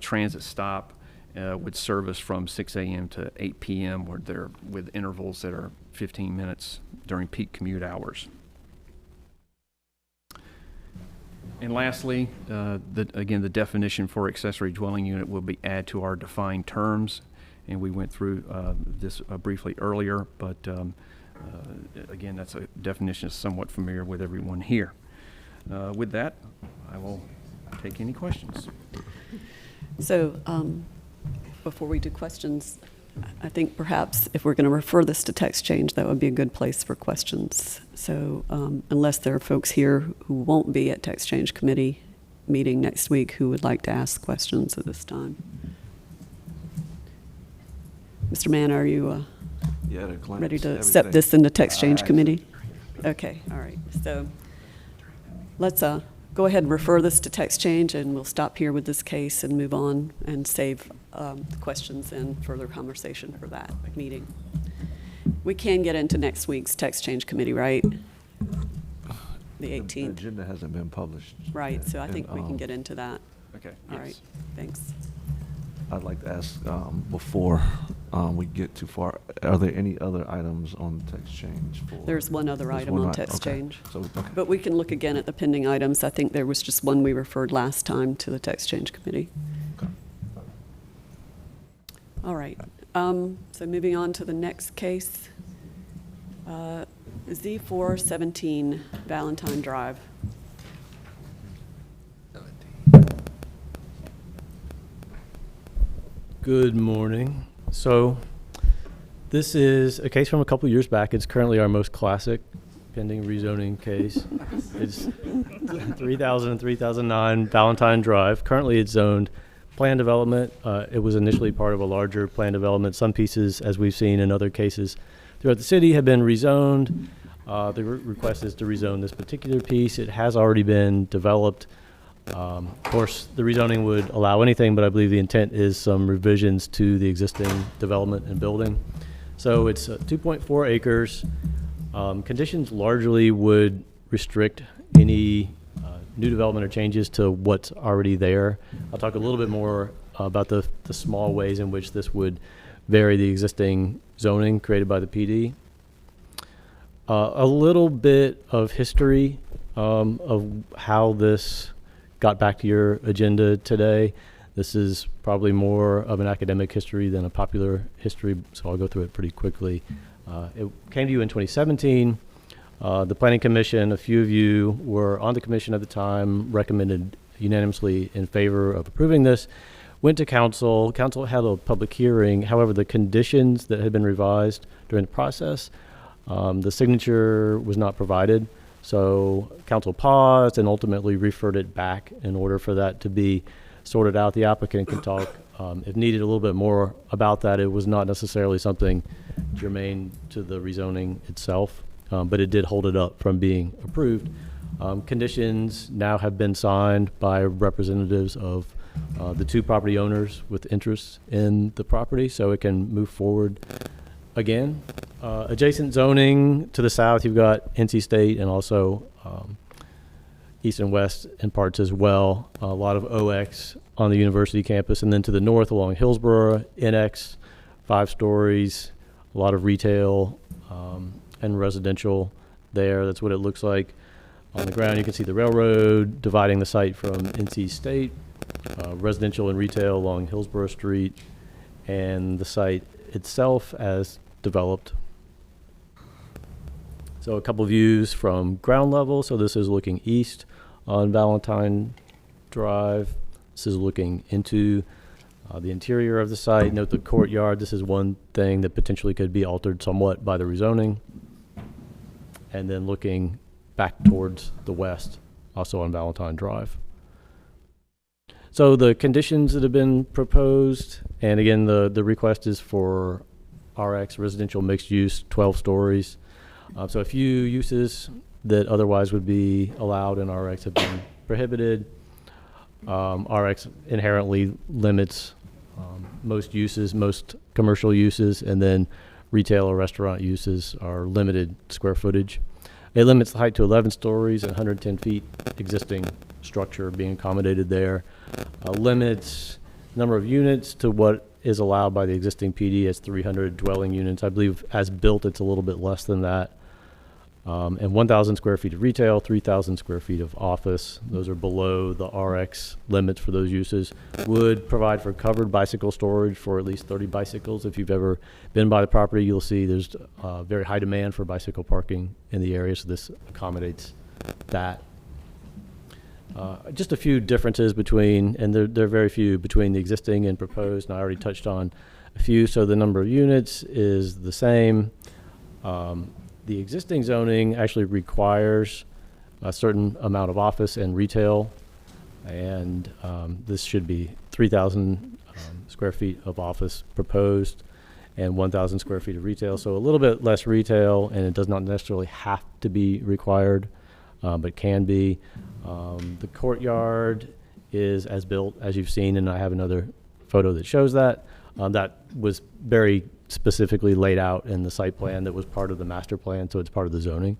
transit stop, with service from 6 a.m. to 8 p.m. with intervals that are 15 minutes during peak commute hours. And lastly, again, the definition for accessory dwelling unit will be added to our defined terms, and we went through this briefly earlier, but again, that's a definition that's somewhat familiar with everyone here. With that, I will take any questions. So before we do questions, I think perhaps if we're going to refer this to text change, that would be a good place for questions. So unless there are folks here who won't be at text change committee meeting next week who would like to ask questions at this time. Mr. Mann, are you ready to set this in the text change committee? Okay, all right. So let's go ahead and refer this to text change, and we'll stop here with this case and move on and save the questions and further conversation for that meeting. We can get into next week's text change committee, right? The 18th. The agenda hasn't been published. Right, so I think we can get into that. Okay. All right, thanks. I'd like to ask, before we get too far, are there any other items on the text change? There's one other item on text change. So, okay. But we can look again at the pending items. I think there was just one we referred last time to the text change committee. Okay. All right, so moving on to the next case, Z417 Valentine Drive. Good morning. So this is a case from a couple years back. It's currently our most classic pending rezoning case. It's 3000 and 3009 Valentine Drive. Currently it's zoned plan development. It was initially part of a larger plan development. Some pieces, as we've seen in other cases throughout the city, have been rezoned. The request is to rezone this particular piece. It has already been developed. Of course, the rezoning would allow anything, but I believe the intent is some revisions to the existing development and building. So it's 2.4 acres. Conditions largely would restrict any new development or changes to what's already there. I'll talk a little bit more about the small ways in which this would vary the existing zoning created by the PD. A little bit of history of how this got back to your agenda today. This is probably more of an academic history than a popular history, so I'll go through it pretty quickly. It came to you in 2017. The Planning Commission, a few of you were on the commission at the time, recommended unanimously in favor of approving this. Went to council. Council had a public hearing. However, the conditions that had been revised during the process, the signature was not provided. So council paused and ultimately referred it back in order for that to be sorted out. The applicant can talk, if needed, a little bit more about that. It was not necessarily something germane to the rezoning itself, but it did hold it up from being approved. Conditions now have been signed by representatives of the two property owners with interests in the property, so it can move forward again. Adjacent zoning to the south, you've got NC State and also east and west in parts as well. A lot of OX on the university campus, and then to the north along Hillsborough, NX, 5 stories, a lot of retail and residential there. That's what it looks like. On the ground, you can see the railroad dividing the site from NC State, residential and retail along Hillsborough Street, and the site itself as developed. So a couple views from ground level. So this is looking east on Valentine Drive. This is looking into the interior of the site. Note the courtyard. This is one thing that potentially could be altered somewhat by the rezoning. And then looking back towards the west, also on Valentine Drive. So the conditions that have been proposed, and again, the request is for RX, residential mixed use, 12 stories. So a few uses that otherwise would be allowed in RX have been prohibited. RX inherently limits most uses, most commercial uses, and then retail or restaurant uses are limited square footage. It limits the height to 11 stories and 110 feet existing structure being accommodated there. Limits number of units to what is allowed by the existing PD as 300 dwelling units. I believe as built, it's a little bit less than that. And 1,000 square feet of retail, 3,000 square feet of office. Those are below the RX limits for those uses. Would provide for covered bicycle storage for at least 30 bicycles. If you've ever been by the property, you'll see there's very high demand for bicycle parking in the area, so this accommodates that. Just a few differences between, and there are very few, between the existing and proposed, and I already touched on a few. So the number of units is the same. The existing zoning actually requires a certain amount of office and retail, and this should be 3,000 square feet of office proposed and 1,000 square feet of retail. So a little bit less retail, and it does not necessarily have to be required, but can be. The courtyard is as built as you've seen, and I have another photo that shows that. That was very specifically laid out in the site plan that was part of the master plan, so it's part of the zoning.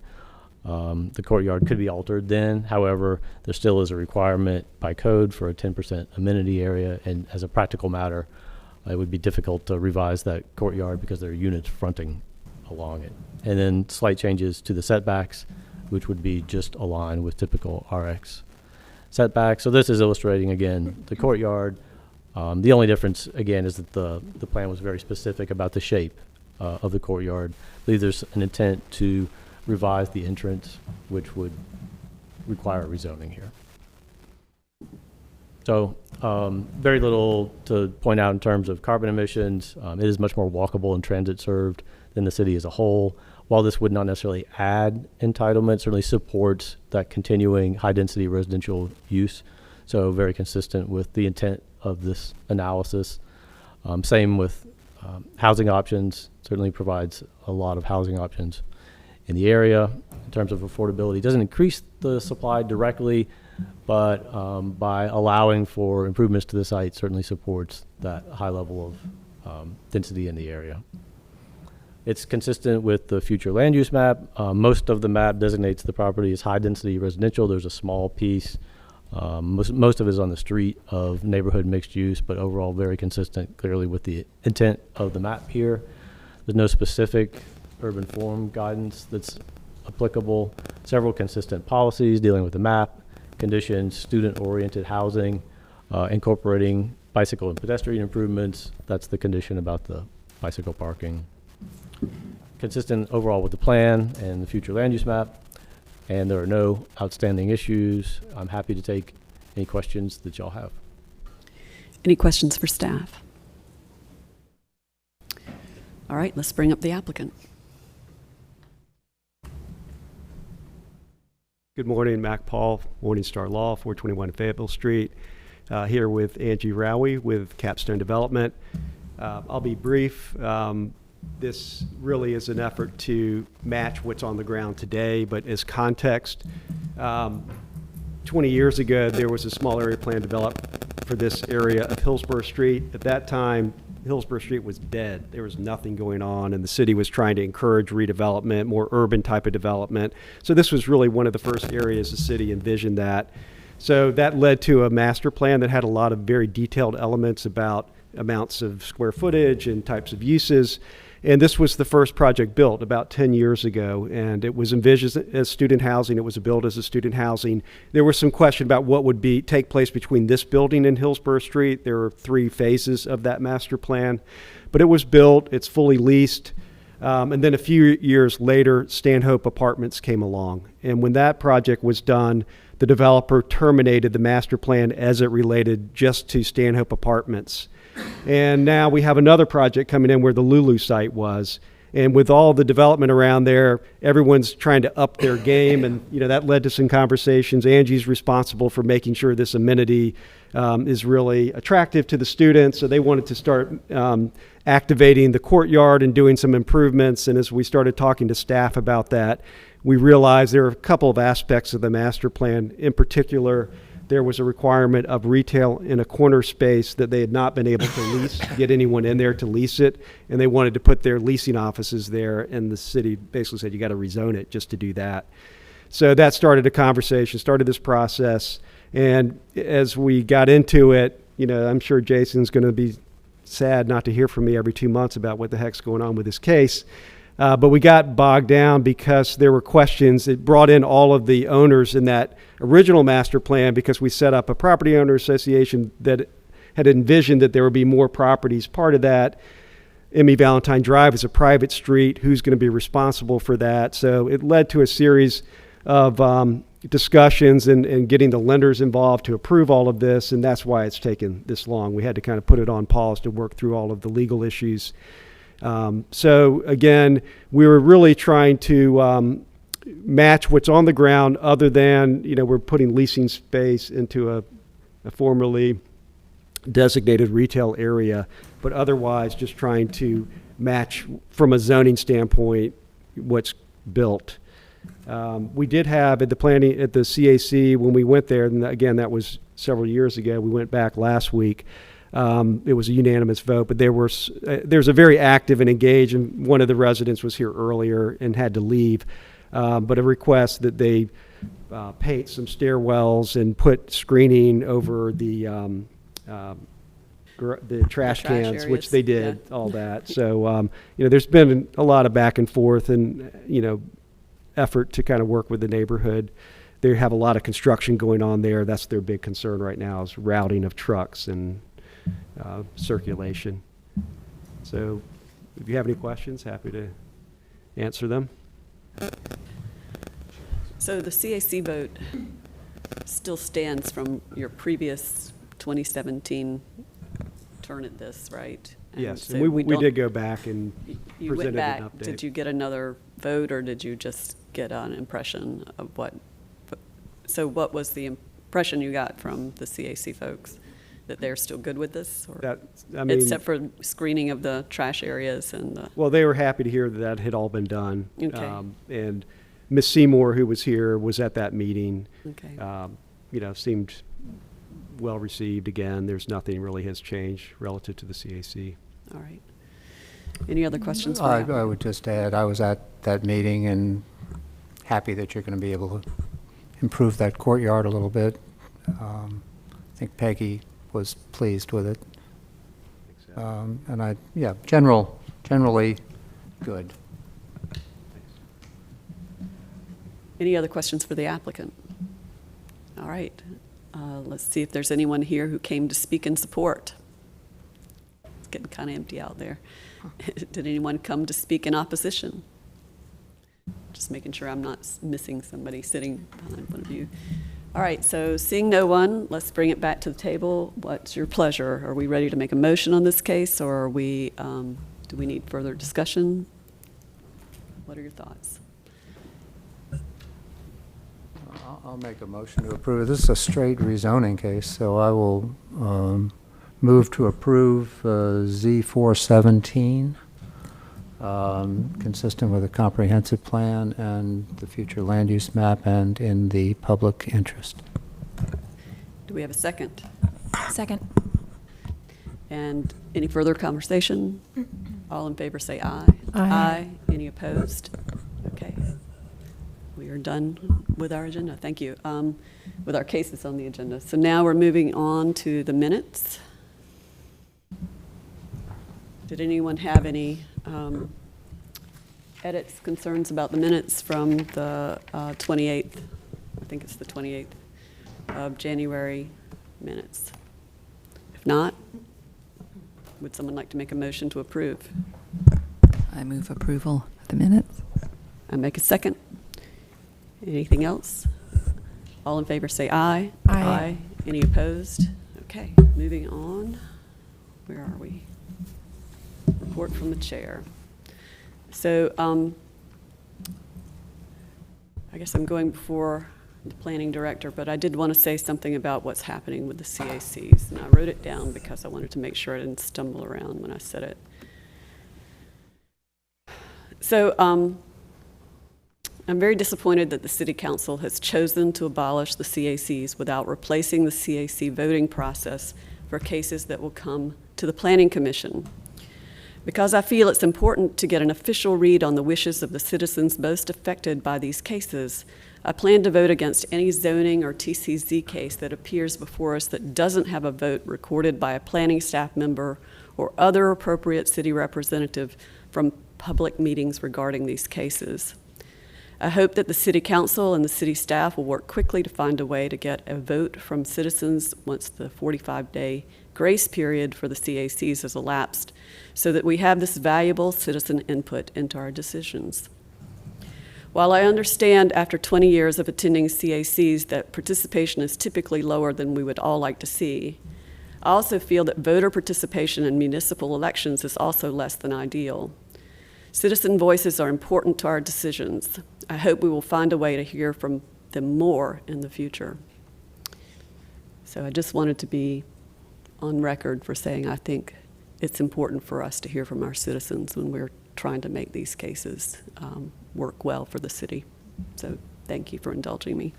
The courtyard could be altered then. However, there still is a requirement by code for a 10% amenity area, and as a practical matter, it would be difficult to revise that courtyard because there are units fronting along it. And then slight changes to the setbacks, which would be just aligned with typical RX setbacks. So this is illustrating, again, the courtyard. The only difference, again, is that the plan was very specific about the shape of the courtyard. I believe there's an intent to revise the entrance, which would require rezoning here. So very little to point out in terms of carbon emissions. It is much more walkable and transit served than the city as a whole. While this would not necessarily add entitlement, certainly supports that continuing high-density residential use. So very consistent with the intent of this analysis. Same with housing options. Certainly provides a lot of housing options in the area. In terms of affordability, doesn't increase the supply directly, but by allowing for improvements to the site, certainly supports that high level of density in the area. It's consistent with the future land use map. Most of the map designates the property as high density residential. There's a small piece, most of it is on the street of neighborhood mixed use, but overall very consistent clearly with the intent of the map here. There's no specific urban form guidance that's applicable. Several consistent policies dealing with the map, conditions, student-oriented housing, incorporating bicycle and pedestrian improvements. That's the condition about the bicycle parking. consistent overall with the plan and the future land use map, and there are no outstanding issues. I'm happy to take any questions that y'all have. Any questions for staff? All right, let's bring up the applicant. Good morning, Mac Paul, Morningstar Law, 421 Fayetteville Street. Here with Angie Raleigh with Capstone Development. I'll be brief. This really is an effort to match what's on the ground today, but as context, 20 years ago, there was a small area plan developed for this area of Hillsborough Street. At that time, Hillsborough Street was dead. There was nothing going on, and the city was trying to encourage redevelopment, more urban type of development. So this was really one of the first areas the city envisioned that. So that led to a master plan that had a lot of very detailed elements about amounts of square footage and types of uses. And this was the first project built about 10 years ago, and it was envisioned as student housing. It was built as a student housing. There was some question about what would take place between this building and Hillsborough Street. There were 3 phases of that master plan, but it was built. It's fully leased. And then a few years later, Stanhope Apartments came along. And when that project was done, the developer terminated the master plan as it related just to Stanhope Apartments. And now we have another project coming in where the Lulu site was. And with all the development around there, everyone's trying to up their game. And, that led to some conversations. Angie's responsible for making sure this amenity is really attractive to the students. So they wanted to start activating the courtyard and doing some improvements. And as we started talking to staff about that, we realized there are a couple of aspects of the master plan. In particular, there was a requirement of retail in a corner space that they had not been able to lease, get anyone in there to lease it, and they wanted to put their leasing offices there, and the city basically said, you got to rezone it just to do that. So that started a conversation, started this process, and as we got into it, I'm sure Jason's going to be sad not to hear from me every 2 months about what the heck's going on with this case. But we got bogged down because there were questions. It brought in all of the owners in that original master plan because we set up a property owner association that had envisioned that there would be more properties. Part of that, Emmy Valentine Drive is a private street. Who's going to be responsible for that? So it led to a series of discussions and getting the lenders involved to approve all of this, and that's why it's taken this long. We had to kind of put it on pause to work through all of the legal issues. So again, we were really trying to match what's on the ground other than, we're putting leasing space into a formerly designated retail area, but otherwise just trying to match from a zoning standpoint what's built. We did have at the planning, at the CAC, when we went there, and again, that was several years ago, we went back last week. It was a unanimous vote, but there's a very active and engaged, and one of the residents was here earlier and had to leave, but a request that they paint some stairwells and put screening over the trash cans, areas, which they did, all that. So, there's been a lot of back and forth and, effort to kind of work with the neighborhood. They have a lot of construction going on there. That's their big concern right now is routing of trucks and circulation. So if you have any questions, happy to answer them. So the CAC vote still stands from your previous 2017 turn at this, right? Yes, so and we don't- did go back and You went presented back, an update. did you get another vote, or did you just get an impression of what? So what was the impression you got from the CAC folks? That they're still good with this? Or except for screening of the trash areas and the... Well, they were happy to hear that that had all been done. Okay. And Ms. Seymour, who was here, was at that meeting. Okay. Seemed well received. Again, there's nothing really has changed relative to the CAC. All right. Any other questions? for I Al? would just add, I was at that meeting and happy that you're going to be able to improve that courtyard a little bit. I think Peggy was pleased with it. And generally good. Any other questions for the applicant? All right. Let's see if there's anyone here who came to speak in support. It's getting kind of empty out there. Did anyone come to speak in opposition? just making sure I'm not missing somebody sitting behind one of you. All right, so seeing no one, let's bring it back to the table. What's your pleasure? Are we ready to make a motion on this case, or are we, do we need further discussion? What are your thoughts? I'll make a motion to approve. This is a straight rezoning case, so I will move to approve Z417, consistent with a comprehensive plan and the future land use map and in the public interest. Do we have a second? Second. And any further conversation? All in favor say aye. Aye. Any opposed? Okay. We are done with our agenda. Thank you. With our cases on the agenda. So now we're moving on to the minutes. Did anyone have any edits, concerns about the minutes from the 28th? I think it's the 28th of January minutes. If not, would someone like to make a motion to approve? I move approval of the minutes. I make a second. Anything else? All in favor say aye. Aye. Any opposed? Okay, moving on. Where are we? Report from the chair. So I guess I'm going before the planning director, but I did want to say something about what's happening with the CACs, and I wrote it down because I wanted to make sure I didn't stumble around when I said it. So I'm very disappointed that the City Council has chosen to abolish the CACs without replacing the CAC voting process for cases that will come to the Planning Commission. Because I feel it's important to get an official read on the wishes of the citizens most affected by these cases, I plan to vote against any zoning or TCZ case that appears before us that doesn't have a vote recorded by a planning staff member or other appropriate city representative from public meetings regarding these cases. I hope that the City Council and the city staff will work quickly to find a way to get a vote from citizens once the 45-day grace period for the CACs has elapsed, so that we have this valuable citizen input into our decisions. While I understand after 20 years of attending CACs that participation is typically lower than we would all like to see, I also feel that voter participation in municipal elections is also less than ideal. Citizen voices are important to our decisions. I hope we will find a way to hear from them more in the future. So I just wanted to be on record for saying I think it's important for us to hear from our citizens when we're trying to make these cases work well for the city. So thank you for indulging me.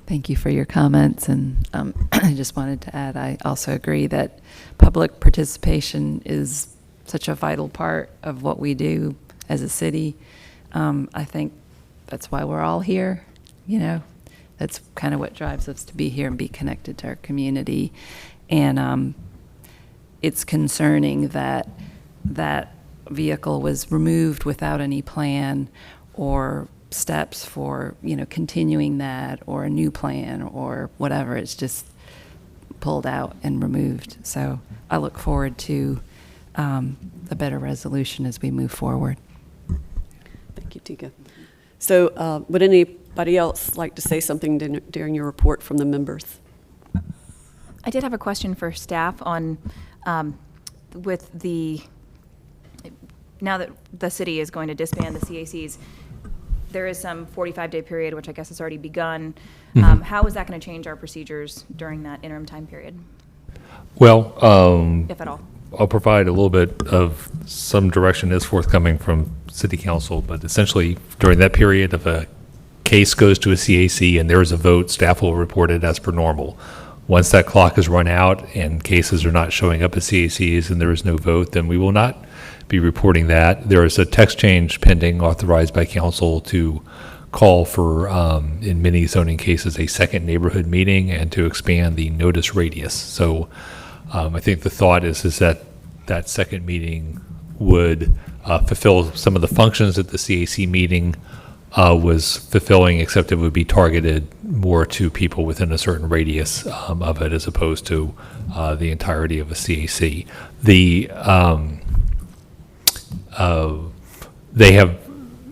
Thank you for your comments, and I just wanted to add, I also agree that public participation is such a vital part of what we do as a city. I think that's why we're all here, you know. That's kind of what drives us to be here and be connected to our community. And it's concerning that that vehicle was removed without any plan or steps for, you know, continuing that or a new plan or whatever. It's just pulled out and removed. So I look forward to a better resolution as we move forward. Thank you, Tika. So would anybody else like to say something during your report from the members? I did have a question for staff on with the, now that the city is going to disband the CACs, there is some 45-day period, which I guess has already begun. Mm-hmm. How is that going to change our procedures during that interim time period, Well, if at all? I'll provide a little bit of some direction is forthcoming from City Council, but essentially during that period, if a case goes to a CAC and there is a vote, staff will report it as per normal. Once that clock is run out and cases are not showing up at CACs and there is no vote, then we will not be reporting that. There is a text change pending authorized by council to call for, in many zoning cases, a second neighborhood meeting and to expand the notice radius. So I think the thought is that that second meeting would fulfill some of the functions that the CAC meeting was fulfilling, except it would be targeted more to people within a certain radius of it as opposed to the entirety of a CAC. They have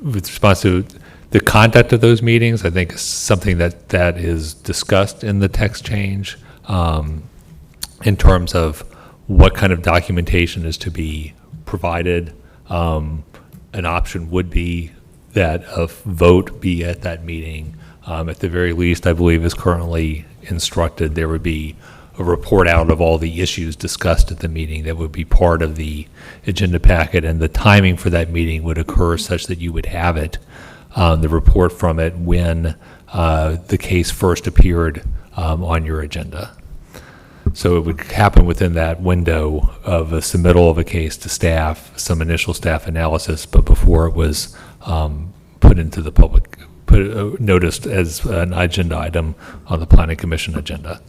with response to the conduct of those meetings, I think is something that is discussed in the text change in terms of what kind of documentation is to be provided. An option would be that a vote be at that meeting. At the very least, I believe is currently instructed, there would be a report out of all the issues discussed at the meeting that would be part of the agenda packet, and the timing for that meeting would occur such that you would have it, the report from it, when the case first appeared on your agenda. So it would happen within that window of a submittal of a case to staff, some initial staff analysis, but before it was put into the public, noticed as an agenda item on the Planning Commission agenda.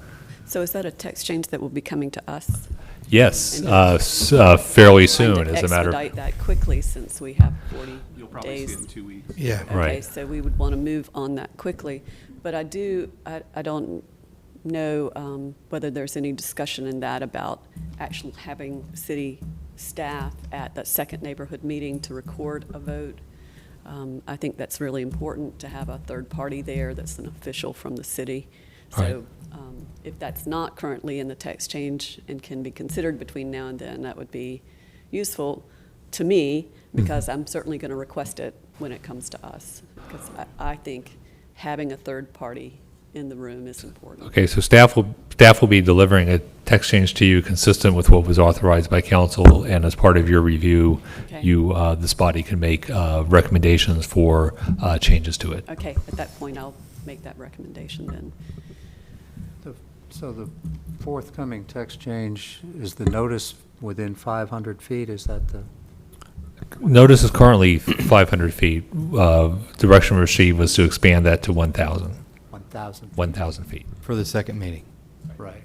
So is that a text change that will be coming to us? Yes, And fairly trying soon, to as a matter of. expedite that quickly, since we have 40 You'll probably days. see it in 2 weeks. Yeah. Okay, Right. so we would want to move on that quickly. But I don't know whether there's any discussion in that about actually having city staff at that second neighborhood meeting to record a vote. I think that's really important to have a third party there that's an official from the city. So if that's not currently in the text change and can be considered between now and then, that would be useful to me, because I'm certainly going to request it when it comes to us, because I think having a third party in the room is important. Okay, so staff will be delivering a text change to you consistent with what was authorized by council, and as part of your review, Okay. this body can make recommendations for changes to it. Okay, at that point, I'll make that recommendation then. So the forthcoming text change, is the notice within 500 feet? Is that the? Notice is currently 500 feet. Direction received was to expand that to 1,000. 1,000? 1,000 feet. For the second meeting. Right.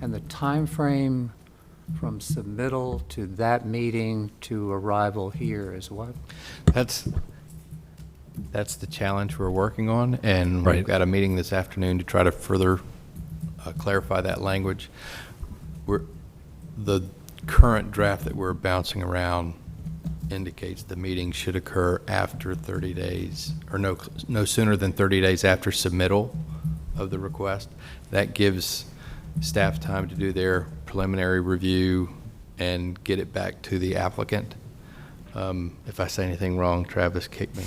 And the time frame from submittal to that meeting to arrival here is what? That's the challenge we're working on, and Right. we've got a meeting this afternoon to try to further clarify that language. The current draft that we're bouncing around indicates the meeting should occur after 30 days, or no sooner than 30 days after submittal of the request. That gives staff time to do their preliminary review and get it back to the applicant. If I say anything wrong, Travis, kick me.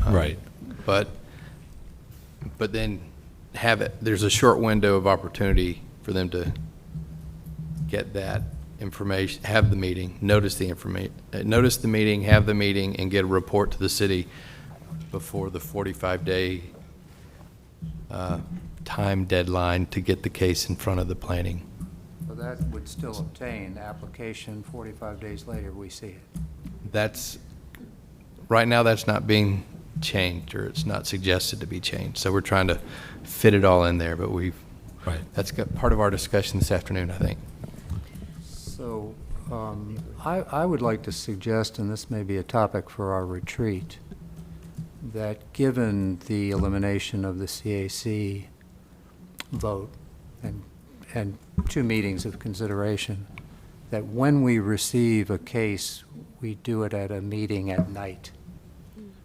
Right. But then there's a short window of opportunity for them to get that information, have the meeting, notice the meeting, have the meeting, and get a report to the city before the 45-day time deadline to get the case in front of the planning. So that would still obtain application 45 days later, we see it. Right now, that's not being changed, or it's not suggested to be changed. So we're trying to fit it all in there, but that's part of our discussion this afternoon, I think. So I would like to suggest, and this may be a topic for our retreat, that given the elimination of the CAC vote and 2 meetings of consideration, that when we receive a case, we do it at a meeting at night,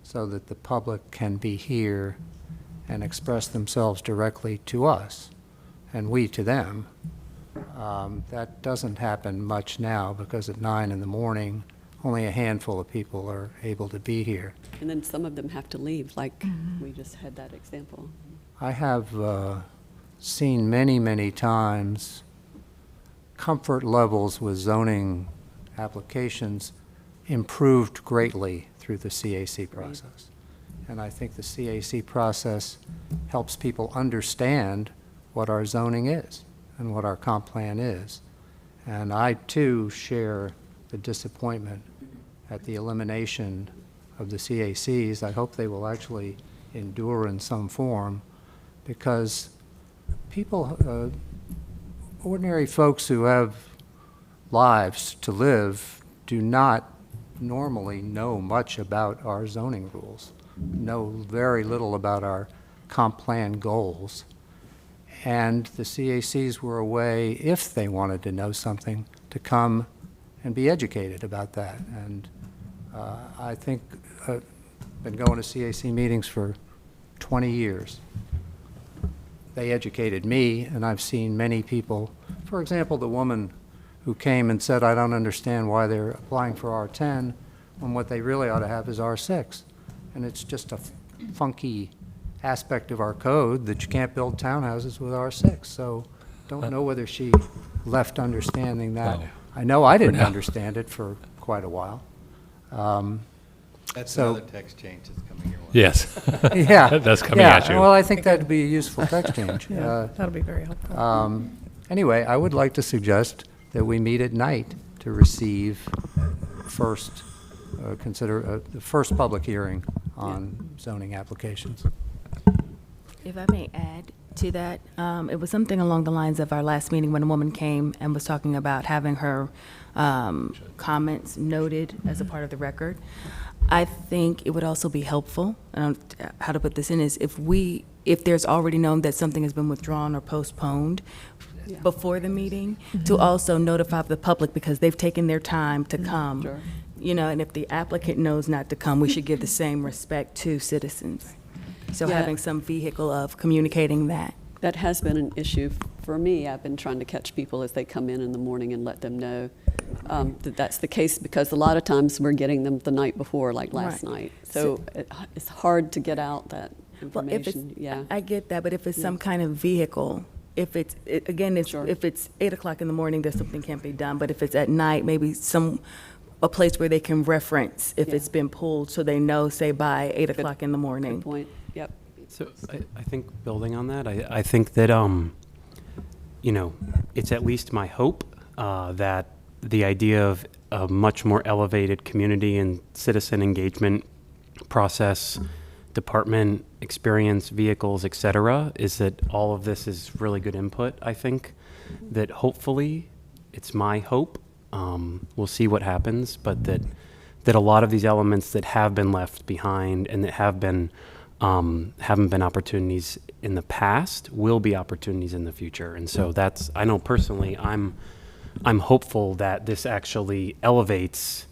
so that the public can be here and express themselves directly to us, and we to them. That doesn't happen much now, because at 9 in the morning, only a handful of people are able to be here. And then some of them have to leave, like we just had that example. I have seen many, many times comfort levels with zoning applications improved greatly through the CAC process. And I think the CAC process helps people understand what our zoning is and what our comp plan is. And I, too, share the disappointment at the elimination of the CACs. I hope they will actually endure in some form, because people, ordinary folks who have lives to live, do not normally know much about our zoning rules, know very little about our comp plan goals. And the CACs were a way, if they wanted to know something, to come and be educated about that. And I think been going to CAC meetings for 20 years. They educated me, and I've seen many people, for example, the woman who came and said, I don't understand why they're applying for R10 when what they really ought to have is R6. And it's just a funky aspect of our code that you can't build townhouses with R6. So don't know whether she left understanding that. I know I didn't understand it for quite a while. That's so, another text change that's coming your way. Yes. Yeah. That's coming at you. Well, I think that'd be a useful text change. That'll be very helpful. Anyway, I would like to suggest that we meet at night to receive first, the first public hearing on zoning applications. If I may add to that, it was something along the lines of our last meeting when a woman came and was talking about having her comments noted as a part of the record. I think it would also be helpful, how to put this in, is if there's already known that something has been withdrawn or postponed before the meeting, to also notify the public because they've taken their time to come. Sure. You know, and if the applicant knows not to come, we should give the same respect to citizens. So Yeah. having some vehicle of communicating that. That has been an issue for me. I've been trying to catch people as they come in the morning and let them know that that's the case, because a lot of times we're getting them the night before, like last Right. night. So it's hard to get out that Well, if it's, information. Yeah. I get that, but if it's some kind of vehicle, if it's, again, if it's 8 o'clock in the morning, there's something can't be done, but if it's at night, maybe a place where they can reference if it's been pulled, so they know, say, by 8 o'clock in the morning. Good point. Yep. So I think building on that, I think that, you know, it's at least my hope that the idea of a much more elevated community and citizen engagement process, department experience, vehicles, et cetera, is that all of this is really good input. I think that hopefully, it's my hope, we'll see what happens, but that a lot of these elements that have been left behind and that haven't been opportunities in the past will be opportunities in the future. And so I know personally, I'm hopeful that this actually elevates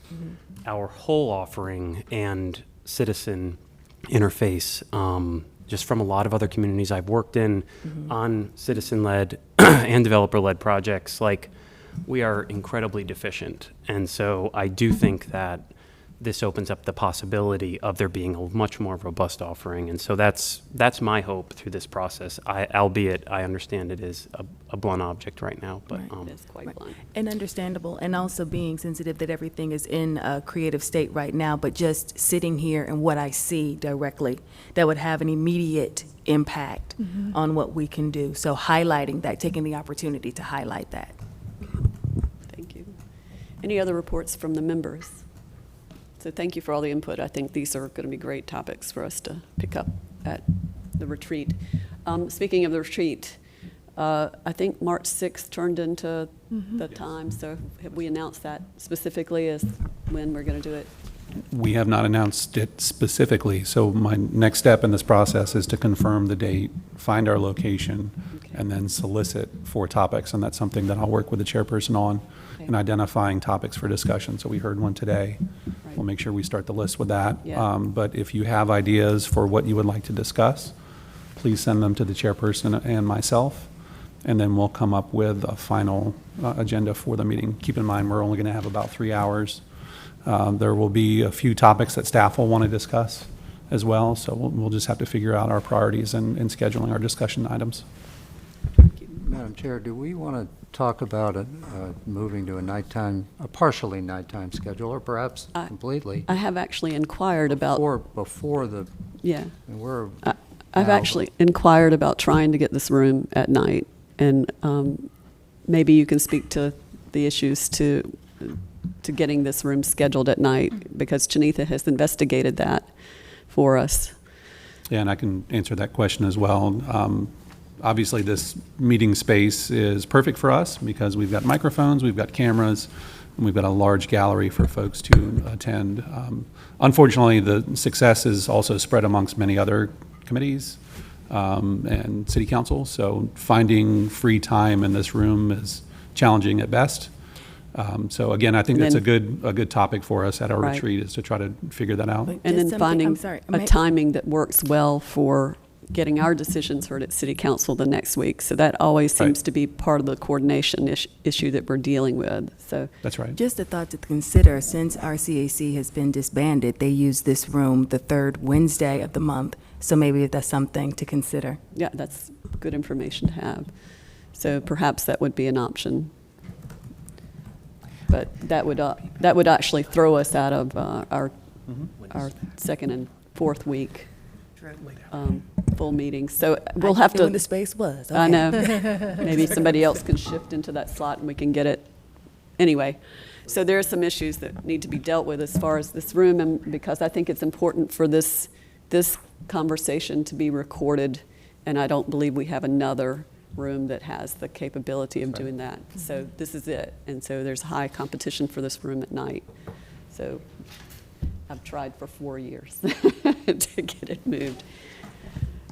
our whole offering and citizen interface, just from a lot of other communities I've worked in on citizen-led and developer-led projects. Like, we are incredibly deficient. And so I do think that this opens up the possibility of there being a much more robust offering. And so that's my hope through this process, albeit I understand it is a blunt object right now. But Right. It's quite blunt. And understandable, and also being sensitive that everything is in a creative state right now, but just sitting here and what I see directly, that would have an immediate impact on what we can do. So highlighting that, taking the opportunity to highlight that. Thank you. Any other reports from the members? So thank you for all the input. I think these are going to be great topics for us to pick up at the retreat. Speaking of the retreat, I think March 6th turned into the time. So have we announced that specifically as when we're going to do it? We have not announced it specifically. So my next step in this process is to confirm the date, find our location, and then solicit for topics. And that's something that I'll work with the chairperson on in identifying topics for discussion. So we heard one today. We'll make sure we start the list with that. Yeah. But if you have ideas for what you would like to discuss, please send them to the chairperson and myself, and then we'll come up with a final agenda for the meeting. Keep in mind, we're only going to have about 3 hours. There will be a few topics that staff will want to discuss as well, so we'll just have to figure out our priorities in scheduling our discussion items. Madam Chair, do we want to talk about moving to a partially nighttime schedule, or perhaps completely? I have actually inquired about... Before the... Yeah. We're I've now- actually inquired about trying to get this room at night, and maybe you can speak to the issues to getting this room scheduled at night, because Janitha has investigated that for us. Yeah, and I can answer that question as well. Obviously, this meeting space is perfect for us because we've got microphones, we've got cameras, and we've got a large gallery for folks to attend. Unfortunately, the success is also spread amongst many other committees and city council, so finding free time in this room is challenging at best. So again, I think And that's a then- good topic for us at our Right. retreat, is to try to figure that out. And Just then something- finding I'm sorry, a timing that works well for getting our decisions heard at city council the next week. So that always seems Right. to be part of the coordination issue that we're dealing with, so. That's right. Just a thought to consider, since our CAC has been disbanded, they use this room the third Wednesday of the month, so maybe that's something to consider. Yeah, that's good information to have. So perhaps that would be an option. But that would actually throw us out of our second and fourth week full meetings. So we'll have to. When the space was. I Okay. know. Maybe somebody else can shift into that slot and we can get it. Anyway, so there are some issues that need to be dealt with as far as this room, and because I think it's important for this conversation to be recorded, and I don't believe we have another room that has the capability of doing that. So this is it, and so there's high competition for this room at night. So I've tried for 4 years to get it moved.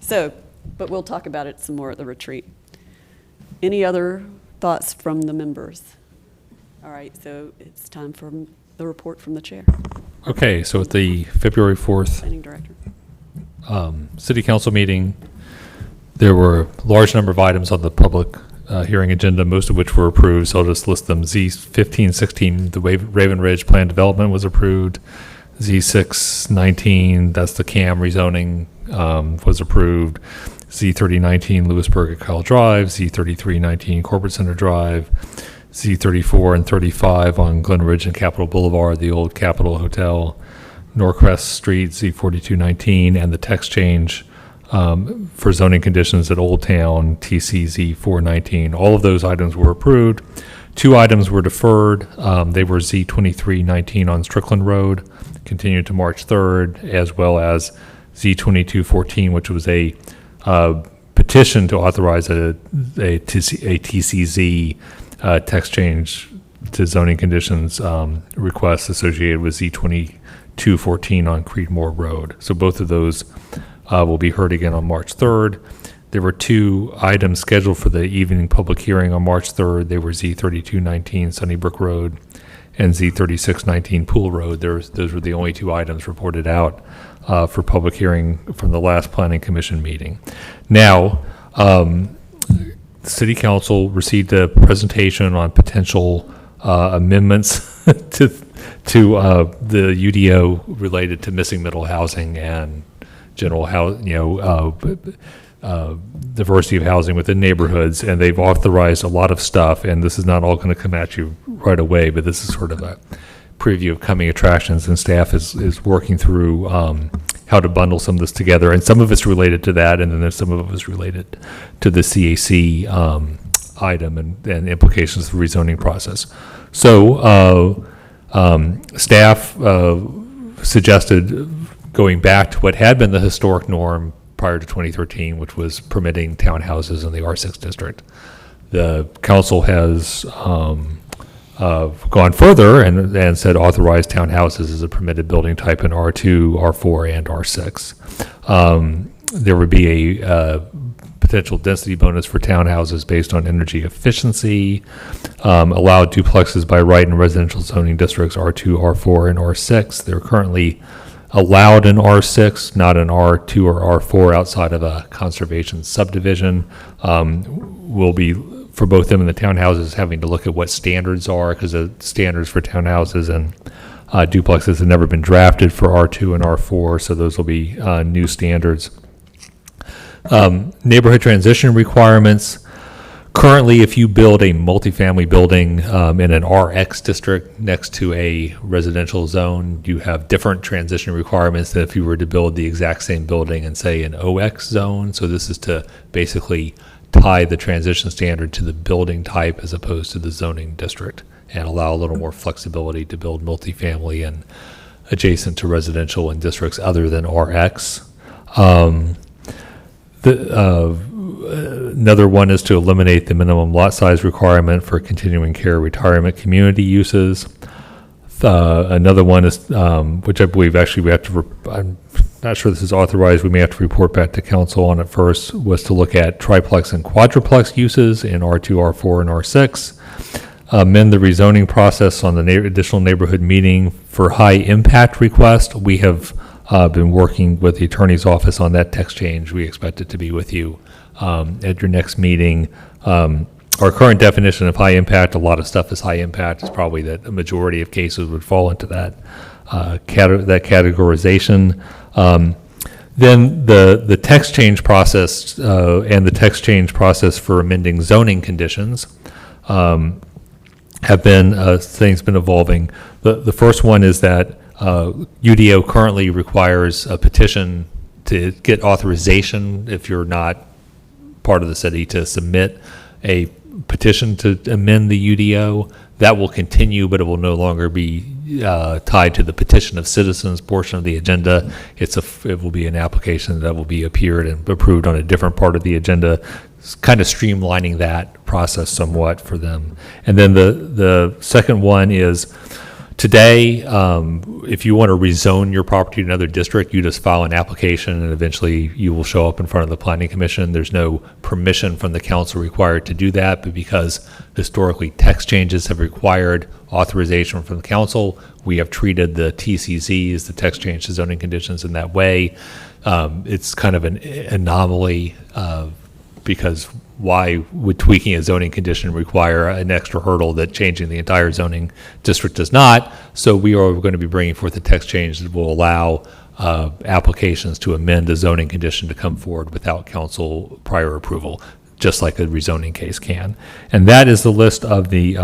So, but we'll talk about it some more at the retreat. Any other thoughts from the members? All right, so it's time for the report from the chair, Okay, so at the February 4th planning director. City Council meeting, there were a large number of items on the public hearing agenda, most of which were approved, so I'll just list them. Z1516, the Raven Ridge Plan Development was approved. Z619, that's the CAM rezoning, was approved. Z3019, Lewisburg at Kyle Drive. Z3319, Corporate Center Drive. Z34 and 35 on Glen Ridge and Capitol Boulevard, the old Capitol Hotel. Norcrest Street, Z4219, and the text change for zoning conditions at Old Town, TCZ 419. All of those items were approved. 2 items were deferred. They were Z2319 on Strickland Road, continued to March 3rd, as well as Z2214, which was a petition to authorize a TCZ text change to zoning conditions requests associated with Z2214 on Creedmoor Road. So both of those will be heard again on March 3rd. There were 2 items scheduled for the evening public hearing on March 3rd. They were Z3219 Sunnybrook Road and Z3619 Pool Road. Those were the only 2 items reported out for public hearing from the last Planning Commission meeting. Now, the City Council received a presentation on potential amendments to the UDO related to missing middle housing and general diversity of housing within neighborhoods, and they've authorized a lot of stuff, and this is not all going to come at you right away, but this is sort of a preview of coming attractions, and staff is working through how to bundle some of this together, and some of it's related to that, and then there's some of it was related to the CAC item and implications of the rezoning process. So staff suggested going back to what had been the historic norm prior to 2013, which was permitting townhouses in the R6 district. The council has gone further and said authorized townhouses as a permitted building type in R2, R4, and R6. There would be a potential density bonus for townhouses based on energy efficiency, allowed duplexes by right in residential zoning districts R2, R4, and R6. They're currently allowed in R6, not in R2 or R4 outside of a conservation subdivision. Will be, for both them and the townhouses, having to look at what standards are, because the standards for townhouses and duplexes have never been drafted for R2 and R4, so those will be new standards. Neighborhood transition requirements. Currently, if you build a multifamily building in an RX district next to a residential zone, you have different transition requirements than if you were to build the exact same building in, say, an OX zone. So this is to basically tie the transition standard to the building type as opposed to the zoning district, and allow a little more flexibility to build multifamily and adjacent to residential in districts other than RX. Another one is to eliminate the minimum lot size requirement for continuing care retirement community uses. Another one is, which I believe actually we have to, I'm not sure this is authorized, we may have to report back to council on it first, was to look at triplex and quadruplex uses in R2, R4, and R6. amend the rezoning process on the additional neighborhood meeting for high impact request. We have been working with the attorney's office on that text change. We expect it to be with you at your next meeting. Our current definition of high impact, a lot of stuff is high impact. It's probably that a majority of cases would fall into that that categorization. Then the text change process and the text change process for amending zoning conditions have been things been evolving. The first one is that UDO currently requires a petition to get authorization if you're not part of the city to submit a petition to amend the UDO. That will continue, but it will no longer be tied to the petition of citizens portion of the agenda. It will be an application that will be appeared and approved on a different part of the agenda, kind of streamlining that process somewhat for them. And then the second one is today, if you want to rezone your property to another district, you just file an application and eventually you will show up in front of the Planning Commission. There's no permission from the council required to do that, but because historically text changes have required authorization from the council, we have treated the TCZs, the text change to zoning conditions, in that way. It's kind of an anomaly because why would tweaking a zoning condition require an extra hurdle that changing the entire zoning district does not? So we are going to be bringing forth a text change that will allow applications to amend a zoning condition to come forward without council prior approval, just like a rezoning case can. And that is the list of the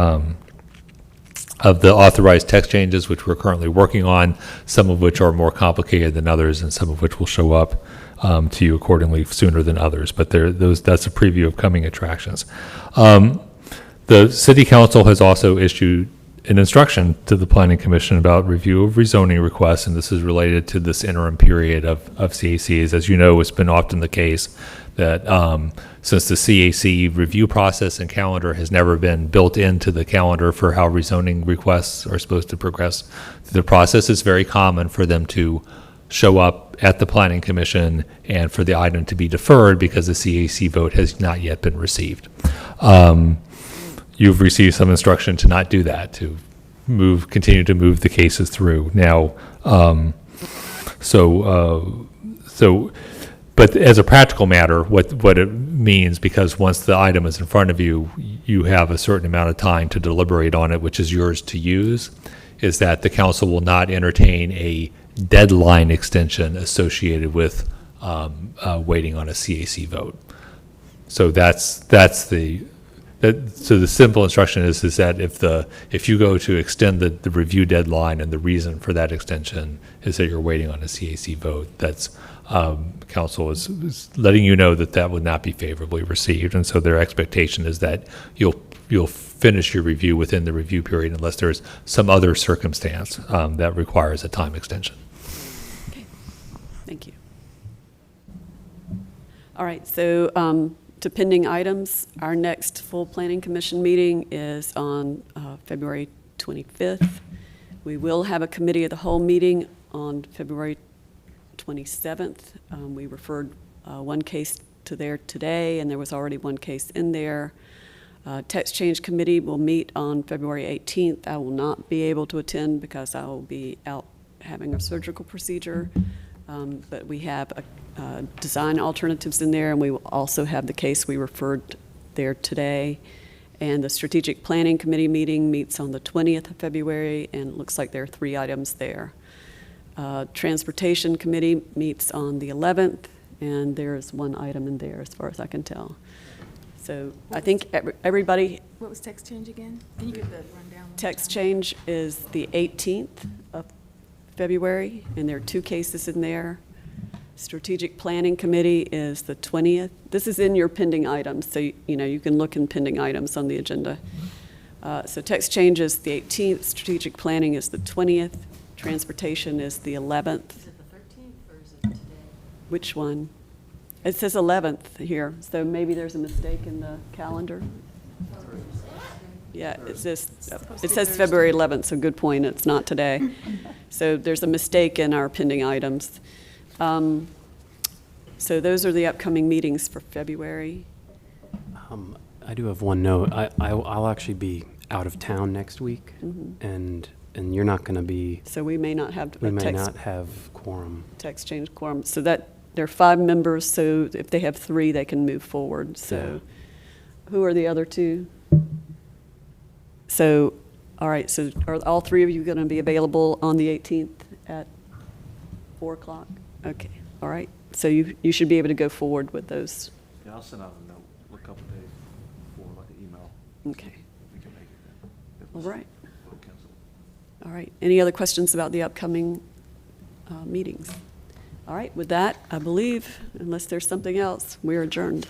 authorized text changes, which we're currently working on, some of which are more complicated than others, and some of which will show up to you accordingly sooner than others. But that's a preview of coming attractions. The City Council has also issued an instruction to the Planning Commission about review of rezoning requests, and this is related to this interim period of CACs. As you know, it's been often the case that since the CAC review process and calendar has never been built into the calendar for how rezoning requests are supposed to progress through the process, it's very common for them to show up at the Planning Commission and for the item to be deferred because the CAC vote has not yet been received. You've received some instruction to not do that, to continue to move the cases through. Now, but as a practical matter, what it means, because once the item is in front of you, you have a certain amount of time to deliberate on it, which is yours to use, is that the council will not entertain a deadline extension associated with waiting on a CAC vote. So so the simple instruction is that if you go to extend the review deadline and the reason for that extension is that you're waiting on a CAC vote, that's council is letting you know that would not be favorably received, and so their expectation is that you'll finish your review within the review period unless there's some other circumstance that requires a time extension. Okay, thank you. All right, so to pending items, our next full Planning Commission meeting is on February 25th. We will have a committee of the whole meeting on February 27th. We referred one case to there today, and there was already one case in there. Text Change Committee will meet on February 18th. I will not be able to attend because I will be out having a surgical procedure, but we have design alternatives in there, and we will also have the case we referred there today. And the Strategic Planning Committee meeting meets on the 20th of February, and it looks like there are 3 items there. Transportation Committee meets on the 11th, and there's 1 item in there as far as I can tell. So I think everybody... What was text change again? Can you give the rundown? Text change is the 18th of February, and there are 2 cases in there. Strategic Planning Committee is the 20th. This is in your pending items, so you can look in pending items on the agenda. So text change is the 18th, strategic planning is the 20th, transportation is the 11th. Is it the 13th or is it today? Which one? It says 11th here, so maybe there's a mistake in the calendar. Yeah, it says February 11th, so good point, it's not today. So there's a mistake in our pending items. So those are the upcoming meetings for February. I do have one note. I'll actually be out of town next week, Mhm. and you're not going to be. So we may not have We a may text, not have quorum. text change quorum. So that, there are 5 members, so if they have 3, they can move forward. So who are the other 2? So, all right, so are all 3 of you going to be available on the 18th at 4 o'clock? Okay, all right. So you should be able to go forward with those. Yeah, I'll send out a note a couple days before, like an email. Okay. We can make it then. If All it's right. vote canceled. All right. Any other questions about the upcoming meetings? All right, with that, I believe, unless there's something else, we're adjourned.